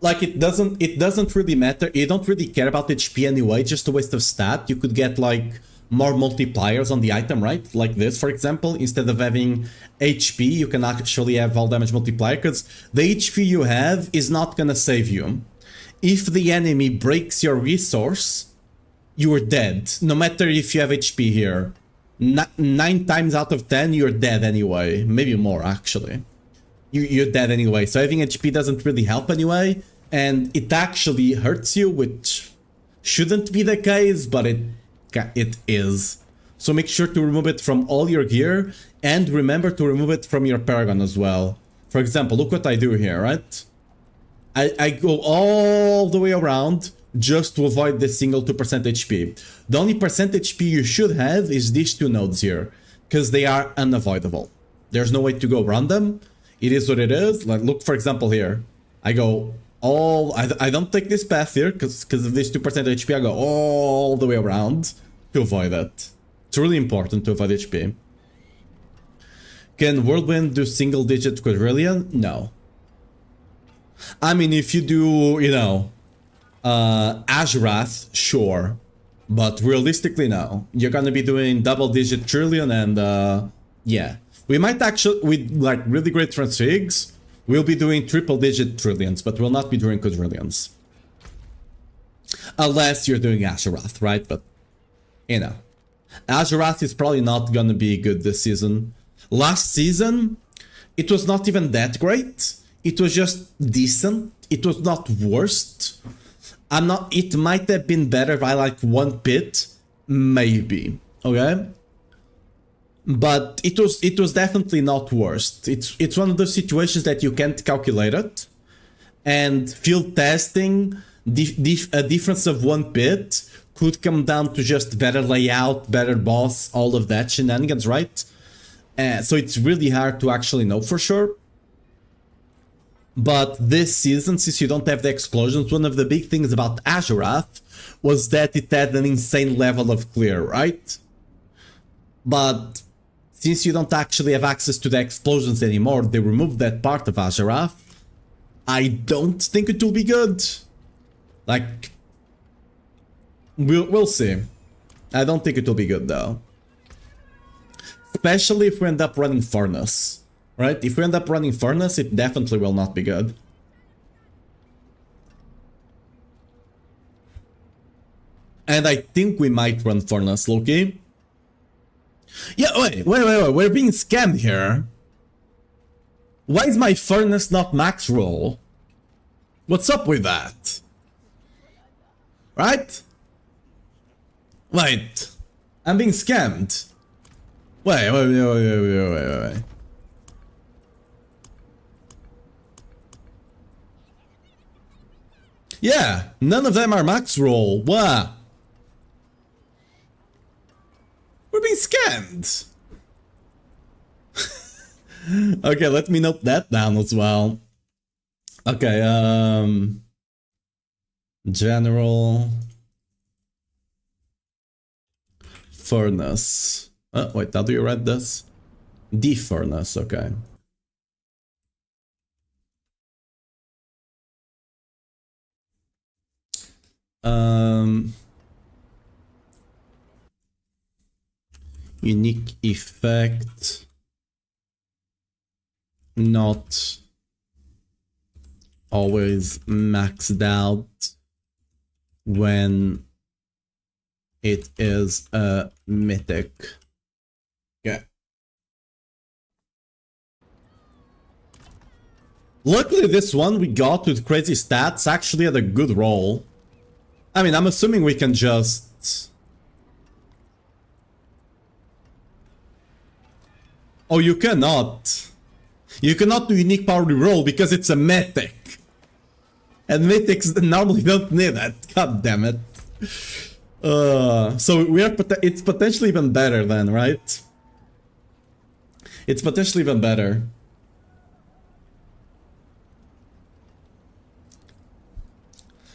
A: Like, it doesn't really matter. You don't really care about HP anyway, just a waste of stat. You could get, like, more multipliers on the item, right? Like this, for example. Instead of having HP, you can actually have all damage multiplier, because the HP you have is not gonna save you. If the enemy breaks your resource, you are dead. No matter if you have HP here. 9 times out of 10, you're dead anyway. Maybe more, actually. You're dead anyway. So having HP doesn't really help anyway. And it actually hurts you, which shouldn't be the case, but it is. So make sure to remove it from all your gear. And remember to remove it from your Paragon as well. For example, look what I do here, right? I go all the way around just to avoid this single 2% HP. The only percent HP you should have is these two nodes here, because they are unavoidable. There's no way to go around them. It is what it is. Like, look, for example, here. I go all... I don't take this path here, because of this 2% HP. I go all the way around to avoid it. It's really important to avoid HP. Can Whirlwind do single-digit quadrillion? No. I mean, if you do, you know, Azurath, sure. But realistically, no. You're gonna be doing double-digit trillion and, yeah. We might actually, with, like, really great transfigs, we'll be doing triple-digit trillions, but we'll not be doing quadrillions. Unless you're doing Azurath, right? But, you know. Azurath is probably not gonna be good this season. Last season, it was not even that great. It was just decent. It was not worst. It might have been better by like 1 bit, maybe. Okay? But it was definitely not worst. It's one of those situations that you can't calculate it. And field testing, a difference of 1 bit could come down to just better layout, better boss, all of that shenanigans, right? So it's really hard to actually know for sure. But this season, since you don't have the explosions, one of the big things about Azurath was that it had an insane level of clear, right? But since you don't actually have access to the explosions anymore, they removed that part of Azurath. I don't think it will be good. Like, we'll see. I don't think it will be good though. Especially if we end up running Furnace. Right? If we end up running Furnace, it definitely will not be good. And I think we might run Furnace, Loki. Yeah, wait, we're being scammed here. Why is my Furnace not max roll? What's up with that? Right? Wait, I'm being scammed. Wait. Yeah, none of them are max roll. What? We're being scammed. Okay, let me note that down as well. Okay, general furnace. Wait, how do you write this? The furnace, okay. Unique effect, not always maxed out when it is a mythic. Okay. Luckily this one we got with crazy stats actually had a good roll. I mean, I'm assuming we can just... Oh, you cannot. You cannot do unique power reroll because it's a mythic. And mythics normally don't need that. God damn it. So it's potentially even better then, right? It's potentially even better.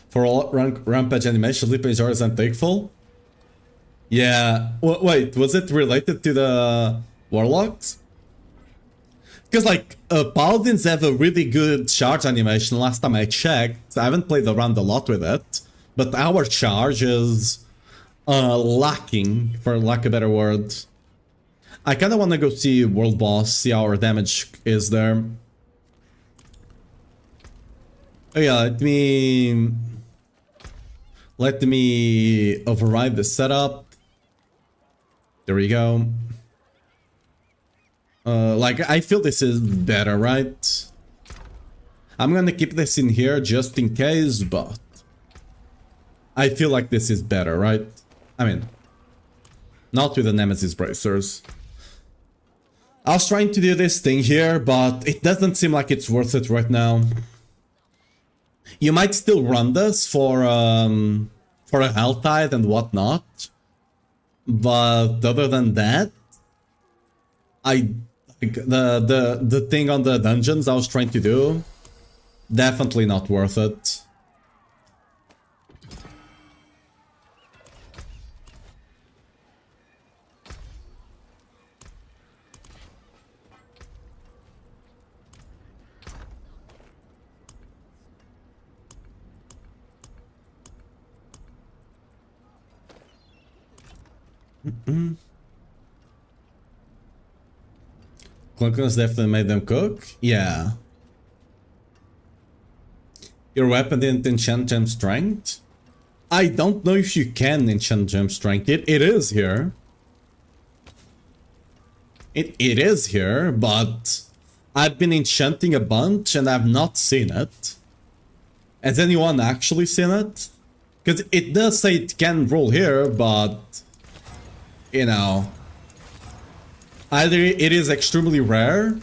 A: For all rampage animation, Leap is always untakeful. Yeah. Wait, was it related to the Warlocks? Because, like, Paladins have a really good charge animation last time I checked. I haven't played around a lot with it. But our charge is lacking, for lack of a better word. I kind of want to go see World Boss, see how our damage is there. Oh yeah, let me override the setup. There we go. Like, I feel this is better, right? I'm gonna keep this in here just in case, but I feel like this is better, right? I mean, not with the Nemesis bracers. I was trying to do this thing here, but it doesn't seem like it's worth it right now. You might still run this for a health tide and whatnot, but other than that, the thing on the dungeons I was trying to do, definitely not worth it. Clunkers definitely made them cook? Yeah. Your weapon didn't enchant gem strength? I don't know if you can enchant gem strength. It is here. It is here, but I've been enchanting a bunch and I've not seen it. Has anyone actually seen it? Because it does say it can roll here, but you know, either it is extremely rare,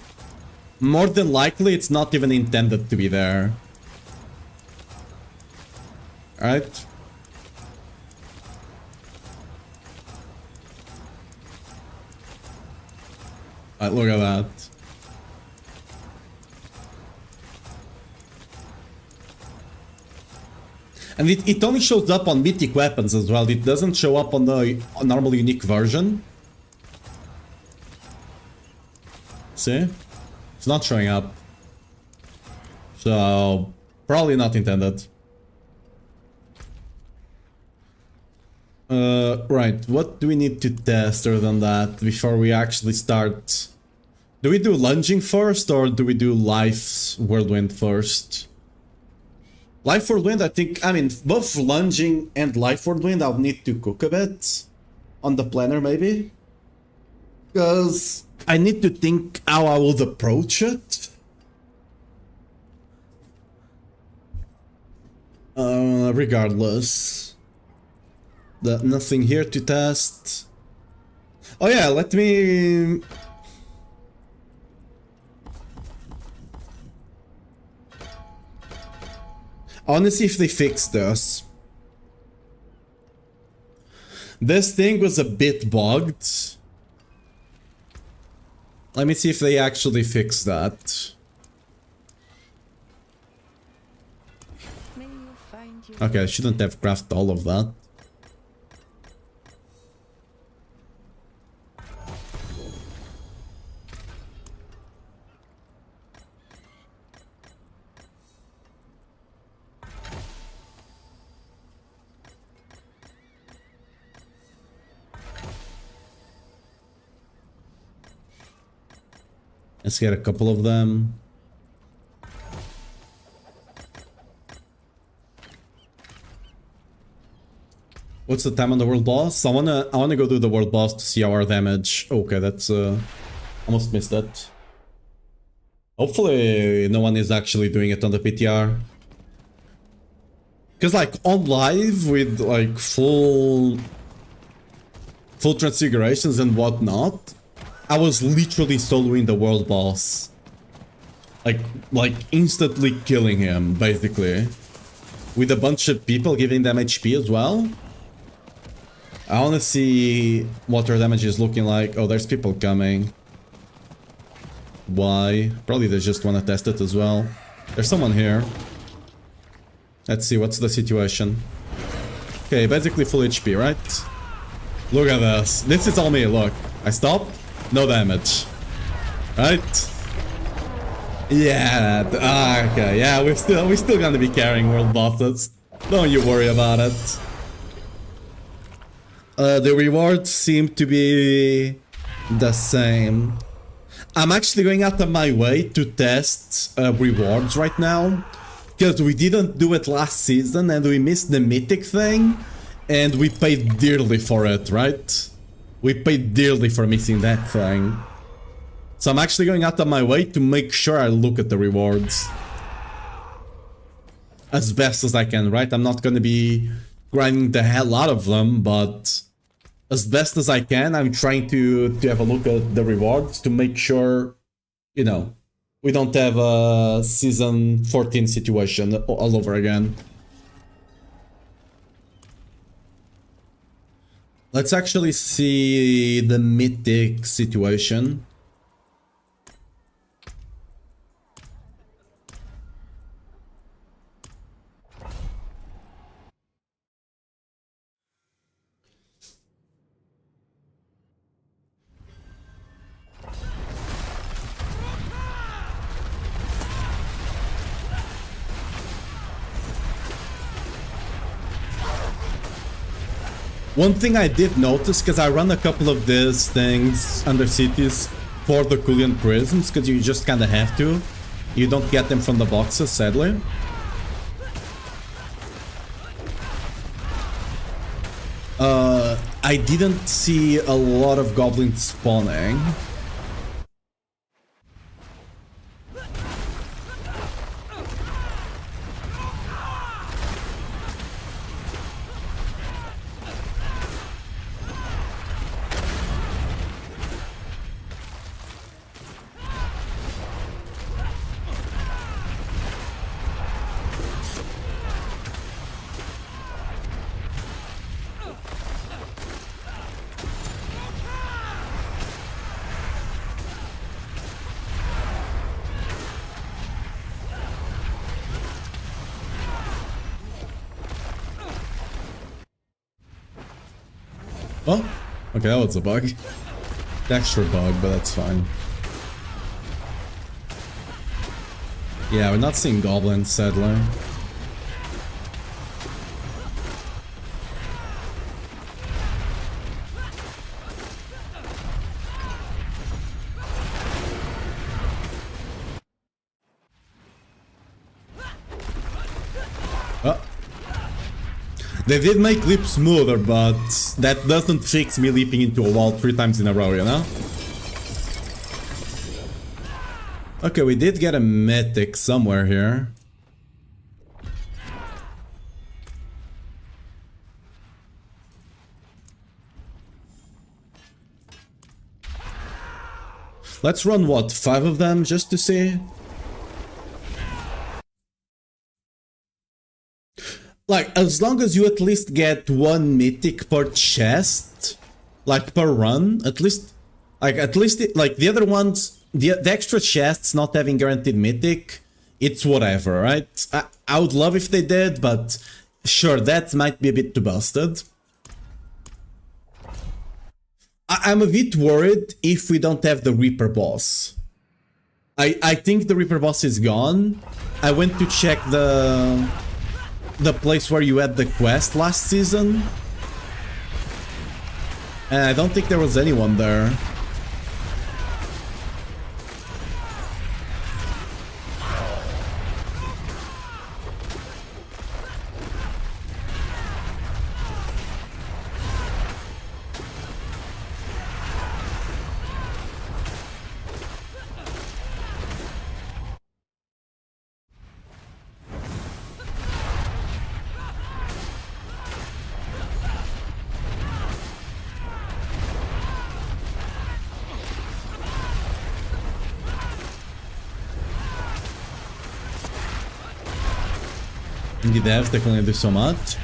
A: more than likely it's not even intended to be there. Alright? Alright, look at that. And it only shows up on mythic weapons as well. It doesn't show up on the normal unique version. See? It's not showing up. So, probably not intended. Right, what do we need to test other than that before we actually start? Do we do lunging first or do we do Life's Whirlwind first? Life Whirlwind, I mean, both lunging and Life Whirlwind I'll need to cook a bit on the planner maybe. Because I need to think how I would approach it. Regardless. Nothing here to test. Oh yeah, let me... I wanna see if they fixed this. This thing was a bit bugged. Let me see if they actually fixed that.
D: May you find your
A: Okay, I shouldn't have crafted all of that. Let's get a couple of them. What's the time on the world boss? I wanna go do the world boss to see our damage. Okay, that's almost missed that. Hopefully no one is actually doing it on the PTR. Cause like on live with like full transfigurations and whatnot, I was literally soloing the world boss. Like instantly killing him, basically. With a bunch of people giving them HP as well. I wanna see what their damage is looking like. Oh, there's people coming. Why? Probably they just wanna test it as well. There's someone here. Let's see, what's the situation? Okay, basically full HP, right? Look at this. This is all me, look. I stop. No damage. Right? Yeah. Okay. Yeah, we're still gonna be carrying world bosses. Don't you worry about it. The rewards seem to be the same. I'm actually going out of my way to test rewards right now. Because we didn't do it last season and we missed the mythic thing. And we paid dearly for it, right? We paid dearly for missing that thing. So I'm actually going out of my way to make sure I look at the rewards. As best as I can, right? I'm not gonna be grinding the hell out of them, but as best as I can, I'm trying to have a look at the rewards to make sure, you know, we don't have a season 14 situation all over again. Let's actually see the mythic situation. One thing I did notice, because I run a couple of these things under cities for the Kulian prisms, because you just kind of have to. You don't get them from the boxes, sadly. I didn't see a lot of goblins spawning. Oh, okay, that was a bug. Extra bug, but that's fine. Yeah, we're not seeing goblins, sadly. Oh. They did make leap smoother, but that doesn't fix me leaping into a wall 3 times in a row, you know? Okay, we did get a mythic somewhere here. Let's run, what, 5 of them just to see? Like, as long as you at least get 1 mythic per chest, like per run, at least, like the other ones, the extra chests not having guaranteed mythic, it's whatever, right? I would love if they did, but sure, that might be a bit too busted. I'm a bit worried if we don't have the Reaper boss. I think the Reaper boss is gone. I went to check the place where you had the quest last season, and I don't think there was anyone there. The devs, they can only do so much.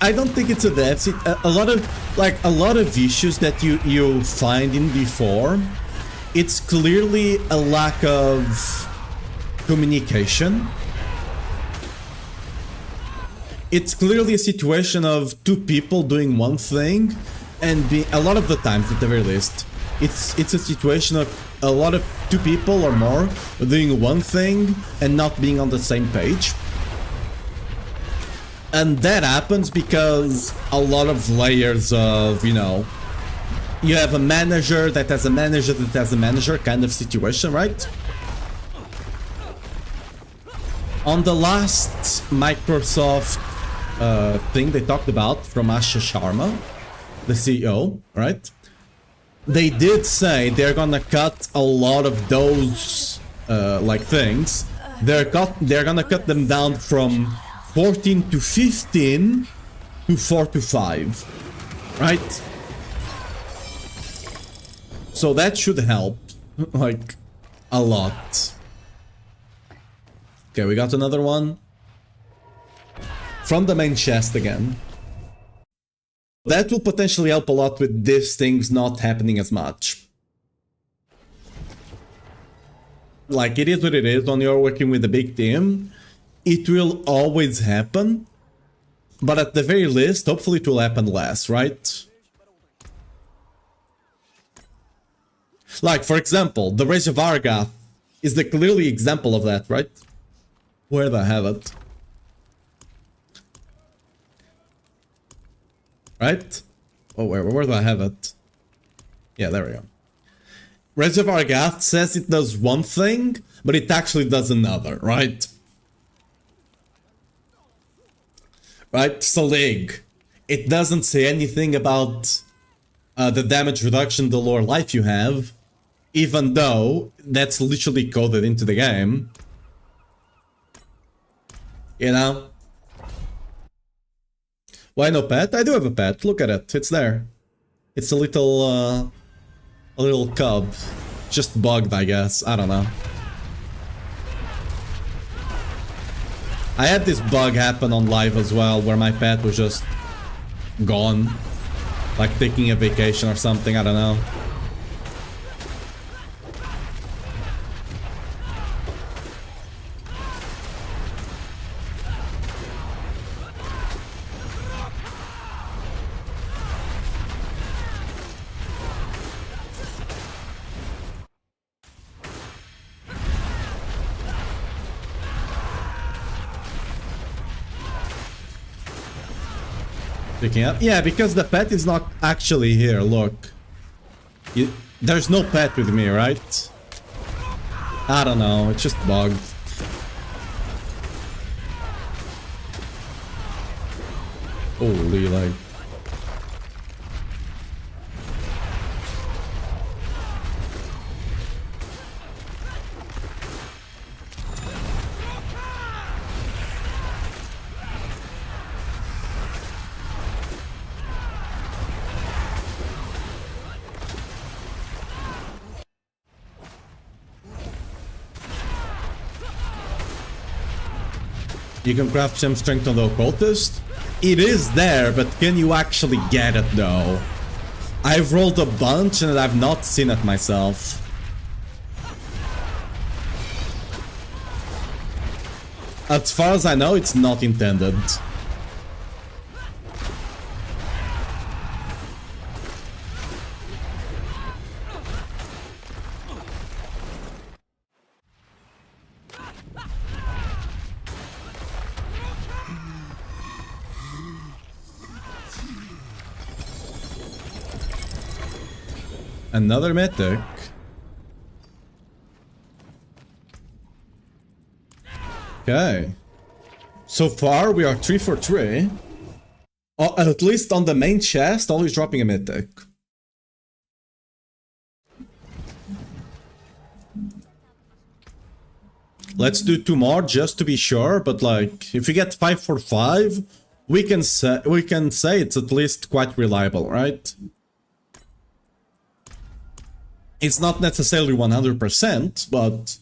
A: I don't think it's a devs. A lot of issues that you find in B4, it's clearly a lack of communication. It's clearly a situation of 2 people doing one thing, and a lot of the times, at the very least, it's a situation of a lot of 2 people or more doing one thing and not being on the same page. And that happens because a lot of layers of, you know, you have a manager that has a manager that has a manager kind of situation, right? On the last Microsoft thing they talked about from Asha Sharma, the CEO, right? They did say they're gonna cut a lot of those like things. They're gonna cut them down from 14 to 15 to 4 to 5, right? So that should help, like, a lot. Okay, we got another one. From the main chest again. That will potentially help a lot with these things not happening as much. Like, it is what it is when you're working with a big team. It will always happen. But at the very least, hopefully it will happen less, right? Like, for example, the Rage of Argath is the clearly example of that, right? Where do I have it? Right? Oh, where do I have it? Yeah, there we go. Rage of Argath says it does one thing, but it actually does another, right? Right? Salig. It doesn't say anything about the damage reduction, the lower life you have, even though that's literally coded into the game. You know? Why no pet? I do have a pet. Look at it. It's there. It's a little cub. Just bugged, I guess. I don't know. I had this bug happen on live as well, where my pet was just gone. Like taking a vacation or something, I don't know. Picking up? Yeah, because the pet is not actually here, look. There's no pet with me, right? I don't know, it's just bugged. Holy, like... You can craft gem strength on the occultist? It is there, but can you actually get it though? I've rolled a bunch and I've not seen it myself. As far as I know, it's not intended. Another mythic. Okay. So far we are 3 for 3. Oh, at least on the main chest, always dropping a mythic. Let's do 2 more just to be sure, but like if we get 5 for 5, we can say it's at least quite reliable, right? It's not necessarily 100%, but...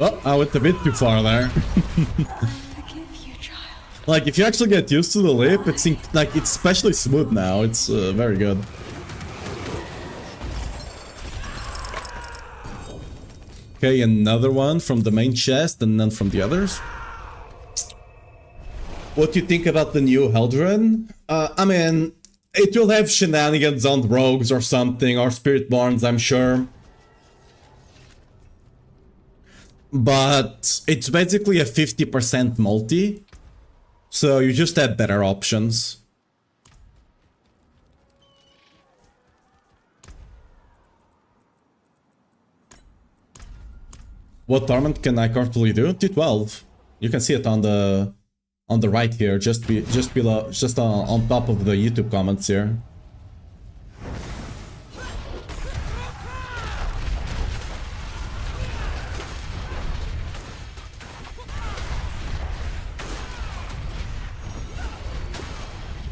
A: Oh, I went a bit too far there.
F: Forgive you, child.
A: Like, if you actually get used to the lip, it's like it's especially smooth now. It's very good. Okay, another one from the main chest and then from the others. What do you think about the new Heldren? I mean, it will have shenanigans on rogues or something, or Spiritborns, I'm sure. But it's basically a 50% multi, so you just have better options. What torment can I currently do? T12. You can see it on the right here, just below, just on top of the YouTube comments here.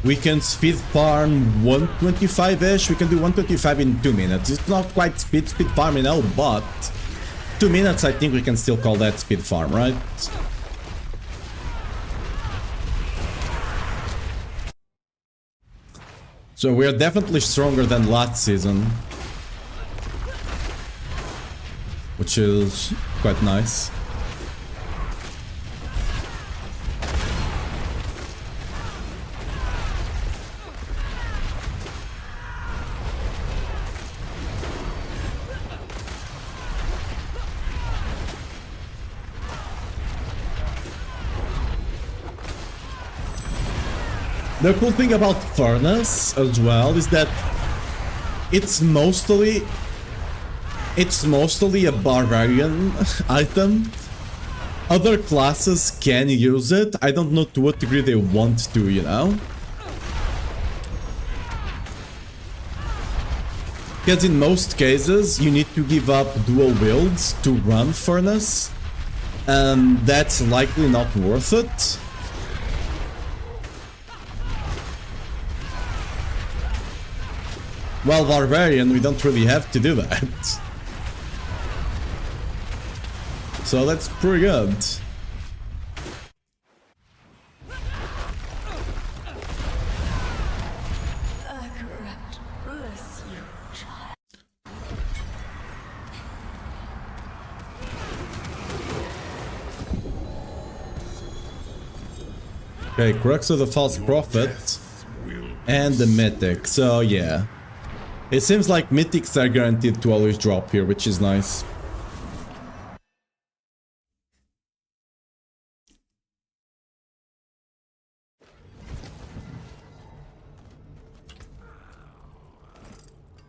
A: We can speed farm 125-ish. We can do 125 in 2 minutes. It's not quite speed farm, you know, but 2 minutes I think we can still call that speed farm, right? So we are definitely stronger than last season, which is quite nice. The cool thing about Furnace as well is that it's mostly a Barbarian item. Other classes can use it. I don't know to what degree they want to, you know? Because in most cases you need to give up dual wields to run Furnace, and that's likely not worth it. While Barbarian, we don't really have to do that. So that's pretty good. Okay, Crux of the False Prophet and the Mythic, so yeah. It seems like Mythics are guaranteed to always drop here, which is nice.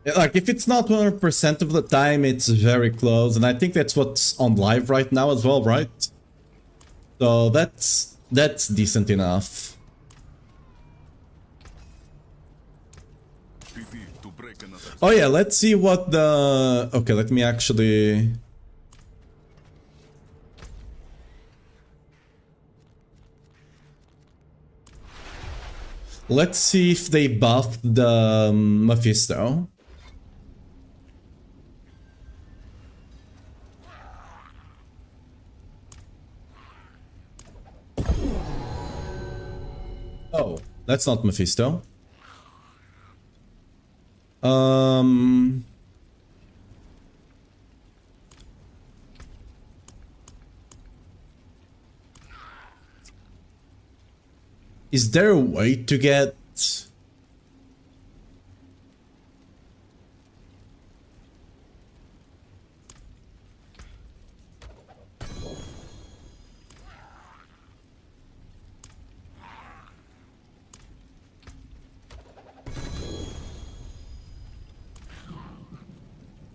A: Like, if it's not 100% of the time, it's very close, and I think that's what's on live right now as well, right? So that's decent enough. Oh yeah, let's see what the... Okay, let me actually... Let's see if they buffed the Mephisto. Oh, that's not Mephisto. Is there a way to get...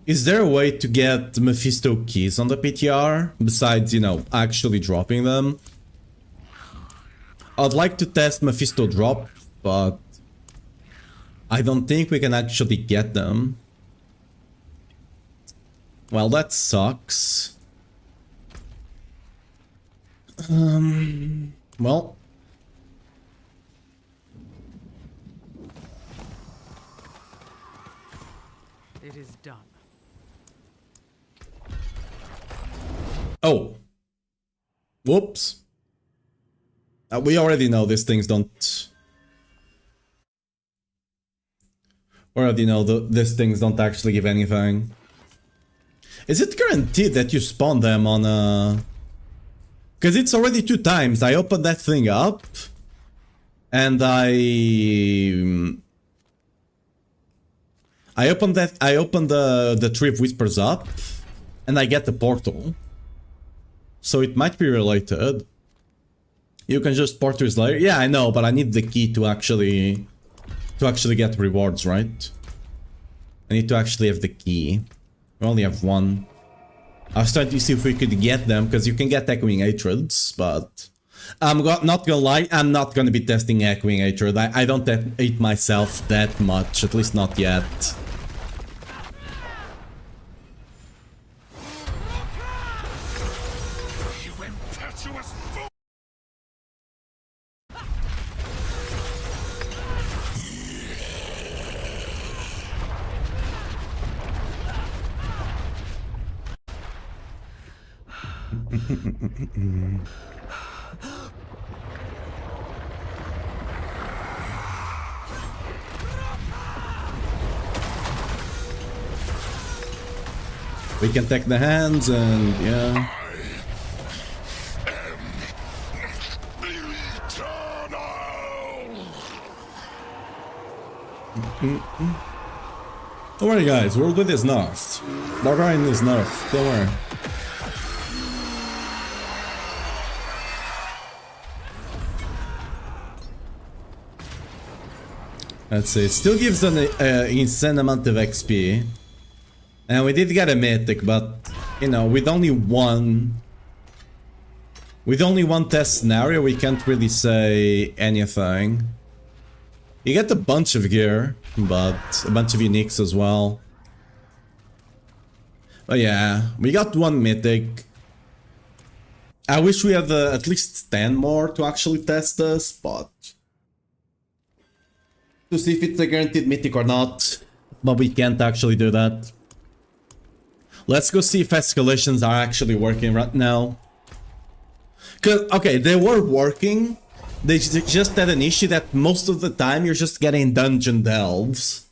A: Is there a way to get Mephisto keys on the PTR besides, you know, actually dropping them? I'd like to test Mephisto drop, but I don't think we can actually get them. Well, that sucks. Well.
E: It is done.
A: Oh. Whoops. We already know these things don't... We already know these things don't actually give anything. Is it guaranteed that you spawn them on a... Because it's already 2 times. I opened that thing up. And I opened the Tree of Whispers up. And I get the portal. So it might be related. You can just port to his lair. Yeah, I know, but I need the key to actually get rewards, right? I need to actually have the key. We only have 1. I was trying to see if we could get them, because you can get Echoing Hatreds, but... I'm not gonna lie, I'm not gonna be testing Echoing Hatred. I don't hate myself that much, at least not yet.
C: You impetuous fool!
A: We can take the hands and yeah. Don't worry guys, Whirlwind is nerfed. Barbarian is nerfed, don't worry. Let's see, it still gives an insane amount of XP. And we did get a mythic, but, you know, with only one test scenario, we can't really say anything. You get a bunch of gear, but a bunch of uniques as well. But yeah, we got 1 mythic. I wish we had at least 10 more to actually test this, but... to see if it's a guaranteed mythic or not, but we can't actually do that. Let's go see if escalations are actually working right now. Cause, okay, they were working. They just had an issue that most of the time you're just getting dungeon delves.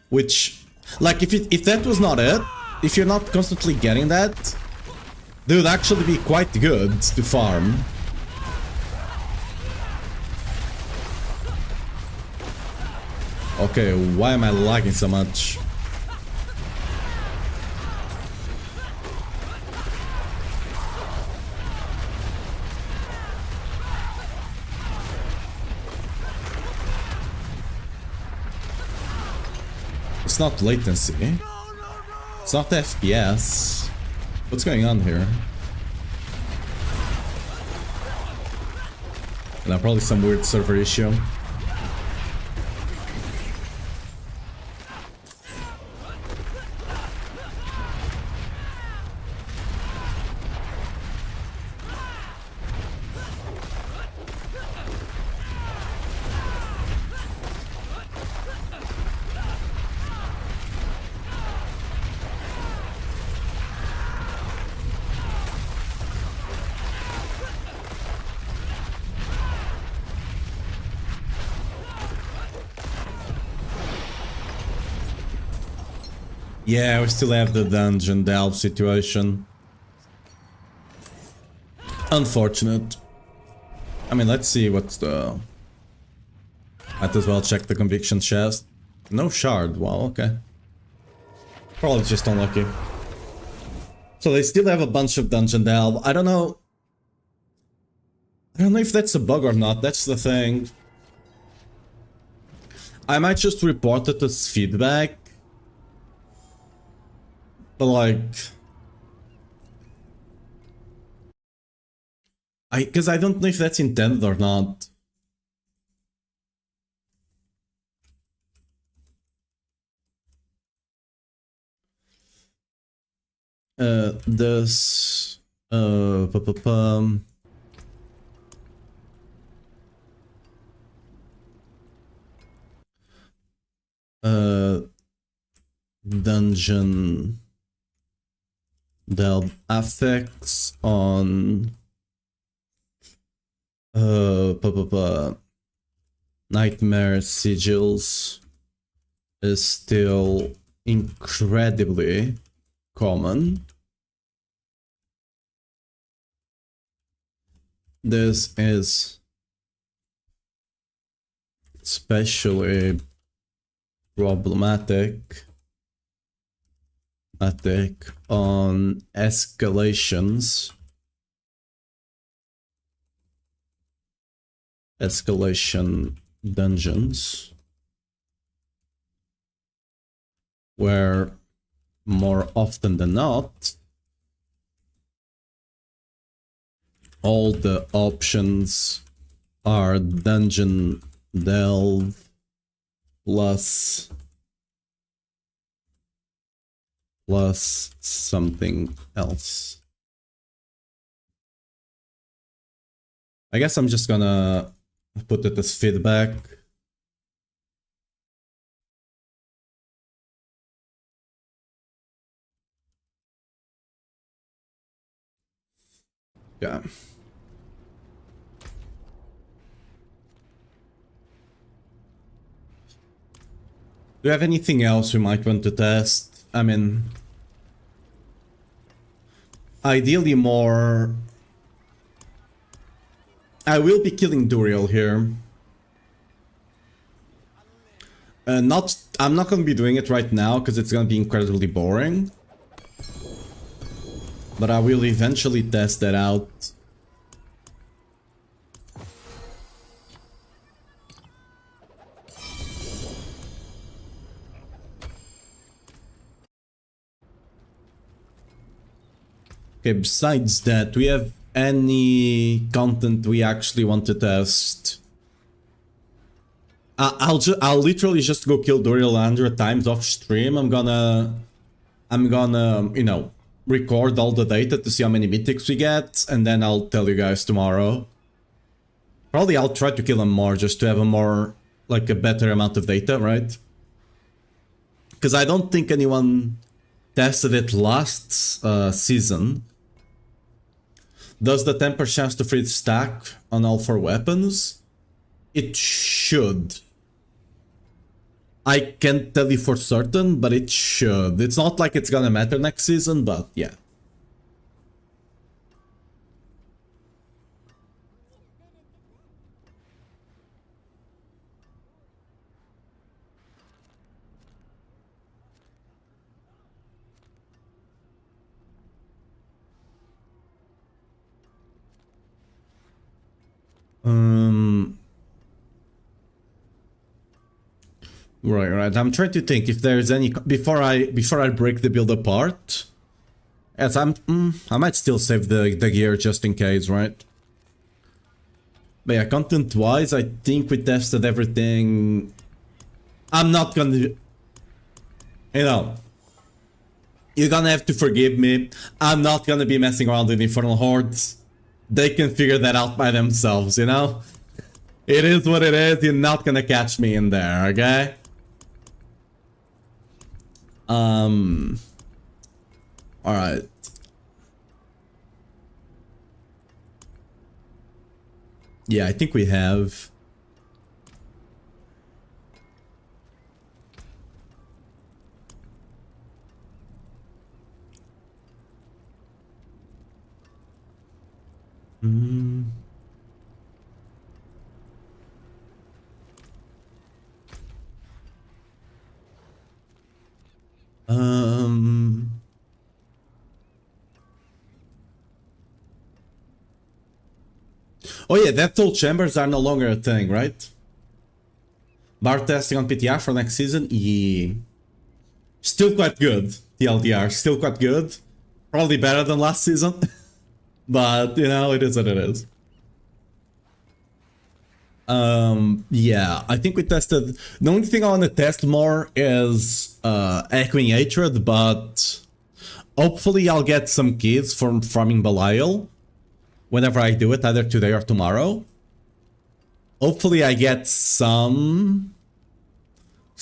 A: Which, like, if that was not it, if you're not constantly getting that, they would actually be quite good to farm. Okay, why am I lagging so much? It's not latency. It's not FPS. What's going on here? And probably some weird server issue. Yeah, we still have the dungeon delve situation. Unfortunate. I mean, let's see what's the... Might as well check the conviction chest. No shard, wow, okay. Probably just unlucky. So they still have a bunch of dungeon delve. I don't know if that's a bug or not, that's the thing. I might just report it as feedback. But like... Because I don't know if that's intended or not. This... dungeon delve affects on nightmare sigils is still incredibly common. This is especially problematic on escalation dungeons, where more often than not all the options are dungeon delve plus something else. I guess I'm just gonna put it as feedback. Yeah. Do you have anything else we might want to test? I mean, ideally more... I will be killing Duriel here. I'm not gonna be doing it right now because it's gonna be incredibly boring. But I will eventually test that out. Okay, besides that, do we have any content we actually want to test? I'll literally just go kill Duriel 100 times off stream. I'm gonna, you know, record all the data to see how many mythics we get, and then I'll tell you guys tomorrow. Probably I'll try to kill him more just to have a more, like a better amount of data, right? Because I don't think anyone tested it last season. Does the 10% chance to free stack on all 4 weapons? It should. I can't tell you for certain, but it should. It's not like it's gonna matter next season, but yeah. Right. I'm trying to think if there's any before I break the build apart. Yes, I might still save the gear just in case, right? But yeah, content-wise, I think we tested everything. I'm not gonna, you know, you're gonna have to forgive me. I'm not gonna be messing around with Infernal Hordes. They can figure that out by themselves, you know? It is what it is. You're not gonna catch me in there, okay? Alright. Yeah, I think we have. Oh yeah, Death Toll chambers are no longer a thing, right? Bar testing on PTR for next season? Yeah. Still quite good, TLDR. Still quite good. Probably better than last season. But, you know, it is what it is. Yeah, I think we tested... The only thing I want to test more is Echoing Hatred, but hopefully I'll get some keys from farming Belial whenever I do it, either today or tomorrow. Hopefully I get some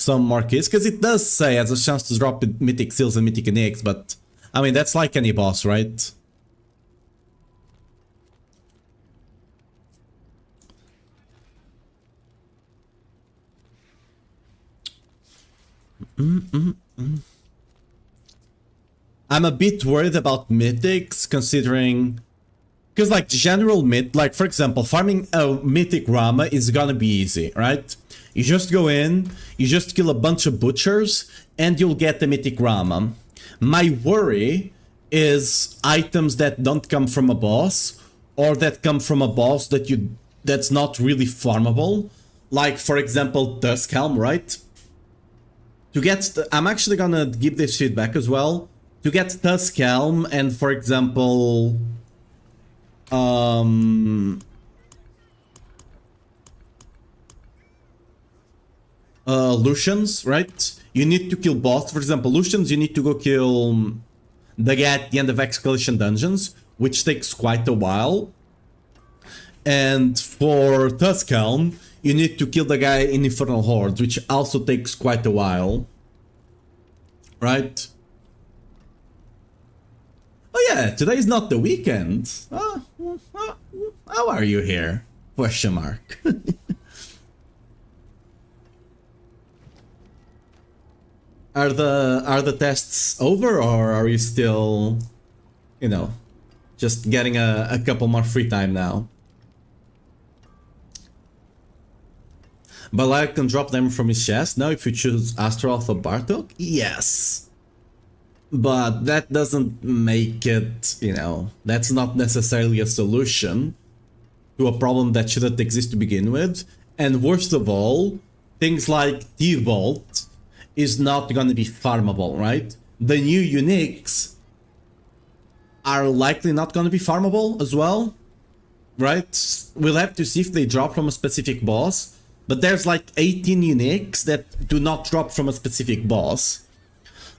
A: more keys, because it does say has a chance to drop mythic seals and mythic nicks, but I mean, that's like any boss, right? I'm a bit worried about mythics, considering... Because, like, general myth, like, for example, farming a mythic Rama is gonna be easy, right? You just go in, you just kill a bunch of butchers, and you'll get the mythic Rama. My worry is items that don't come from a boss, or that come from a boss that's not really farmable. Like, for example, Dusk Helm, right? To get... I'm actually gonna give this feedback as well. To get Dusk Helm and, for example... Lucians, right? You need to kill both. For example, Lucians, you need to go kill the guy at the end of Excavation Dungeons, which takes quite a while. And for Tuskhelm, you need to kill the guy in Infernal Hordes, which also takes quite a while. Right? Oh yeah, today is not the weekend. How are you here? Question mark. Are the tests over, or are you still, you know, just getting a couple more free time now? Belial can drop them from his chest now if you choose Astaroth or Bartok? Yes. But that doesn't make it, you know, that's not necessarily a solution to a problem that shouldn't exist to begin with. And worst of all, things like T-Vault is not going to be farmable, right? The new uniques are likely not going to be farmable as well, right? We'll have to see if they drop from a specific boss, but there's like 18 uniques that do not drop from a specific boss.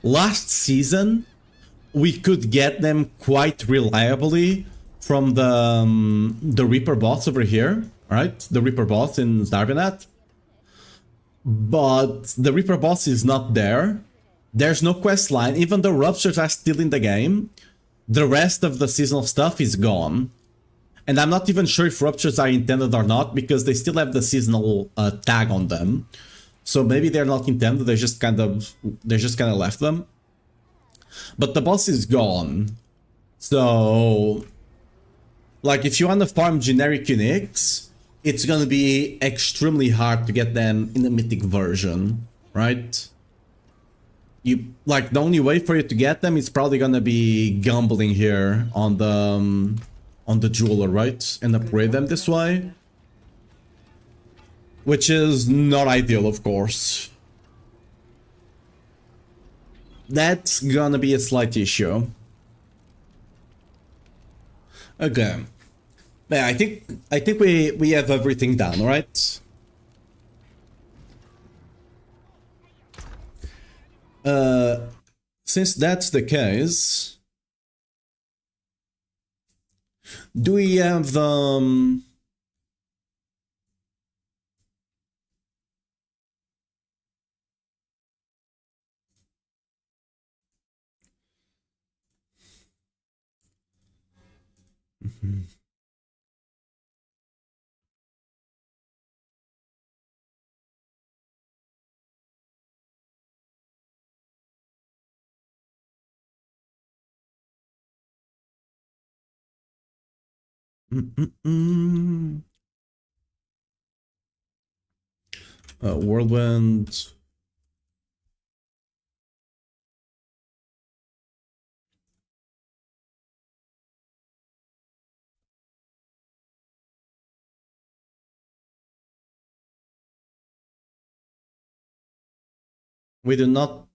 A: Last season, we could get them quite reliably from the Reaper boss over here, right? The Reaper boss in Zarbanat. But the Reaper boss is not there. There's no quest line. Even though Ruptures are still in the game, the rest of the seasonal stuff is gone. And I'm not even sure if Ruptures are intended or not, because they still have the seasonal tag on them. So maybe they're not intended, they just kind of left them. But the boss is gone. So, like, if you want to farm generic uniques, it's gonna be extremely hard to get them in the mythic version, right? You, like, the only way for you to get them is probably gonna be gambling here on the jeweler, right? And upgrade them this way. Which is not ideal, of course. That's gonna be a slight issue. Okay. Yeah, I think we have everything done, right? Since that's the case, do we have Whirlwind? We do not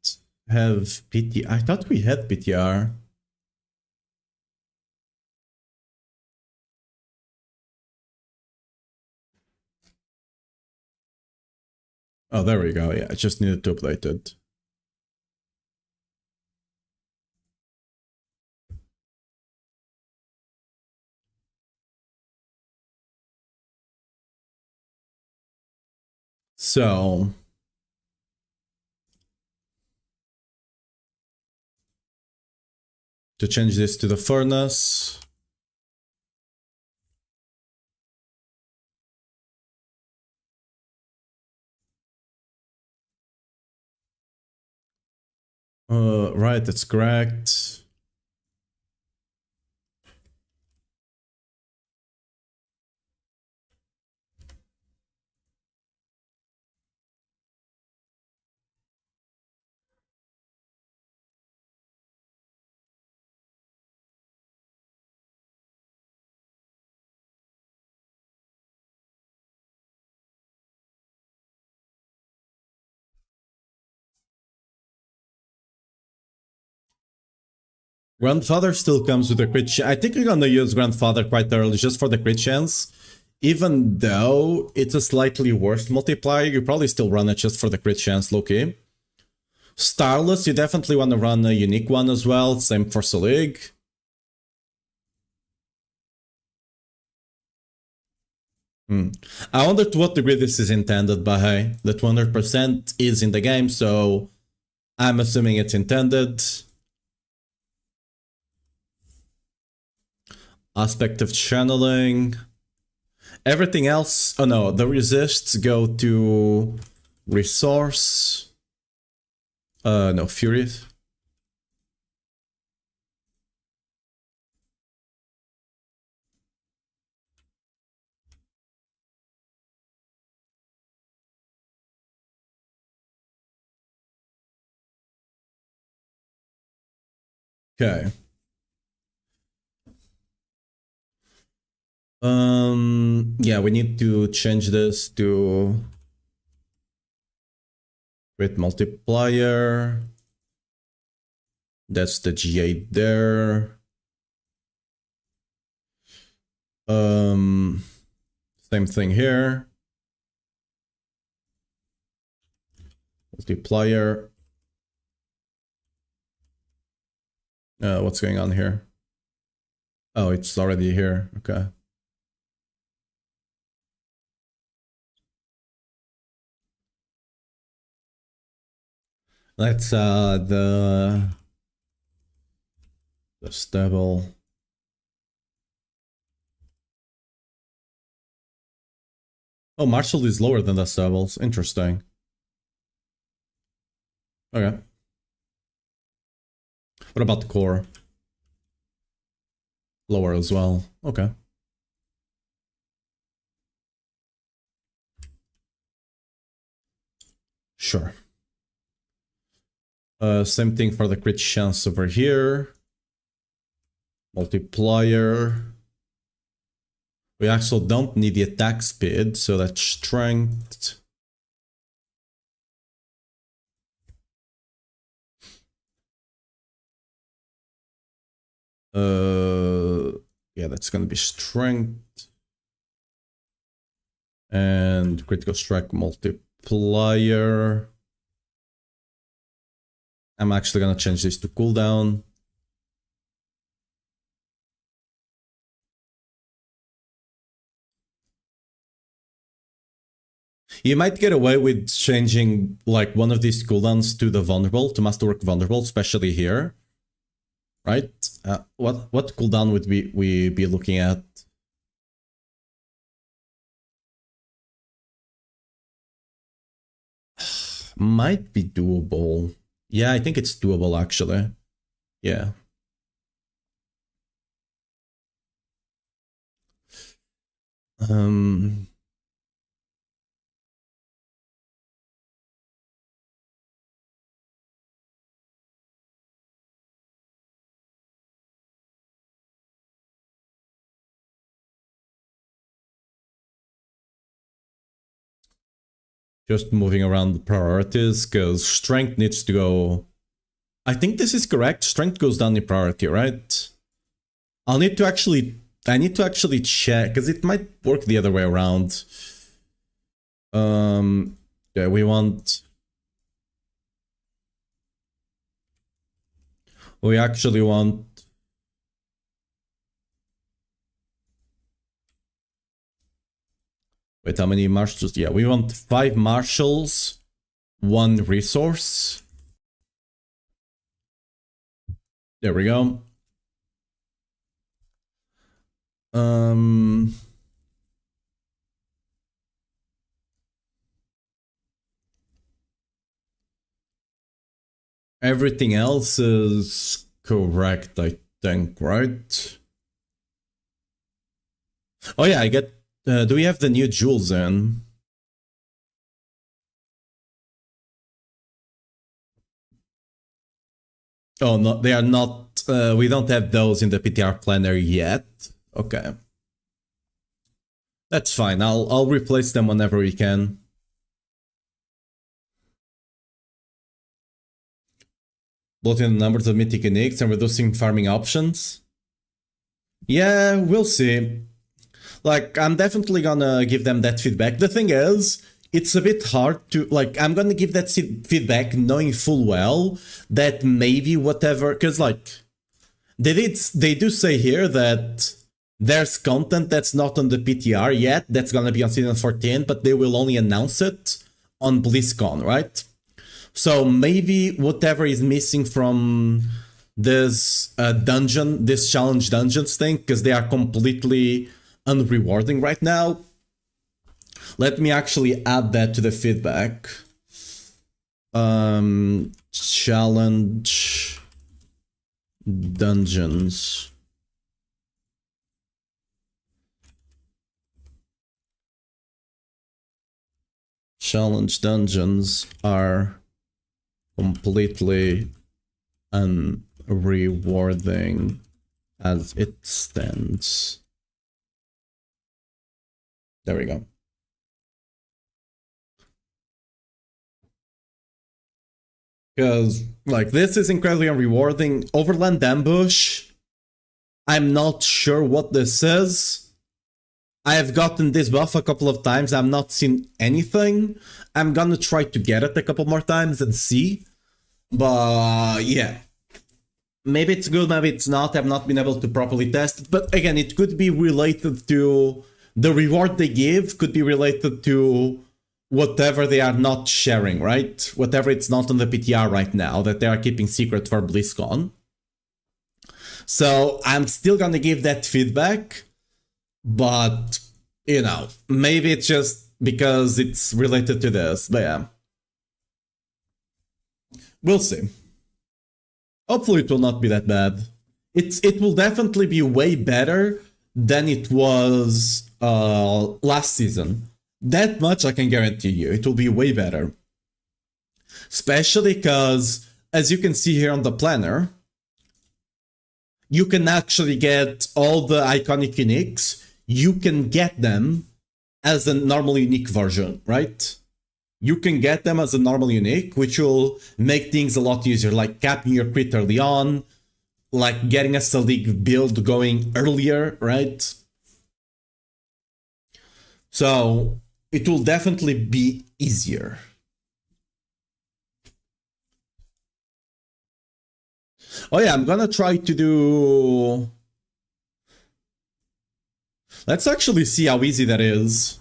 A: have PTR. I thought we had PTR. Oh, there we go. Yeah, I just needed to update it. So to change this to the furnace. Right, that's correct. Grandfather still comes with a crit chance. I think you're gonna use Grandfather quite early just for the crit chance. Even though it's a slightly worse multiplier, you probably still run it just for the crit chance, low-key. Starless, you definitely want to run a unique one as well. Same for Selig. I wonder to what degree this is intended by. The 200% is in the game, so I'm assuming it's intended. Aspect of channeling. Everything else, oh no, the resists go to resource. No, furious. Okay. Yeah, we need to change this to crit multiplier. That's the G8 there. Same thing here. Multiplier. What's going on here? Oh, it's already here. Okay. Let's the stable. Oh, Marshall is lower than the stables. Interesting. Okay. What about the core? Lower as well. Okay. Sure. Same thing for the crit chance over here. Multiplier. We actually don't need the attack speed, so that's strength. Yeah, that's gonna be strength. And critical strike multiplier. I'm actually gonna change this to cooldown. You might get away with changing like one of these cooldowns to the vulnerable, to masterwork vulnerable, especially here. Right? What cooldown would we be looking at? Might be doable. Yeah, I think it's doable actually. Yeah. Just moving around the priorities, because strength needs to go... I think this is correct. Strength goes down in priority, right? I need to actually check, because it might work the other way around. Yeah, we actually want... Wait, how many marshals? Yeah, we want 5 marshals, 1 resource. There we go. Everything else is correct, I think, right? Oh yeah, I get... do we have the new jewels in? Oh, no, they are not... we don't have those in the PTR planner yet. Okay. That's fine, I'll replace them whenever we can. Bloating the numbers of mythic uniques and reducing farming options? Yeah, we'll see. Like, I'm definitely gonna give them that feedback. The thing is, it's a bit hard to... Like, I'm gonna give that feedback knowing full well that maybe whatever... Because, like, they do say here that there's content that's not on the PTR yet, that's gonna be on Season 14, but they will only announce it on BlizzCon, right? So maybe whatever is missing from this dungeon, this challenge dungeons thing, because they are completely unrewarding right now. Let me actually add that to the feedback. Challenge dungeons. Challenge dungeons are completely unrewarding as it stands. There we go. Because, like, this is incredibly unrewarding. Overland Ambush, I'm not sure what this is. I have gotten this buff a couple of times. I've not seen anything. I'm gonna try to get it a couple more times and see. But yeah, maybe it's good, maybe it's not. I've not been able to properly test it. But again, it could be related to the reward they give, could be related to whatever they are not sharing, right? Whatever it's not on the PTR right now that they are keeping secret for BlizzCon. So I'm still gonna give that feedback. But, you know, maybe it's just because it's related to this, but yeah. We'll see. Hopefully it will not be that bad. It will definitely be way better than it was last season. That much I can guarantee you. It will be way better. Especially because, as you can see here on the planner, you can actually get all the iconic uniques. You can get them as a normal unique version, right? You can get them as a normal unique, which will make things a lot easier, like capping your crit early on, like getting a Selig build going earlier, right? So it will definitely be easier. Oh yeah, I'm gonna try to do... Let's actually see how easy that is.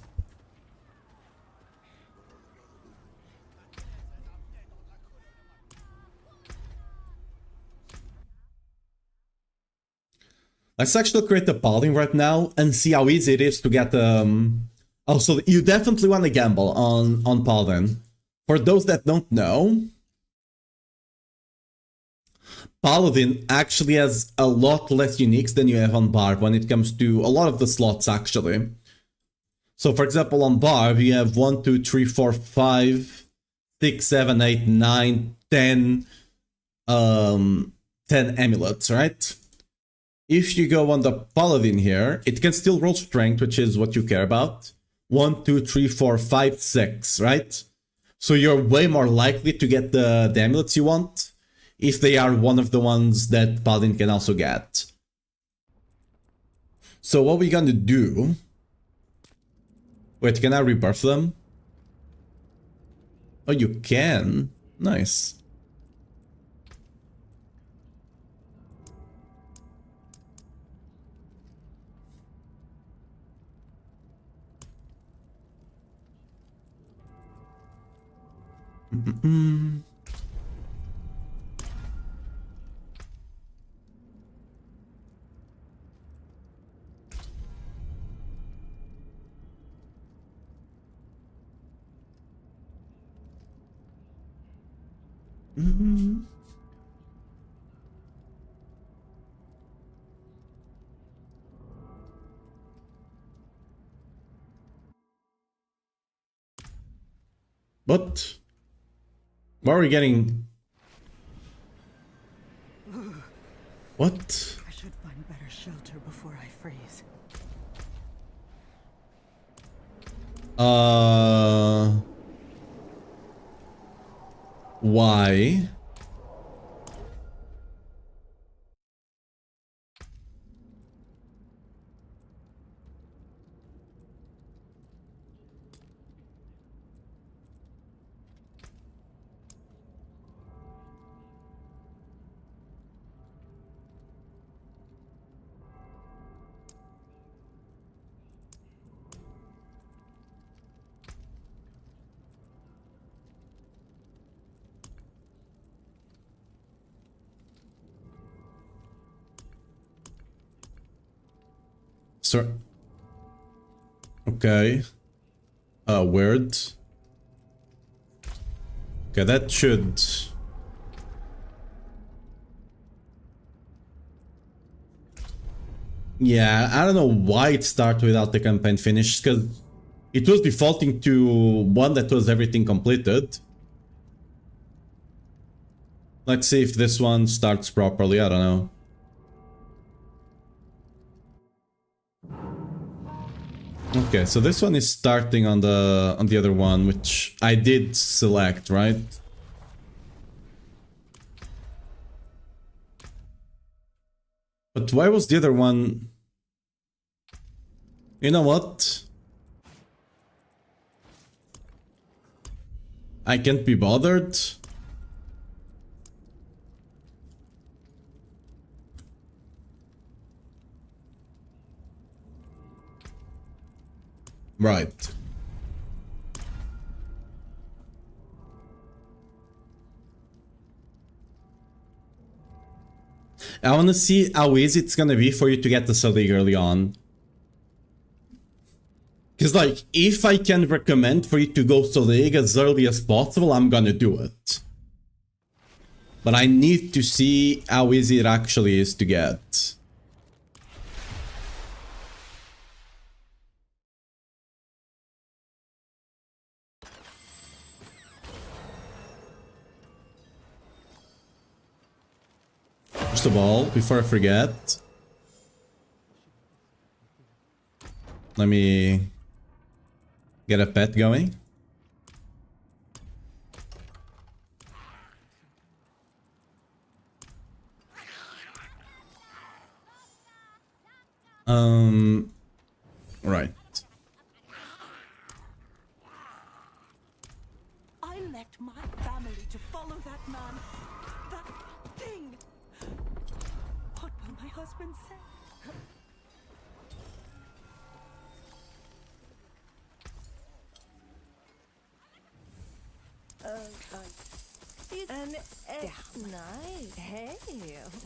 A: Let's actually create a polling right now and see how easy it is to get also, you definitely want to gamble on Paladin. For those that don't know, Paladin actually has a lot less uniques than you have on Barb when it comes to a lot of the slots, actually. So, for example, on Barb, you have 1, 2, 3, 4, 5, 6, 7, 8, 9, 10, 10 amulets, right? If you go on the Paladin here, it can still roll strength, which is what you care about. 1, 2, 3, 4, 5, 6, right? So you're way more likely to get the amulets you want if they are one of the ones that Paladin can also get. So what we're gonna do... Wait, can I rebirth them? Oh, you can? Nice. But why are we getting... What?
G: I should find better shelter before I freeze.
A: Why? So, okay. Weird. Okay, that should... Yeah, I don't know why it started without the campaign finished, because it was defaulting to one that was everything completed. Let's see if this one starts properly, I don't know. Okay, so this one is starting on the other one, which I did select, right? But why was the other one... You know what? I can't be bothered. Right. I want to see how easy it's gonna be for you to get the Selig early on. Because, like, if I can recommend for you to go Selig as early as possible, I'm gonna do it. But I need to see how easy it actually is to get. First of all, before I forget, let me get a pet going. Right.
G: I left my family to follow that man. That thing. What will my husband say?
B: Nice. Hey,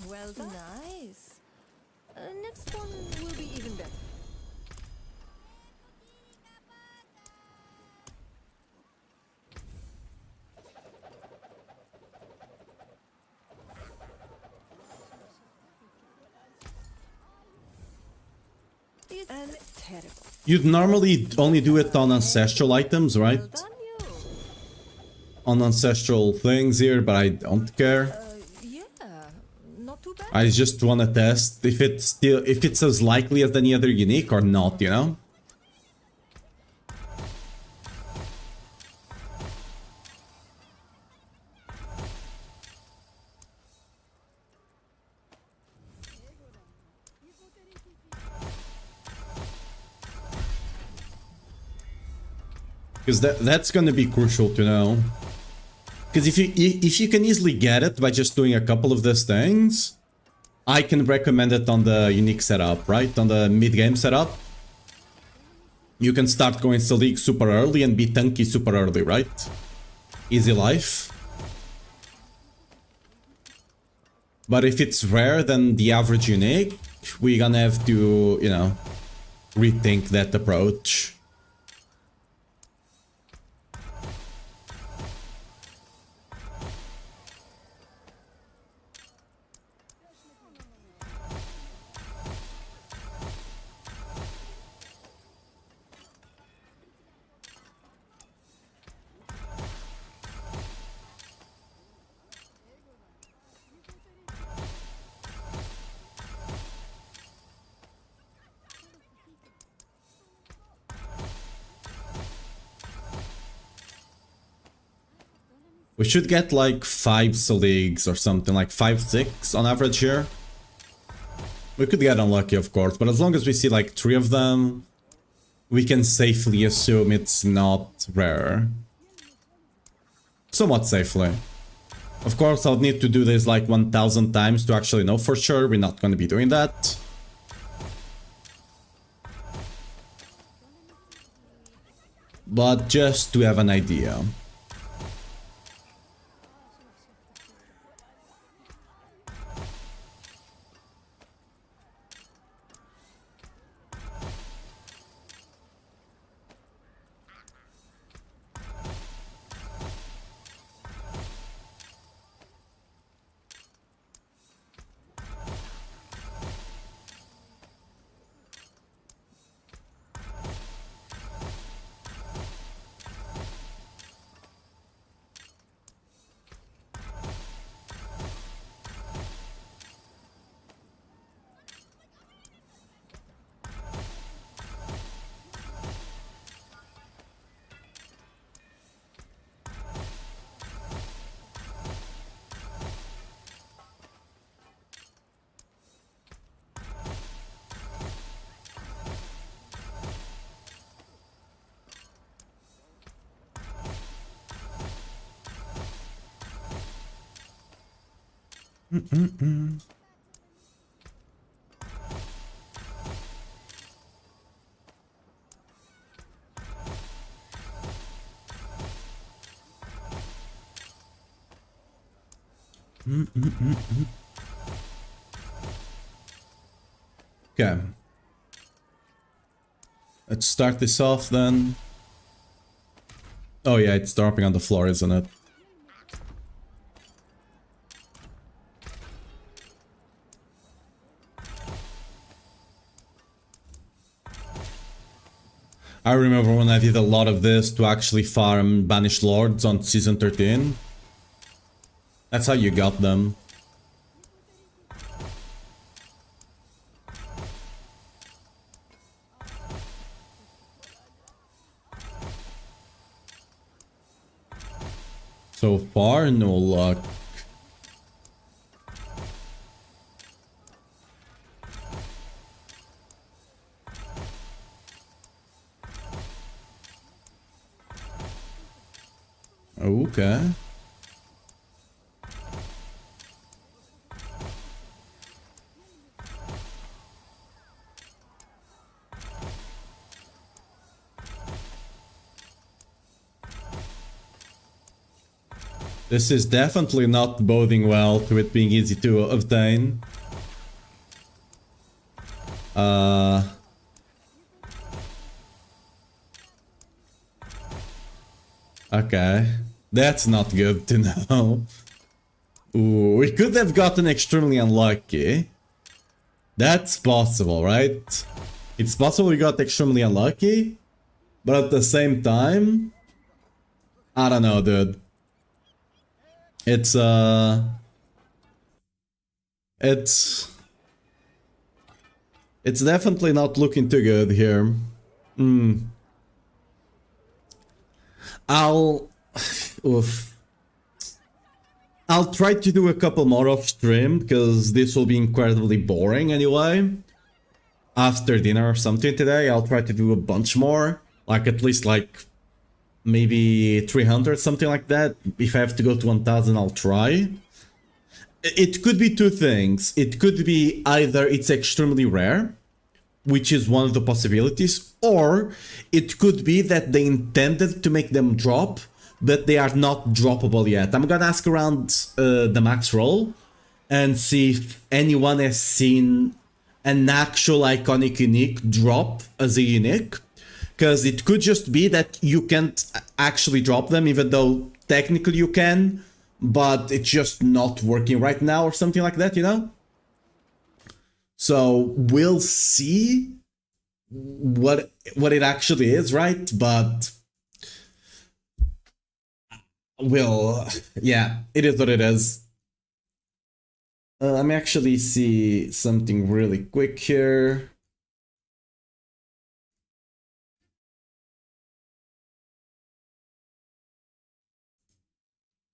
B: well done. Nice. Next one will be even better. It's terrible.
A: You'd normally only do it on ancestral items, right?
B: Well done, you.
A: On ancestral things here, but I don't care.
B: Yeah, not too bad.
A: I just want to test if it's as likely as any other unique or not, you know? Because that's gonna be crucial to know. Because if you can easily get it by just doing a couple of these things, I can recommend it on the unique setup, right? On the mid-game setup. You can start going to league super early and be tanky super early, right? Easy life. But if it's rare than the average unique, we're gonna have to, you know, rethink that approach. We should get like 5 leagues or something, like 5, 6 on average here. We could get unlucky, of course, but as long as we see like 3 of them, we can safely assume it's not rare. Somewhat safely. Of course, I'll need to do this like 1000 times to actually know for sure. We're not going to be doing that. But just to have an idea. Okay. Let's start this off then. Oh yeah, it's dropping on the floor, isn't it? I remember when I did a lot of this to actually farm Banished Lords on Season 13. That's how you got them. So far, no luck. Okay. This is definitely not boding well to it being easy to obtain. Okay. That's not good to know. Ooh, we could have gotten extremely unlucky. That's possible, right? It's possible we got extremely unlucky, but at the same time, I don't know, dude. It's definitely not looking too good here. I'll try to do a couple more off stream, because this will be incredibly boring anyway. After dinner or something today, I'll try to do a bunch more. Like at least like maybe 300, something like that. If I have to go to 1000, I'll try. It could be two things. It could be either it's extremely rare, which is one of the possibilities, or it could be that they intended to make them drop, but they are not droppable yet. I'm gonna ask around the max roll and see if anyone has seen an actual iconic unique drop as a unique, because it could just be that you can't actually drop them, even though technically you can, but it's just not working right now or something like that, you know? So we'll see what it actually is, right? But yeah, it is what it is. Let me actually see something really quick here.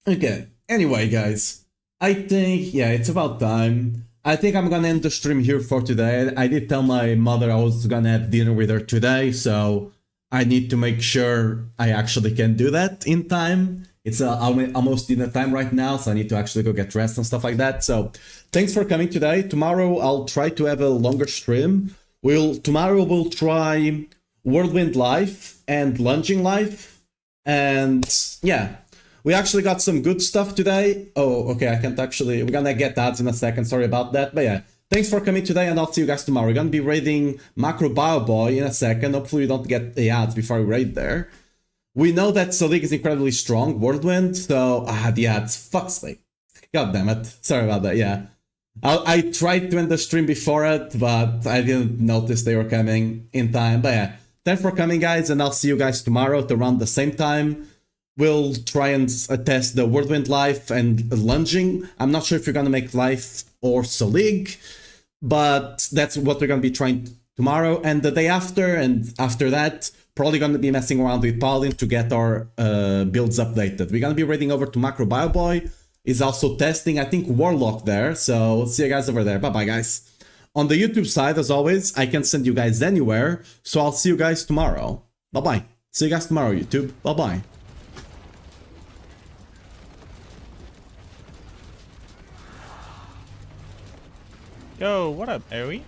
A: Okay, anyway, guys, I think, yeah, it's about time. I think I'm gonna end the stream here for today. I did tell my mother I was gonna have dinner with her today, so I need to make sure I actually can do that in time. It's almost dinner time right now, so I need to actually go get dressed and stuff like that. So thanks for coming today. Tomorrow I'll try to have a longer stream. Tomorrow we'll try Whirlwind Life and Lunging Life. And yeah, we actually got some good stuff today. Oh, okay, I can't actually... We're gonna get ads in a second, sorry about that. But yeah, thanks for coming today, and I'll see you guys tomorrow. We're gonna be raiding Macro Bio Boy in a second. Hopefully we don't get the ads before we raid there. We know that Selig is incredibly strong, Whirlwind, so... the ads, fuck's sake. God damn it. Sorry about that, yeah. I tried to end the stream before it, but I didn't notice they were coming in time. But yeah, thanks for coming, guys, and I'll see you guys tomorrow at around the same time. We'll try and test the Whirlwind Life and Lunging. I'm not sure if you're gonna make Life or Selig, but that's what we're gonna be trying tomorrow. And the day after, and after that, probably gonna be messing around with Paladin to get our builds updated. We're gonna be raiding over to Macro Bio Boy. Is also testing, I think, Warlock there. So see you guys over there. Bye-bye, guys. On the YouTube side, as always, I can send you guys anywhere. So I'll see you guys tomorrow. Bye-bye. See you guys tomorrow, YouTube. Bye-bye.
H: Yo, what up, Aoi?